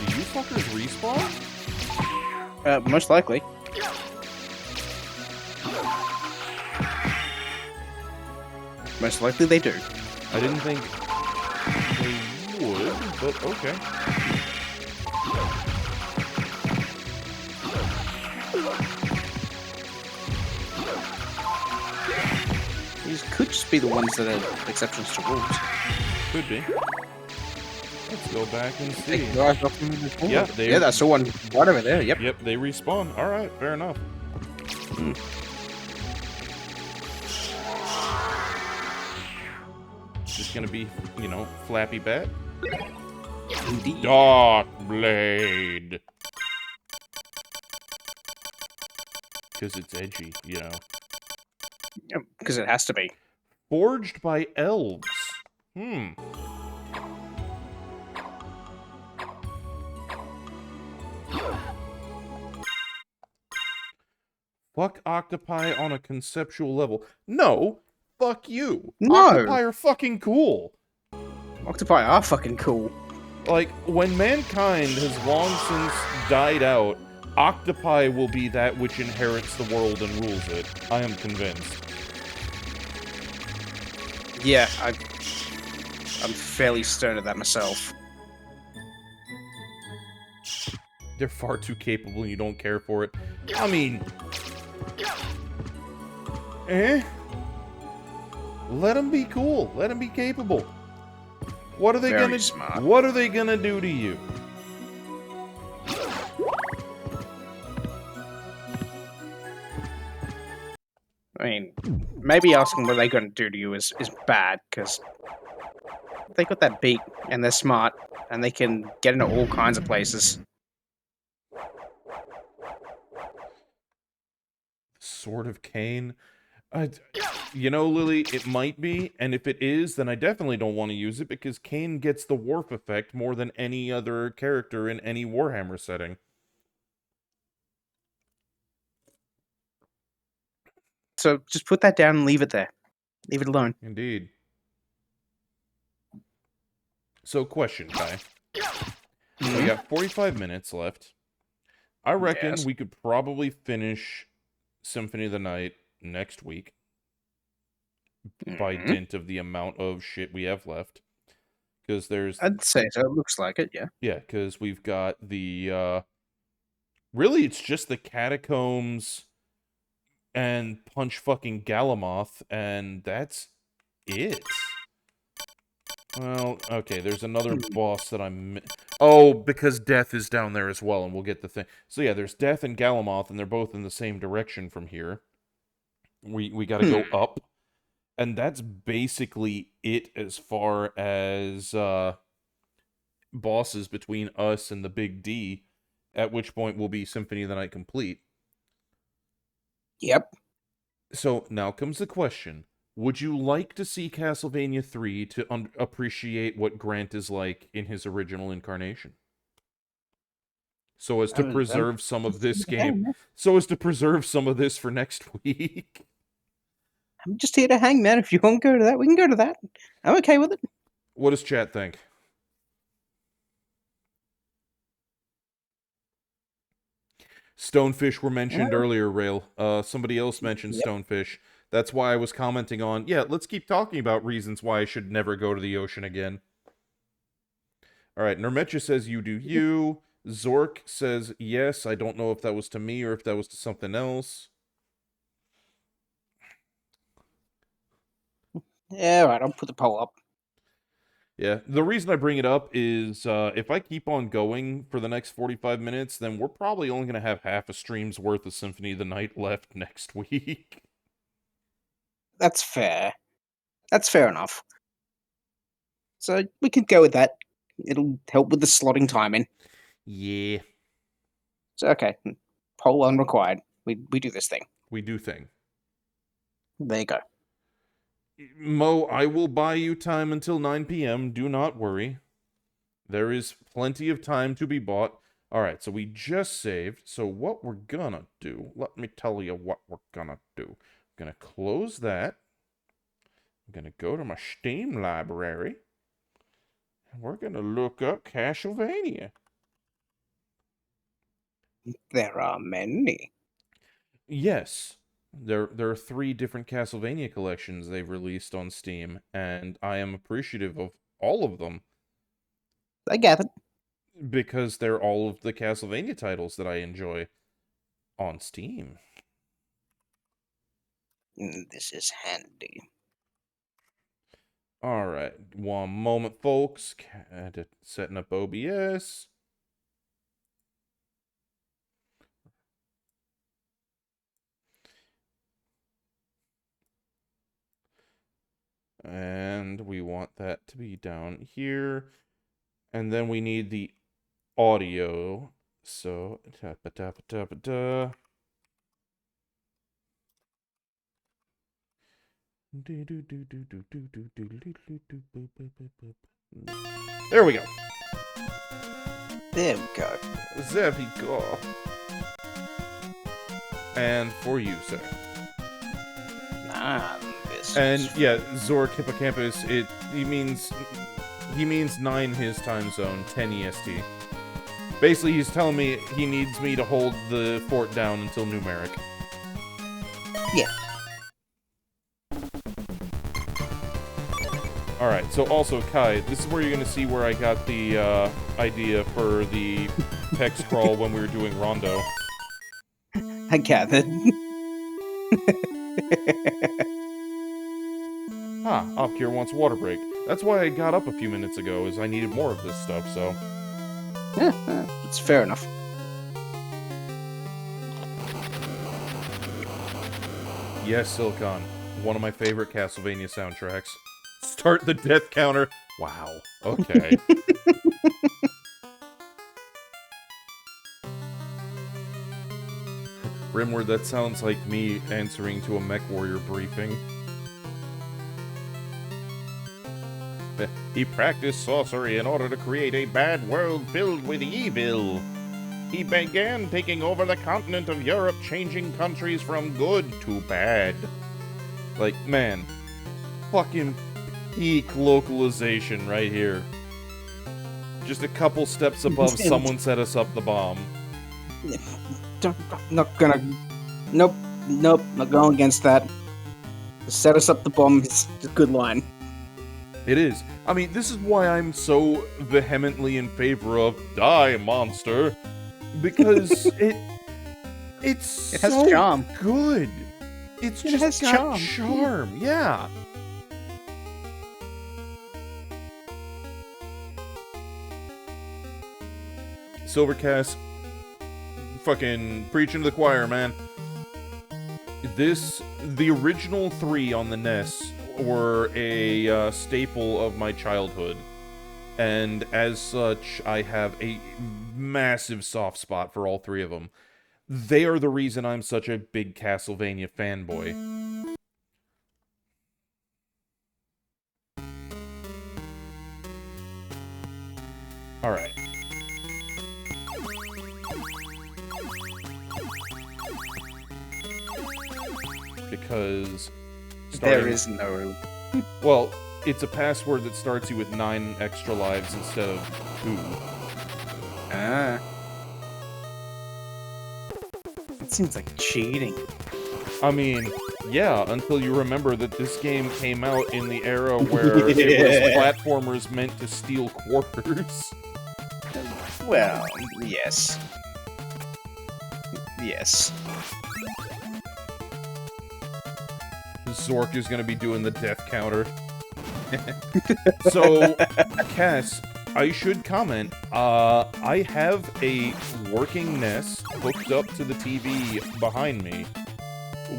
Do you fuckers respawn? Most likely. Most likely they do. I didn't think they would, but okay. These could just be the ones that are exceptions to rules. Could be. Let's go back and see. Yeah, that's the one right over there. Yep. Yep, they respawn. All right, fair enough. Just gonna be, you know, Flappy Bat. Indeed. Dark Blade. Because it's edgy, you know. Because it has to be. Forged by elves. Fuck octopi on a conceptual level. No, fuck you. No. Octopi are fucking cool. Octopi are fucking cool. Like, when mankind has long since died out, octopi will be that which inherits the world and rules it. I am convinced. Yeah, I'm fairly stern at that myself. They're far too capable and you don't care for it. I mean... Let them be cool. Let them be capable. What are they Very gonna... smart. What are they gonna do to you? I mean, maybe asking what they're going to do to you is bad, because they got that beak, and they're smart, and they can get into all kinds of places. Sword of Cain? You know, Lily, it might be, and if it is, then I definitely don't want to use it, because Cain gets the warp effect more than any other character in any Warhammer setting. So just put that down and leave it there. Leave it alone. Indeed. So, question, Kai. We got 45 minutes left. I reckon Yes. we could probably finish Symphony of the Night next week by dint of the amount of shit we have left. Because there's... I'd say so. It looks like it, yeah. Yeah, because we've got the... Really, it's just the Catacombs and punch fucking Galamoth, and that's it. Well, okay, there's another boss that I'm... Oh, because Death is down there as well, and we'll get the thing. So yeah, there's Death and Galamoth, and they're both in the same direction from here. We gotta go up. And that's basically it as far as bosses between us and the Big D, at which point we'll be Symphony of the Night complete. Yep. So now comes the question. Would you like to see Castlevania 3 to appreciate what Grant is like in his original incarnation? So as to preserve some of this game. So as to preserve some of this for next week. I'm just here to hang, man. If you want to go to that, we can go to that. I'm okay with it. What does chat think? Stonefish were mentioned earlier, Rail. Somebody else mentioned Stonefish. That's why I was commenting on, yeah, let's keep talking about reasons why I should never go to the ocean again. All right, Nermecha says you do you. Zork says yes. I don't know if that was to me or if that was to something else. Yeah, alright, I'll put the poll up. Yeah, the reason I bring it up is if I keep on going for the next 45 minutes, then we're probably only going to have half a stream's worth of Symphony of the Night left next week. That's fair. That's fair enough. So we could go with that. It'll help with the slotting timing. Yeah, So okay, poll unrequired. We do this thing. we do thing. There you go. Mo, I will buy you time until 9 p.m. Do not worry. There is plenty of time to be bought. All right, so we just saved. So what we're gonna do, let me tell you what we're gonna do. I'm gonna close that. I'm gonna go to my Steam library. And we're gonna look up Castlevania. There are many. Yes. There are 3 different Castlevania collections they've released on Steam, and I am appreciative of all of them I gathered. because they're all of the Castlevania titles that I enjoy on Steam. This is handy. All right, one moment, folks. Setting up OBS. And we want that to be down here. And then we need the audio. So, tappa-tappa-tappa-da. There we go. There we go. There we go. And for you, sir. This And is... yeah, Zork Hippocampus, he means 9 his time zone, 10 EST. Basically, he's telling me he needs me to hold the fort down until numeric. Yeah. Alright, so also, Kai, this is where you're going to see where I got the idea for the hex crawl when we were doing Rondo. I gathered. Opcure wants water break. That's why I got up a few minutes ago, is I needed more of this stuff, so... Yeah, it's fair enough. Yes, Silicon. One of my favorite Castlevania soundtracks. Start the death counter. Wow. Okay. Rimward, that sounds like me answering to a Mech Warrior briefing. He practiced sorcery in order to create a bad world filled with evil. He began taking over the continent of Europe, changing countries from good to bad. Like, man, fucking peak localization right here. Just a couple steps above someone set us up the bomb. Not gonna... Nope, not going against that. Set us up the bomb is a good line. It is. I mean, this is why I'm so vehemently in favor of Die Monster. Because it's It has so charm. good. It's It just has got charm. charm. Yeah. Silvercast, fucking preaching to the choir, man. The original 3 on the NES were a staple of my childhood. And as such, I have a massive soft spot for all 3 of them. They are the reason I'm such a big Castlevania fanboy. Alright. Because... There is no... Well, it's a password that starts you with 9 extra lives instead of 2. Ah. It seems like cheating. I mean, yeah, until you remember that this game came out in the era where it was platformers meant to steal quarters. Well, yes. Yes. Zork is going to be doing the death counter. So, Cass, I should comment, I have a working NES hooked up to the TV behind me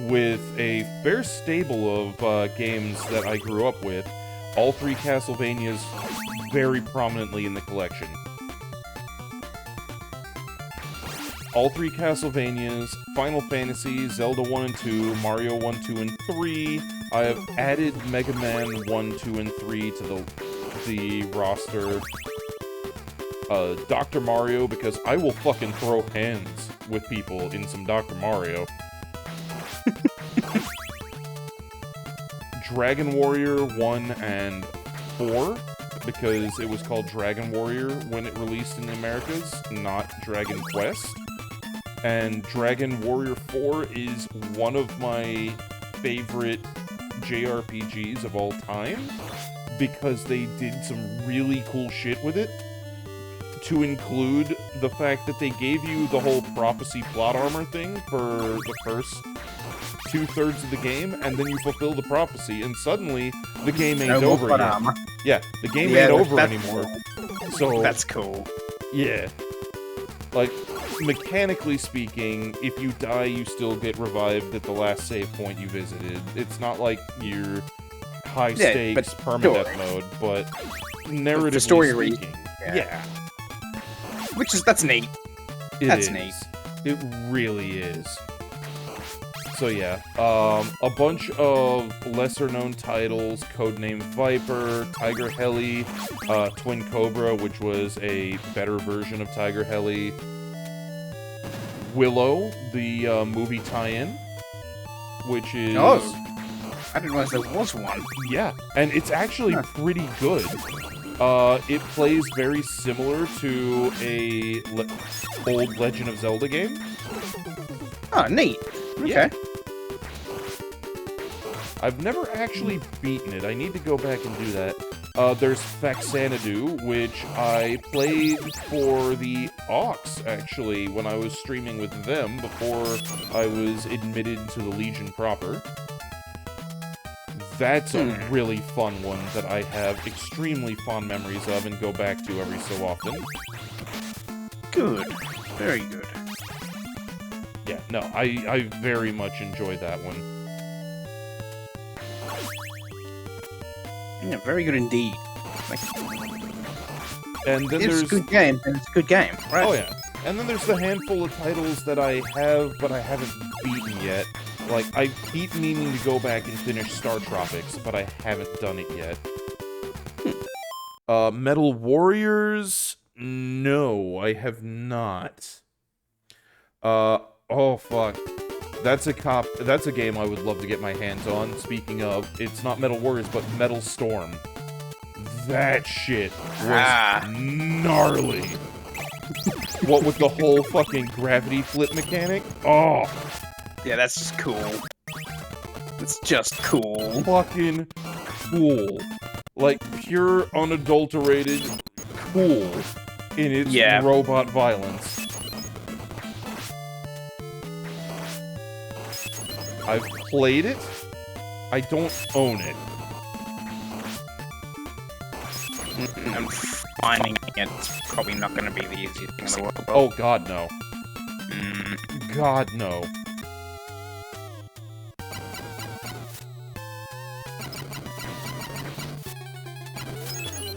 with a fair stable of games that I grew up with, all 3 Castlevanias very prominently in the collection. All 3 Castlevanias, Final Fantasy, Zelda 1 and 2, Mario 1, 2, and 3. I have added Mega Man 1, 2, and 3 to the roster. Dr. Mario, because I will fucking throw hands with people in some Dr. Mario. Dragon Warrior 1 and 4, because it was called Dragon Warrior when it released in the Americas, not Dragon Quest. And Dragon Warrior 4 is one of my favorite JRPGs of all time, because they did some really cool shit with it, to include the fact that they gave you the whole prophecy plot armor thing for the first 2/3 of the game, and then you fulfill the prophecy, and suddenly the game ain't over yet. Armor. Yeah, the game ain't over that's anymore. Cool. So That's cool. yeah. Like, mechanically speaking, if you die, you still get revived at the last save point you visited. It's not like your high stakes permadeath mode, but narratively the story speaking, yeah. That's neat. That's is. neat. It really is. So yeah, a bunch of lesser-known titles: Codename Viper, Tiger Heli, Twin Cobra, which was a better version of Tiger Heli, Willow, the movie tie-in, which is... Oh, I didn't realize there was one. Yeah, and it's actually pretty good. It plays very similar to a old Legend of Zelda game. Oh, neat. Okay. Yeah. I've never actually beaten it. I need to go back and do that. There's Faxanadu, which I played for the Aux, actually, when I was streaming with them before I was admitted to the Legion proper. That's a really fun one that I have extremely fond memories of and go back to every so often. Good. Very good. Yeah, no, I very much enjoy that one. Yeah, very good indeed. And then It's there's a good game, and it's a good game, right? Oh yeah. And then there's the handful of titles that I have, but I haven't beaten yet. Like, I keep meaning to go back and finish Star Tropics, but I haven't done it yet. Metal Warriors? No, I have not. Oh fuck. That's a game I would love to get my hands on. Speaking of, it's not Metal Warriors, but Metal Storm. That shit was gnarly. What with the whole fucking gravity flip mechanic? Oh, Yeah, that's just cool. It's just cool. fucking cool. Like, pure, unadulterated cool in its robot violence. I've played it. I don't own it. I'm finding it's probably not going to be the easiest thing in the world. Oh, God, no. God, no.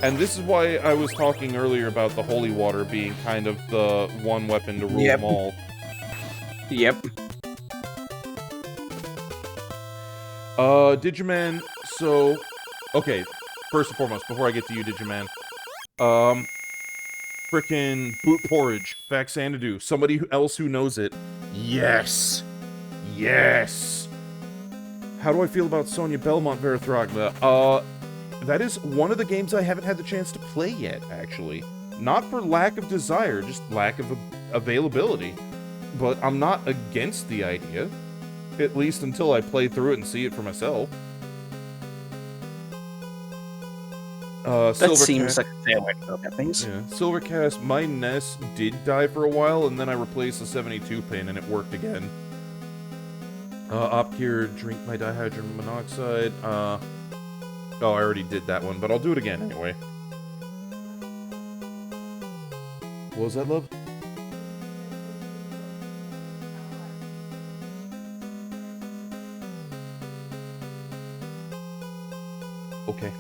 And this is why I was talking earlier about the holy water being kind of the one weapon to rule them all. Yep. Digiman, so... Okay, first and foremost, before I get to you, Digiman. Frickin' Boot Porridge, Faxanadu, somebody else who knows it. Yes! Yes! How do I feel about Sonia Belmont Verithragna? That is one of the games I haven't had the chance to play yet, actually. Not for lack of desire, just lack of availability. But I'm not against the idea. At least until I play through it and see it for myself. That seems Silvercast. like a fair way to go about things. Yeah, Silvercast, my NES did die for a while, and then I replaced the 72 pin, and it worked again. Opgear, drink my dihydrogen monoxide. Oh, I already did that one, but I'll do it again anyway. What was that, love? Okay.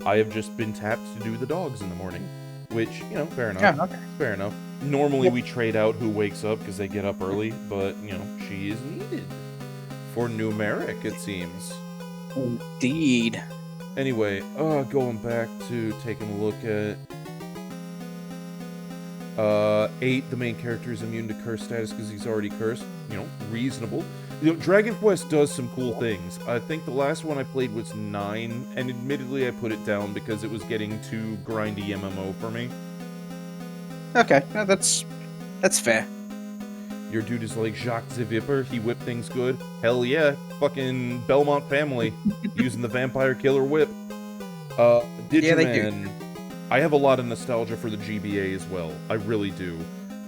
I have just been tapped to do the dogs in the morning, which, you know, fair enough. Yeah, okay. Fair enough. Normally we trade out who wakes up because they get up early, but, you know, she is needed. For numeric, it seems. Indeed. Anyway, going back to taking a look at 8, the main character is immune to curse status because he's already cursed. You know, reasonable. You know, Dragon Quest does some cool things. I think the last one I played was 9, and admittedly I put it down because it was getting too grindy MMO for me. Okay, no, that's fair. Your dude is like Jacques the Viper, he whipped things good. Hell yeah, fucking Belmont family, using the vampire killer whip. Digimon, Yeah, they do. I have a lot of nostalgia for the GBA as well, I really do.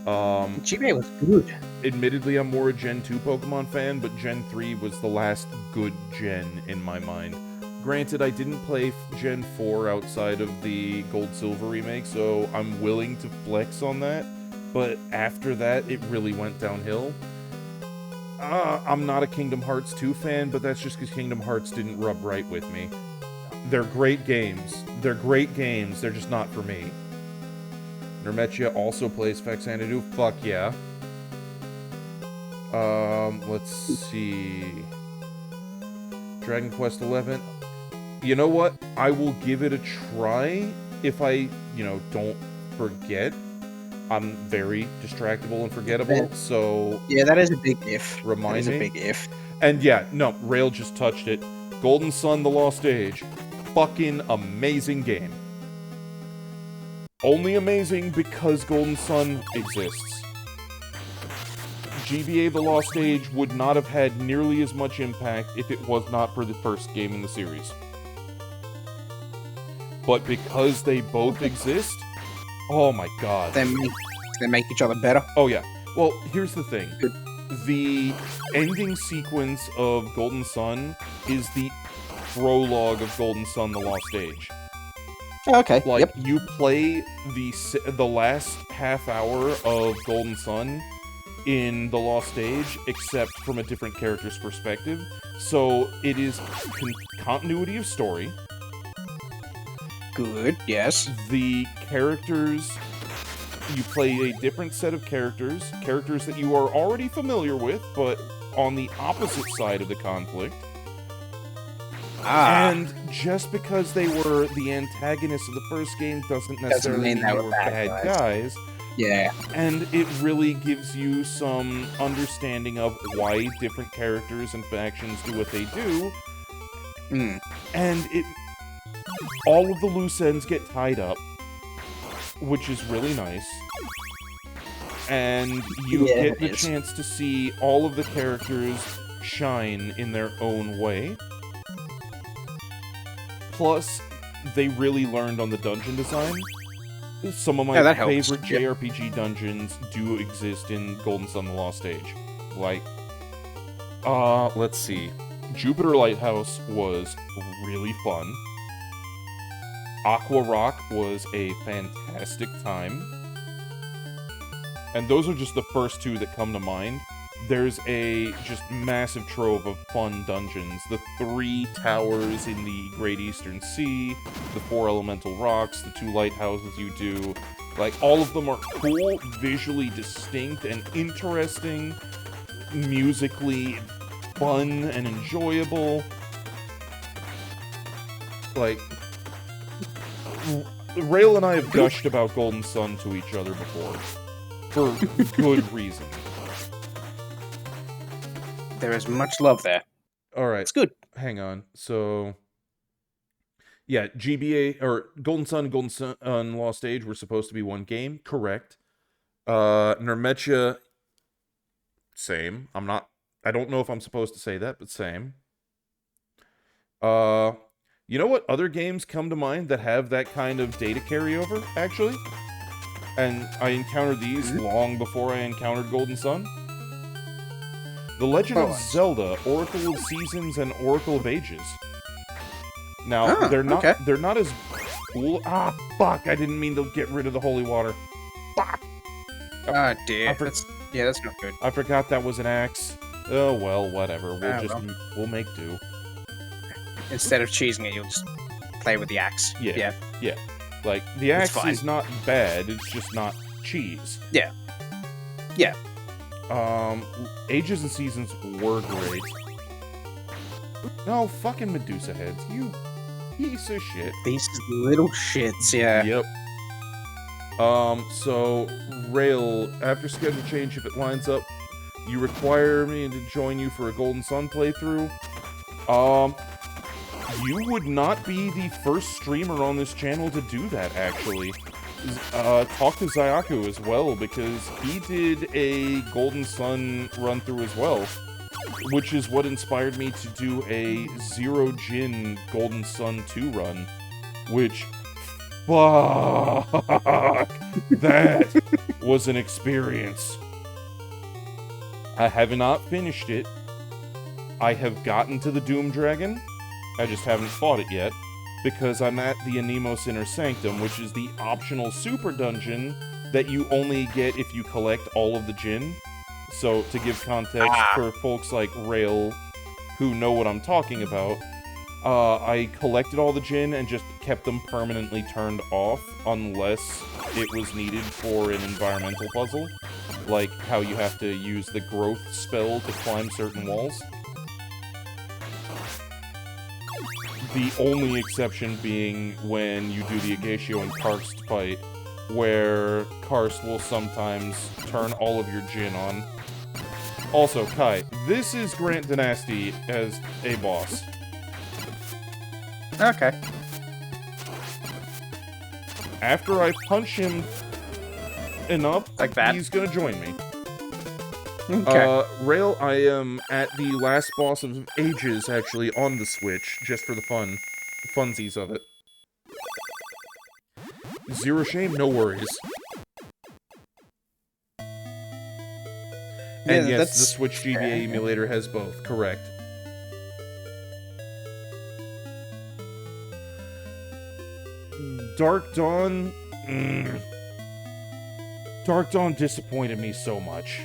GBA was good. Admittedly, I'm more a Gen 2 Pokemon fan, but Gen 3 was the last good gen in my mind. Granted, I didn't play Gen 4 outside of the Gold-Silver remake, so I'm willing to flex on that. But after that, it really went downhill. I'm not a Kingdom Hearts 2 fan, but that's just because Kingdom Hearts didn't rub right with me. They're great games. They're great games. They're just not for me. Nermetia also plays Faxanadu. Fuck yeah. Let's see. Dragon Quest 11. You know what? I will give it a try if I, you know, don't forget. I'm very distractible and forgettable, so... Yeah, that is a big if. Remind that is me. a big if. And yeah, no, Rail just touched it. Golden Sun: The Lost Age. Fucking amazing game. Only amazing because Golden Sun exists. GBA: The Lost Age would not have had nearly as much impact if it was not for the first game in the series. But because they both exist, oh my god. They make each other better. Oh yeah. Well, here's the thing. The ending sequence of Golden Sun is the prologue of Golden Sun: The Lost Age. Oh, okay. Like, Yep. you play the last half hour of Golden Sun in The Lost Age, except from a different character's perspective. So it is continuity of story. Good. Yes. The characters, you play a different set of characters that you are already familiar with, but on the opposite side of the conflict. And just because they were the antagonists of the first game doesn't necessarily mean they were bad guys. Yeah. And it really gives you some understanding of why different characters and factions do what they do. And all of the loose ends get tied up, which is really nice. And you get the chance to see all of the characters shine in their own way. Plus, they really learned on the dungeon design. Some of my favorite JRPG dungeons do exist in Golden Sun: The Lost Age. Like, let's see. Jupiter Lighthouse was really fun. Aqua Rock was a fantastic time. And those are just the first two that come to mind. There's a just massive trove of fun dungeons. The 3 towers in the Great Eastern Sea, the 4 elemental rocks, the 2 lighthouses you do. Like, all of them are cool, visually distinct, and interesting, musically fun and enjoyable. Like, Rail and I have gushed about Golden Sun to each other before. For good reason. There is much love there. Alright. It's good. Hang on. So, yeah, GBA, or Golden Sun, Lost Age were supposed to be one game. Correct. Nermetia, same. I don't know if I'm supposed to say that, but same. You know what other games come to mind that have that kind of data carryover, actually? And I encountered these long before I encountered Golden Sun. The Legend of Zelda, Oracle of Seasons, and Oracle of Ages. Now, they're not as cool. Ah, fuck! I didn't mean to get rid of the holy water. Fuck! Ah, dear. That's not good. I forgot that was an axe. Oh well, whatever. We'll make do. Instead of cheesing it, you'll just play with the axe. Yeah. Like, the axe is not bad, it's just not cheese. Yeah. Ages and Seasons were great. No, fucking Medusa heads, you piece of shit. These little shits, yeah. Yep. So, Rail, after schedule change, if it lines up, you require me to join you for a Golden Sun playthrough. You would not be the first streamer on this channel to do that, actually. Talk to Zayaku as well, because he did a Golden Sun run-through as well, which is what inspired me to do a Zero Jin Golden Sun 2 run, which, fuck, that was an experience. I have not finished it. I have gotten to the Doom Dragon. I just haven't fought it yet, because I'm at the Anemos Inner Sanctum, which is the optional super dungeon that you only get if you collect all of the Jin. So, to give context for folks like Rail, who know what I'm talking about, I collected all the Jin and just kept them permanently turned off, unless it was needed for an environmental puzzle, like how you have to use the growth spell to climb certain walls. The only exception being when you do the Agatio and Karst fight, where Karst will sometimes turn all of your Jin on. Also, Kai, this is Grant Dynasty as a boss. Okay. After I punch him enough, like that, he's gonna join me. Okay. Rail, I am at the last boss of Ages, actually, on the Switch, just for the funsies of it. Zero shame, no worries. And yes, the Switch GBA emulator has both, correct. Dark Dawn... Dark Dawn disappointed me so much.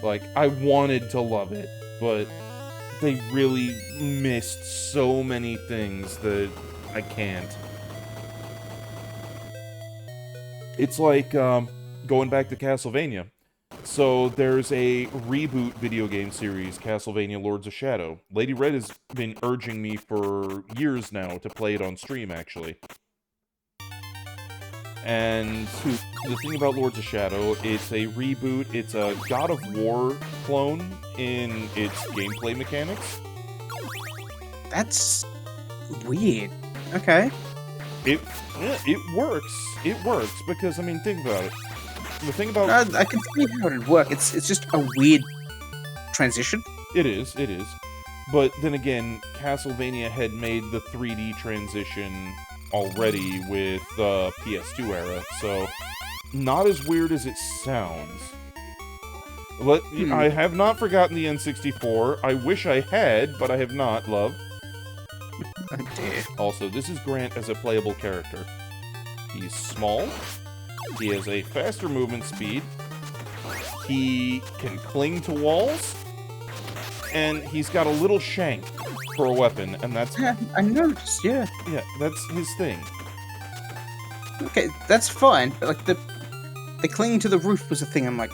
Like, I wanted to love it, but they really missed so many things that I can't. It's like, going back to Castlevania. So, there's a reboot video game series, Castlevania Lords of Shadow. Lady Red has been urging me for years now to play it on stream, actually. And the thing about Lords of Shadow, it's a reboot, it's a God of War clone in its gameplay mechanics. That's weird. Okay. It works. It works, because, I mean, think about it. The thing about... I can see how it would work. It's just a weird transition. It is. But then again, Castlevania had made the 3D transition already with the PS2 era, so not as weird as it sounds. I have not forgotten the N64. I wish I had, but I have not, love. Oh dear. Also, this is Grant as a playable character. He's small, he has a faster movement speed, he can cling to walls, and he's got a little shank for a weapon, and that's... Yeah, I noticed, yeah. Yeah, that's his thing. Okay, that's fine, but like the clinging to the roof was a thing. I'm like,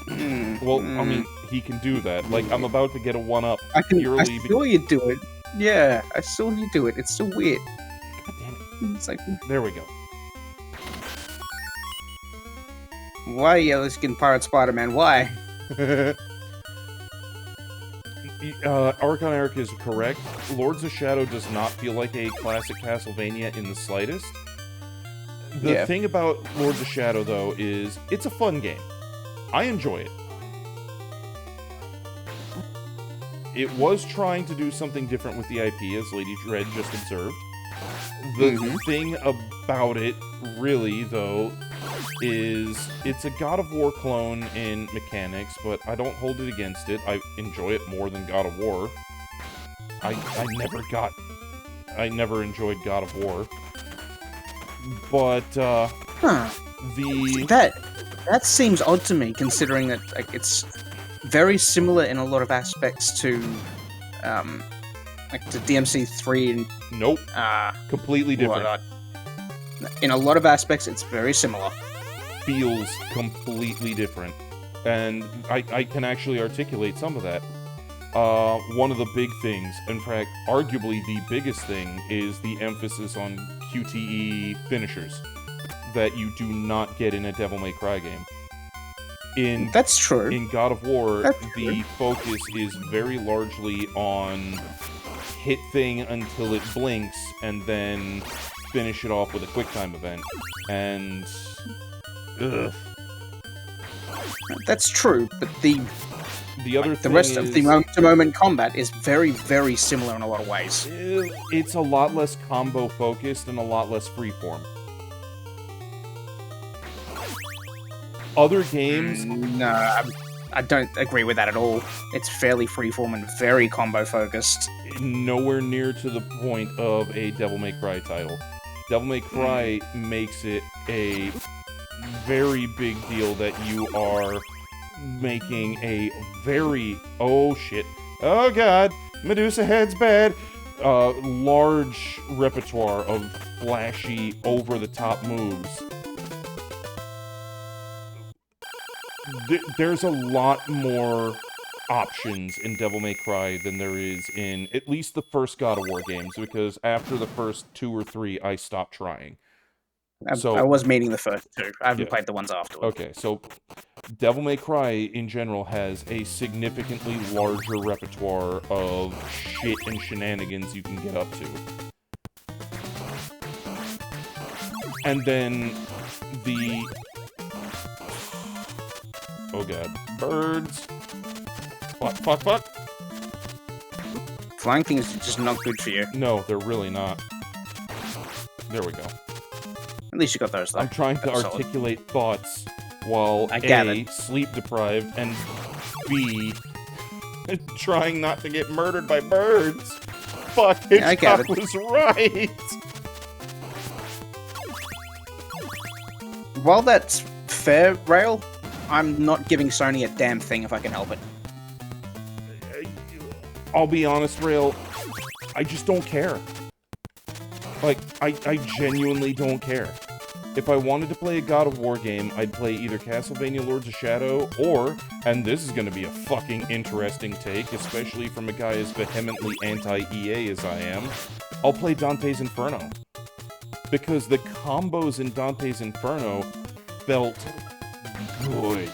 Well, I mean, he can do that. Like, I'm about to get a 1-up. I saw you do it. Yeah, I saw you do it. It's so weird. God damn it. It's like, there we go. Why yellow skin pirate Spider-Man? Why? Archon Eric is correct. Lords of Shadow does not feel like a classic Castlevania in the slightest. The thing about Lords of Shadow, though, is it's a fun game. I enjoy it. it was trying to do something different with the IP, as Lady Dread just observed. The thing about it, really, though, is it's a God of War clone in mechanics, but I don't hold it against it. I enjoy it more than God of War. I never enjoyed God of War. But, That seems odd to me, considering that like, it's very similar in a lot of aspects to, like to DMC3 and nope. Completely different. whatnot. In a lot of aspects, it's very similar. Feels completely different. And I can actually articulate some of that. One of the big things, in fact, arguably the biggest thing, is the emphasis on QTE finishers that you do not get in a Devil May Cry game. That's true. In God of War, That's the true. focus is very largely on hit thing until it blinks, and then finish it off with a quick time event. And... ugh. That's true, but the other thing rest is, of the moment-to-moment combat is very, very similar in a lot of ways. it's a lot less combo focused and a lot less freeform. Other games, No, I don't agree with that at all. It's fairly freeform and very combo focused. nowhere near to the point of a Devil May Cry title. Devil May Cry makes it a very big deal that you are making a very, oh shit, oh god, Medusa head's bad, large repertoire of flashy, over-the-top moves. There's a lot more options in Devil May Cry than there is in at least the first God of War games, because after the first 2 or 3, I stopped trying. I was meaning the first two. I haven't played the ones afterwards. Okay, so Devil May Cry, in general, has a significantly larger repertoire of shit and shenanigans you can get up to. And then the... oh god. Birds. Fuck. Flying things are just not good for you. No, they're really not. There we go. At least you got those, though. I'm trying to That's solid. articulate thoughts while I A, gathered. sleep deprived, and B, trying not to get murdered by birds. Fuck, Yeah, I Hitchcock gathered. was right! While that's fair, Rail, I'm not giving Sony a damn thing if I can help it. I'll be honest, Rail, I just don't care. Like, I genuinely don't care. If I wanted to play a God of War game, I'd play either Castlevania Lords of Shadow, or, and this is gonna be a fucking interesting take, especially from a guy as vehemently anti-EA as I am, I'll play Dante's Inferno. Because the combos in Dante's Inferno felt good.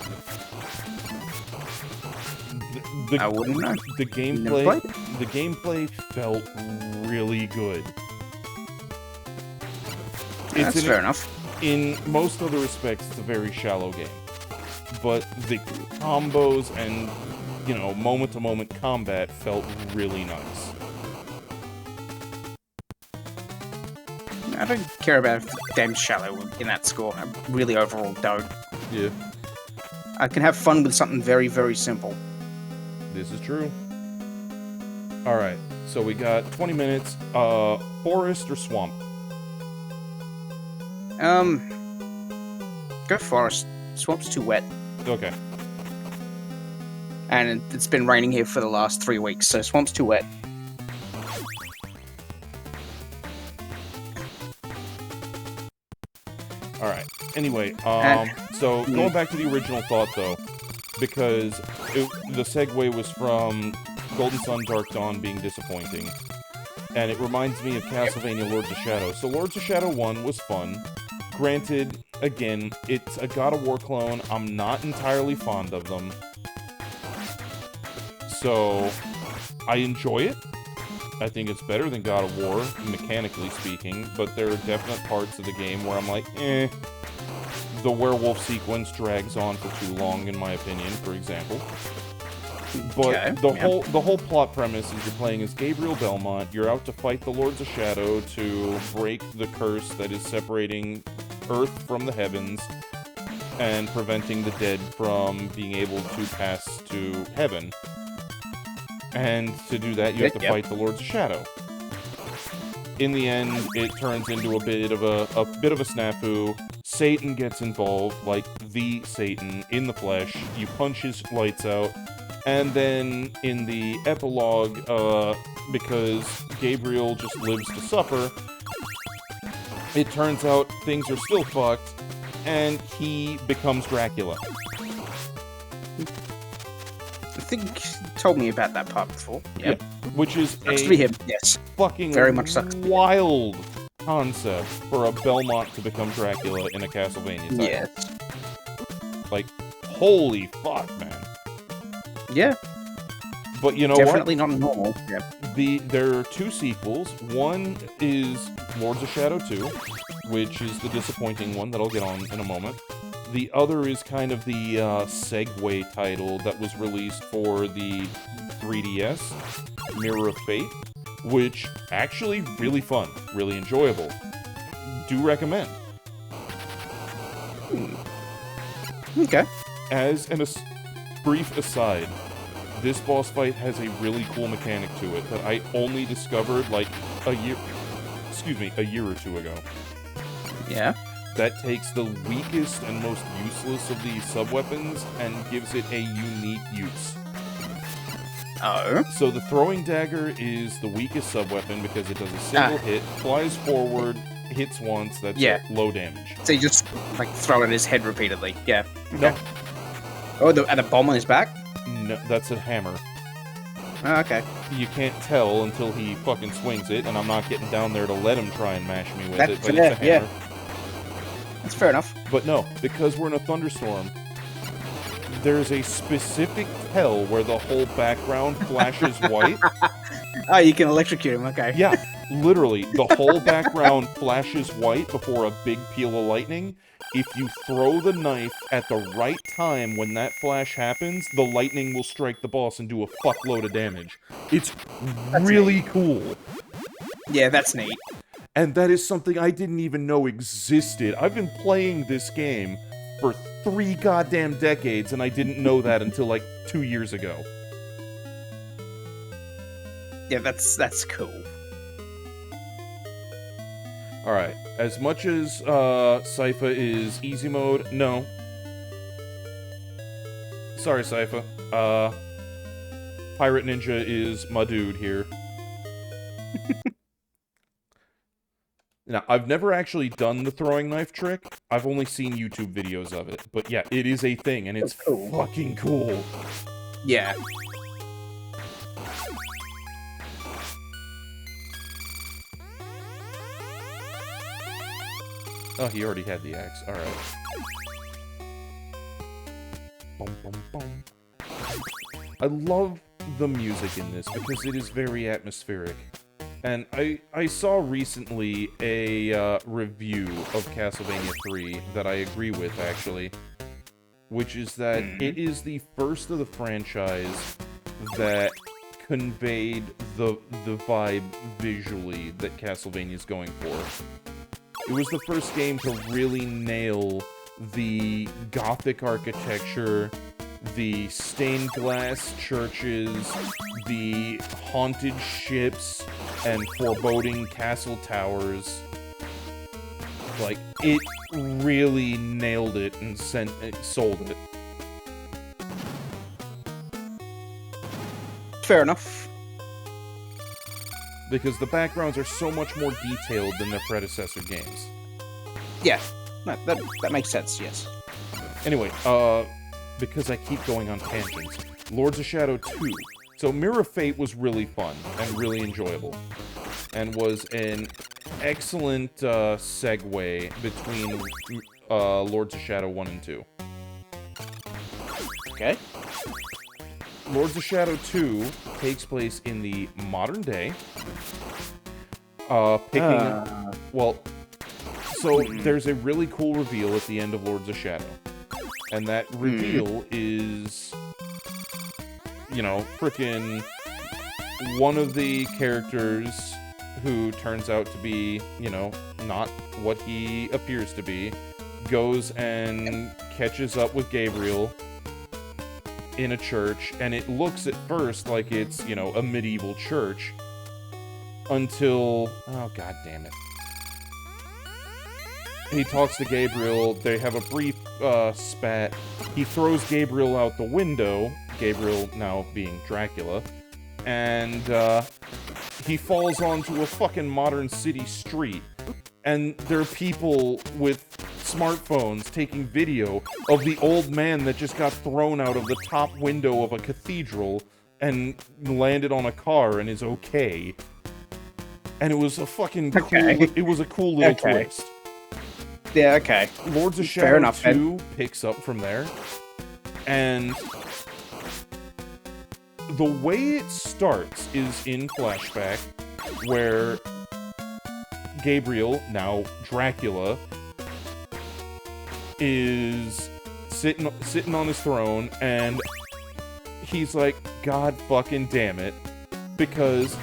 I wouldn't know. The Never played it. the gameplay felt really good. That's fair enough. In most other respects, it's a very shallow game. But the combos and, you know, moment-to-moment combat felt really nice. I don't care about damn shallow in that score. I really overall don't. Yeah, I can have fun with something very, very simple. this is true. Alright, so we got 20 minutes. Forest or swamp? Go forest. Swamp's too wet. Okay. And it's been raining here for the last 3 weeks, so swamp's too wet. Alright. Anyway, And- so going back to the original thought, though, because the segue was from Golden Sun Dark Dawn being disappointing, and it reminds me of Castlevania Lords of Shadow. So Lords of Shadow 1 was fun. Granted, again, it's a God of War clone. I'm not entirely fond of them. So, I enjoy it. I think it's better than God of War, mechanically speaking, but there are definite parts of the game where I'm like, eh. The werewolf sequence drags on for too long, in my opinion, for example. But Okay, the whole plot premise is you're playing as Gabriel Belmont. You're out to fight the Lords of Shadow to break the curse that is separating Earth from the heavens and preventing the dead from being able to pass to heaven. And to do that, you have to fight the Lords of Shadow. In the end, it turns into a bit of a snafu. Satan gets involved, like the Satan in the flesh. You punch his lights out. And then in the epilogue, because Gabriel just lives to suffer, it turns out things are still fucked, and he becomes Dracula. I think you told me about that part before. Yeah, which is Sucks to be him, yes. Fucking Very much sucks to be him. wild concept for a Belmont to become Dracula in a Castlevania title. Yes. Like, holy fuck, man. Yeah. But you know Definitely not normal. Yeah. There are two sequels. One is Lords of Shadow 2, which is the disappointing one that I'll get on in a moment. The other is kind of the segue title that was released for the 3DS, Mirror of Fate, which actually really fun, really enjoyable. Do recommend. Okay. As an brief aside, this boss fight has a really cool mechanic to it that I only discovered like a year or two ago. Yeah. That takes the weakest and most useless of these sub-weapons and gives it a unique use. Oh. So the throwing dagger is the weakest sub-weapon because it does a single hit, flies forward, hits once, that's it, low damage. So you just, like, throw it at his head repeatedly. Yeah. No. Oh, and a bomb on his back? No, that's a hammer. Oh, okay. You can't tell until he fucking swings it, and I'm not getting down there to let him try and mash me with That's it, but fair, it's a hammer. That's fair enough. But no, because we're in a thunderstorm, there's a specific tell where the whole background flashes white. Oh, you can electrocute him, okay. Yeah, literally, the whole background flashes white before a big peal of lightning. If you throw the knife at the right time when that flash happens, the lightning will strike the boss and do a fuckload of damage. It's really cool. Yeah, that's neat. And that is something I didn't even know existed. I've been playing this game for 3 goddamn decades, and I didn't know that until like 2 years ago. Yeah, that's cool. Alright, as much as Sypha is easy mode, no. Sorry, Sypha. Pirate Ninja is my dude here. Now, I've never actually done the throwing knife trick. I've only seen YouTube videos of it. But yeah, it is a thing, and it's fucking cool. Yeah. Oh, he already had the axe. Alright. Boom, boom, boom. I love the music in this because it is very atmospheric. And I saw recently a review of Castlevania 3 that I agree with, actually. Which is that it is the first of the franchise that conveyed the vibe visually that Castlevania is going for. It was the first game to really nail the Gothic architecture, the stained glass churches, the haunted ships, and foreboding castle towers. Like, it really nailed it and sold it. Fair enough. Because the backgrounds are so much more detailed than their predecessor games. Yeah, no, that makes sense, yes. Anyway, because I keep going on tangents, Lords of Shadow 2. So Mirror of Fate was really fun and really enjoyable, and was an excellent segue between Lords of Shadow 1 and 2. Okay. Lords of Shadow 2 takes place in the modern day. Well, so there's a really cool reveal at the end of Lords of Shadow. And that reveal is... frickin' one of the characters who turns out to be, not what he appears to be, goes and catches up with Gabriel in a church, and it looks at first like it's, a medieval church, until... Oh, god damn it. He talks to Gabriel, they have a brief spat, he throws Gabriel out the window, Gabriel now being Dracula, and he falls onto a fucking modern city street, and there are people with smartphones taking video of the old man that just got thrown out of the top window of a cathedral and landed on a car and is okay. And it was a fucking cool, it was a cool little twist. Yeah, okay. Lords of Fair Shadow enough, 2 picks up from there, and the way it starts is in flashback, where Gabriel, now Dracula, is sitting on his throne, and he's like, God fucking damn it, because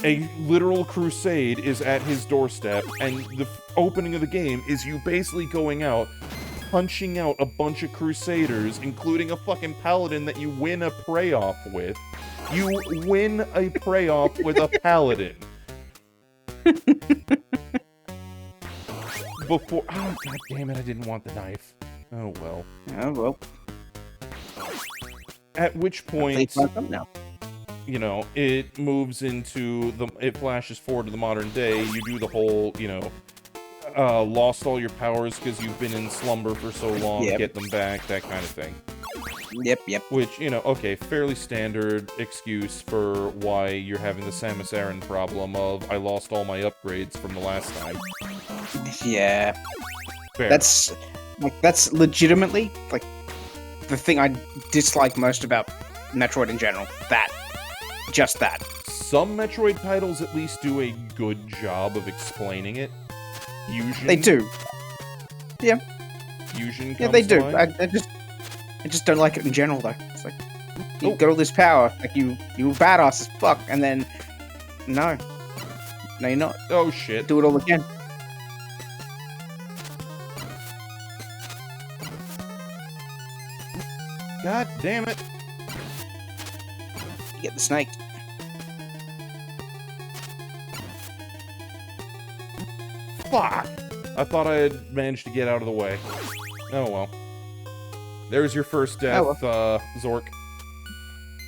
a literal crusade is at his doorstep, and the opening of the game is you basically going out, punching out a bunch of crusaders, including a fucking paladin that you win a prey-off with. You win a prey-off with a paladin. Before... Oh, god damn it, I didn't want the knife. Oh, well. Oh, well. At which point... No. It moves into it flashes forward to the modern day. You do the whole, lost all your powers because you've been in slumber for so long, get them back, that kind of thing. Yep. Which, okay, fairly standard excuse for why you're having the Samus Aran problem of, I lost all my upgrades from the last time. Yeah. Fair. That's legitimately, the thing I dislike most about Metroid in general. Just that. Some Metroid titles at least do a good job of explaining it. Fusion. They do. Yeah. Fusion. Yeah, they do. I I just don't like it in general, though. It's like you got all this power, you badass as fuck, and then no, you're not. Oh shit! Do it all again. God damn it! You get the snake. Fuck! I thought I had managed to get out of the way. Oh well. There's your first death, Zork.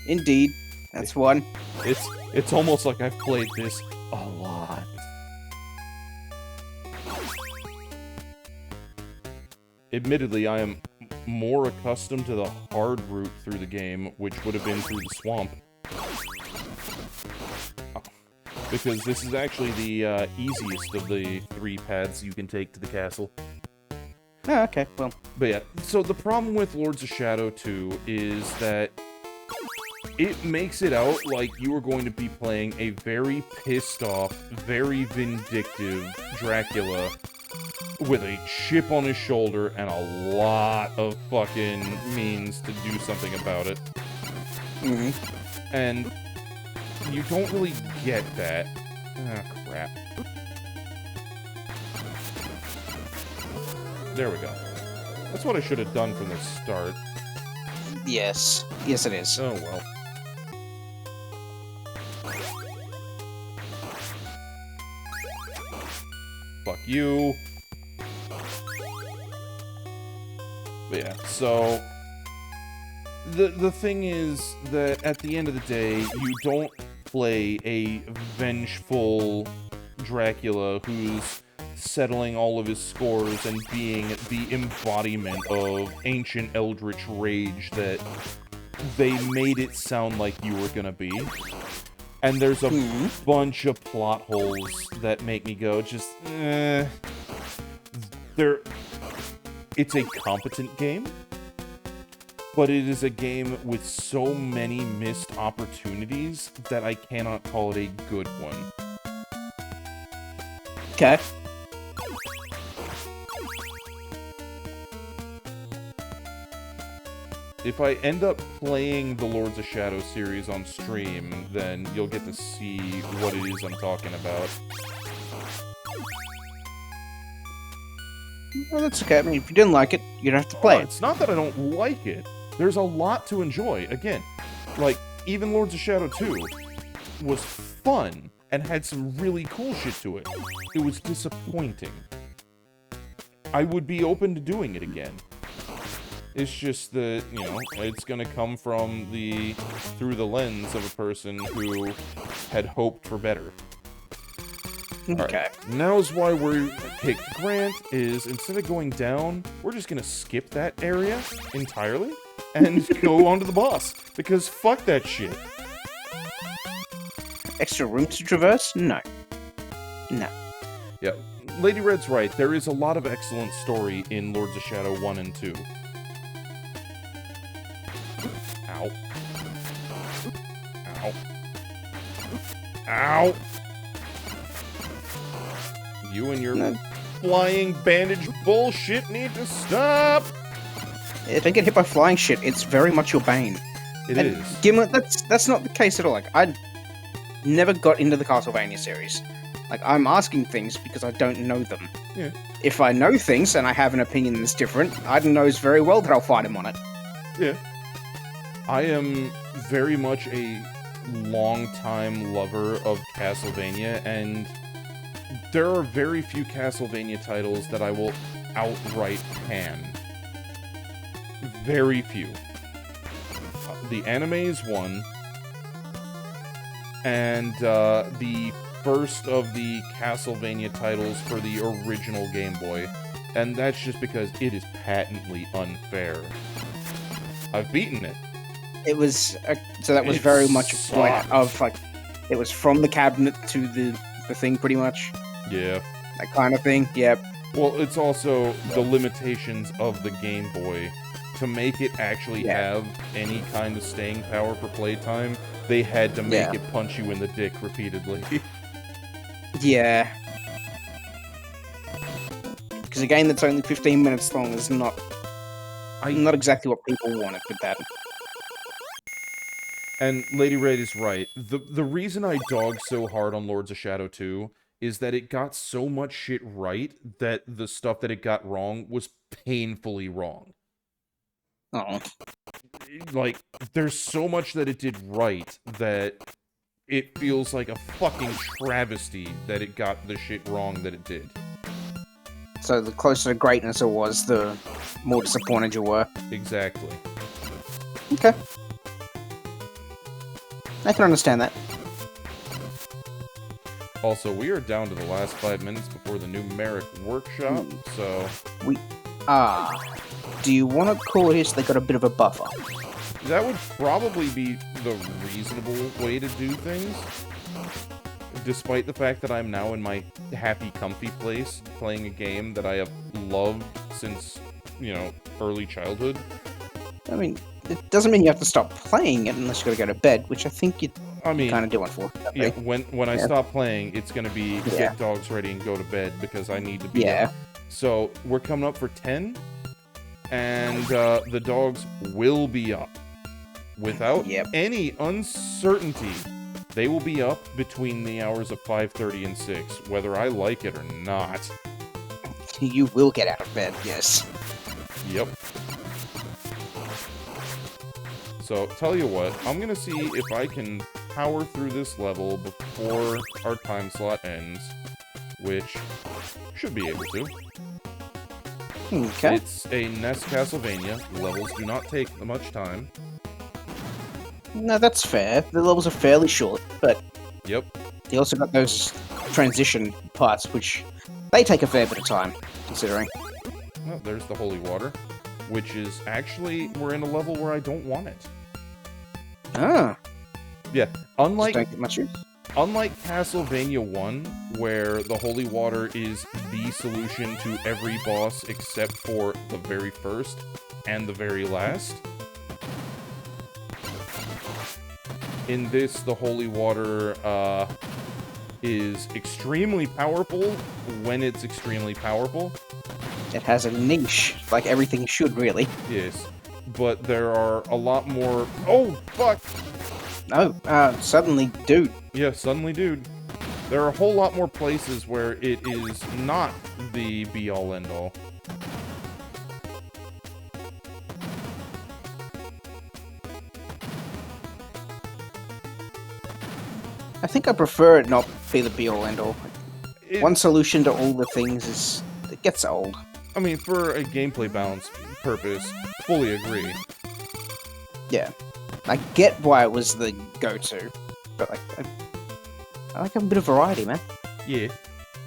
Indeed. That's one. It's almost like I've played this a lot. Admittedly, I am more accustomed to the hard route through the game, which would have been through the swamp. Because this is actually the easiest of the 3 paths you can take to the castle. Oh, okay, well. But yeah, so the problem with Lords of Shadow 2 is that it makes it out like you are going to be playing a very pissed off, very vindictive Dracula with a chip on his shoulder and a lot of fucking means to do something about it. Mm-hmm. And you don't really get that. Ah, crap. There we go. That's what I should have done from the start. Yes. Yes, it is. Oh, well. Fuck you. But yeah, so... The thing is that at the end of the day, you don't play a vengeful Dracula who's settling all of his scores and being the embodiment of ancient eldritch rage that they made it sound like you were gonna be. And there's a bunch of plot holes that make me go, just, It's a competent game, but it is a game with so many missed opportunities that I cannot call it a good one. Okay. If I end up playing the Lords of Shadow series on stream, then you'll get to see what it is I'm talking about. Well, that's okay. I mean, if you didn't like it, you don't have to play Oh, it. it's not that I don't like it. There's a lot to enjoy. Again, like, even Lords of Shadow 2 was fun and had some really cool shit to it. It was disappointing. I would be open to doing it again. It's just that, you know, it's gonna come from through the lens of a person who had hoped for better. Okay. Alright, now's why we picked Grant, is instead of going down, we're just gonna skip that area entirely and go on to the boss. Because fuck that shit. Extra room to traverse? No. No. Yeah, Lady Red's right. There is a lot of excellent story in Lords of Shadow 1 and 2. Ow. Ow. Ow! You and your No. flying bandage bullshit need to stop! Yeah, don't get hit by flying shit. It's very much your bane. It And is. Gimlet, that's not the case at all. Like, I never got into the Castlevania series. Like, I'm asking things because I don't know them. Yeah. If I know things and I have an opinion that's different, Iden knows very well that I'll fight him on it. Yeah. I am very much a long-time lover of Castlevania, and there are very few Castlevania titles that I will outright pan. Very few. The anime is one, and the first of the Castlevania titles for the original Game Boy, and that's just because it is patently unfair. I've beaten it. It was so that was It very much a point sucked. of like it was from the cabinet to the thing, pretty much Yeah. that kind of thing. Yep. Well, it's also the limitations of the Game Boy. To make it actually Yeah. have any kind of staying power for playtime, they had to make Yeah. it punch you in the dick repeatedly. Yeah. Because a game that's only 15 minutes long is not not exactly what people wanted with that. And Lady Red is right. The reason I dog so hard on Lords of Shadow 2 is that it got so much shit right that the stuff that it got wrong was painfully wrong. Oh. Like, there's so much that it did right that it feels like a fucking travesty that it got the shit wrong that it did. So the closer to greatness it was, the more disappointed you were. Exactly. Okay. I can understand that. Also, we are down to the last 5 minutes before the numeric workshop, so Do you want to call it they got a bit of a buffer? that would probably be the reasonable way to do things. Despite the fact that I'm now in my happy, comfy place, playing a game that I have loved since, you know, early childhood. I mean, it doesn't mean you have to stop playing it unless you gotta go to bed, which I think you I mean, kind of do, unfortunately. yeah, when I Yeah. stop playing, it's gonna be Yeah. get dogs ready and go to bed because I need to be Yeah. up. So we're coming up for 10, and the dogs will be up. Without Yep. any uncertainty, they will be up between the hours of 5:30 and 6, whether I like it or not. You will get out of bed, yes. Yep. So, tell you what, I'm gonna see if I can power through this level before our time slot ends, which should be able to. Okay. It's a NES Castlevania. Levels do not take much time. No, that's fair. The levels are fairly short, but Yep. they also got those transition parts, which they take a fair bit of time, considering. Well, there's the holy water, which is actually, we're in a level where I don't want it. Ah, Yeah, unlike don't get much use. Unlike Castlevania 1, where the holy water is the solution to every boss except for the very first and the very last, in this, the holy water is extremely powerful when it's extremely powerful. It has a niche, like everything should, really. Yes. but there are a lot more. Oh fuck! Oh, suddenly, dude. Yeah, suddenly, dude. There are a whole lot more places where it is not the be-all end-all. I think I prefer it not be the be-all end-all. It- One solution to all the things is... it gets old. I mean, for a gameplay balance purpose, fully agree. Yeah. I get why it was the go-to, but like, I like a bit of variety, man. Yeah.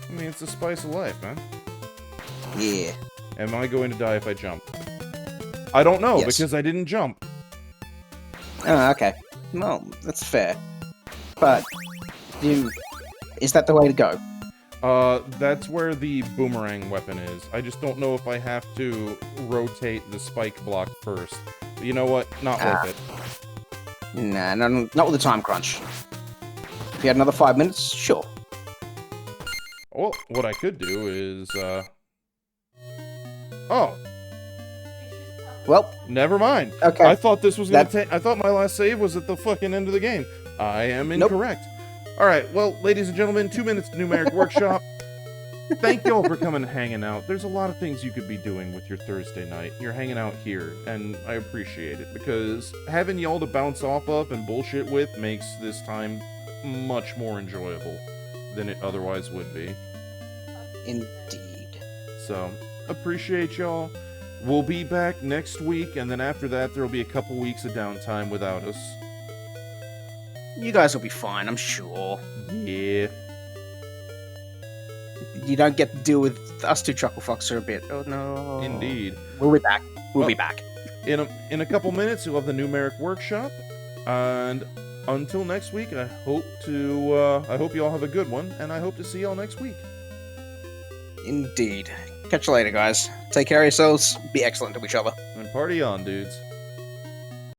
I mean, it's the spice of life, man. Yeah. Am I going to die if I jump? I don't know, Yes. because I didn't jump. Oh, okay. Well, that's fair. But, is that the way to go? That's where the boomerang weapon is. I just don't know if I have to rotate the spike block first. But you know what? Not worth it. Nah, no, not with the time crunch. If you had another 5 minutes, sure. Well, what I could do is, oh, Well, never mind. okay. I thought this was gonna That- take. I thought my last save was at the fucking end of the game. I am Nope. incorrect. All right, well, ladies and gentlemen, 2 minutes to numeric workshop. Thank you all for coming and hanging out. There's a lot of things you could be doing with your Thursday night. You're hanging out here, and I appreciate it because having y'all to bounce off of and bullshit with makes this time much more enjoyable than it otherwise would be. Indeed. So, appreciate y'all. We'll be back next week, and then after that, there'll be a couple weeks of downtime without us. You guys will be fine, I'm sure. Yeah. You don't get to deal with us two Chuckle Fox for a bit. Oh no. Indeed. We'll be back. We'll Well- be back. In a couple minutes, we'll have the numeric workshop, and until next week, I hope you all have a good one, and I hope to see y'all next week. Indeed. Catch you later, guys. Take care of yourselves. Be excellent to each other. And party on, dudes.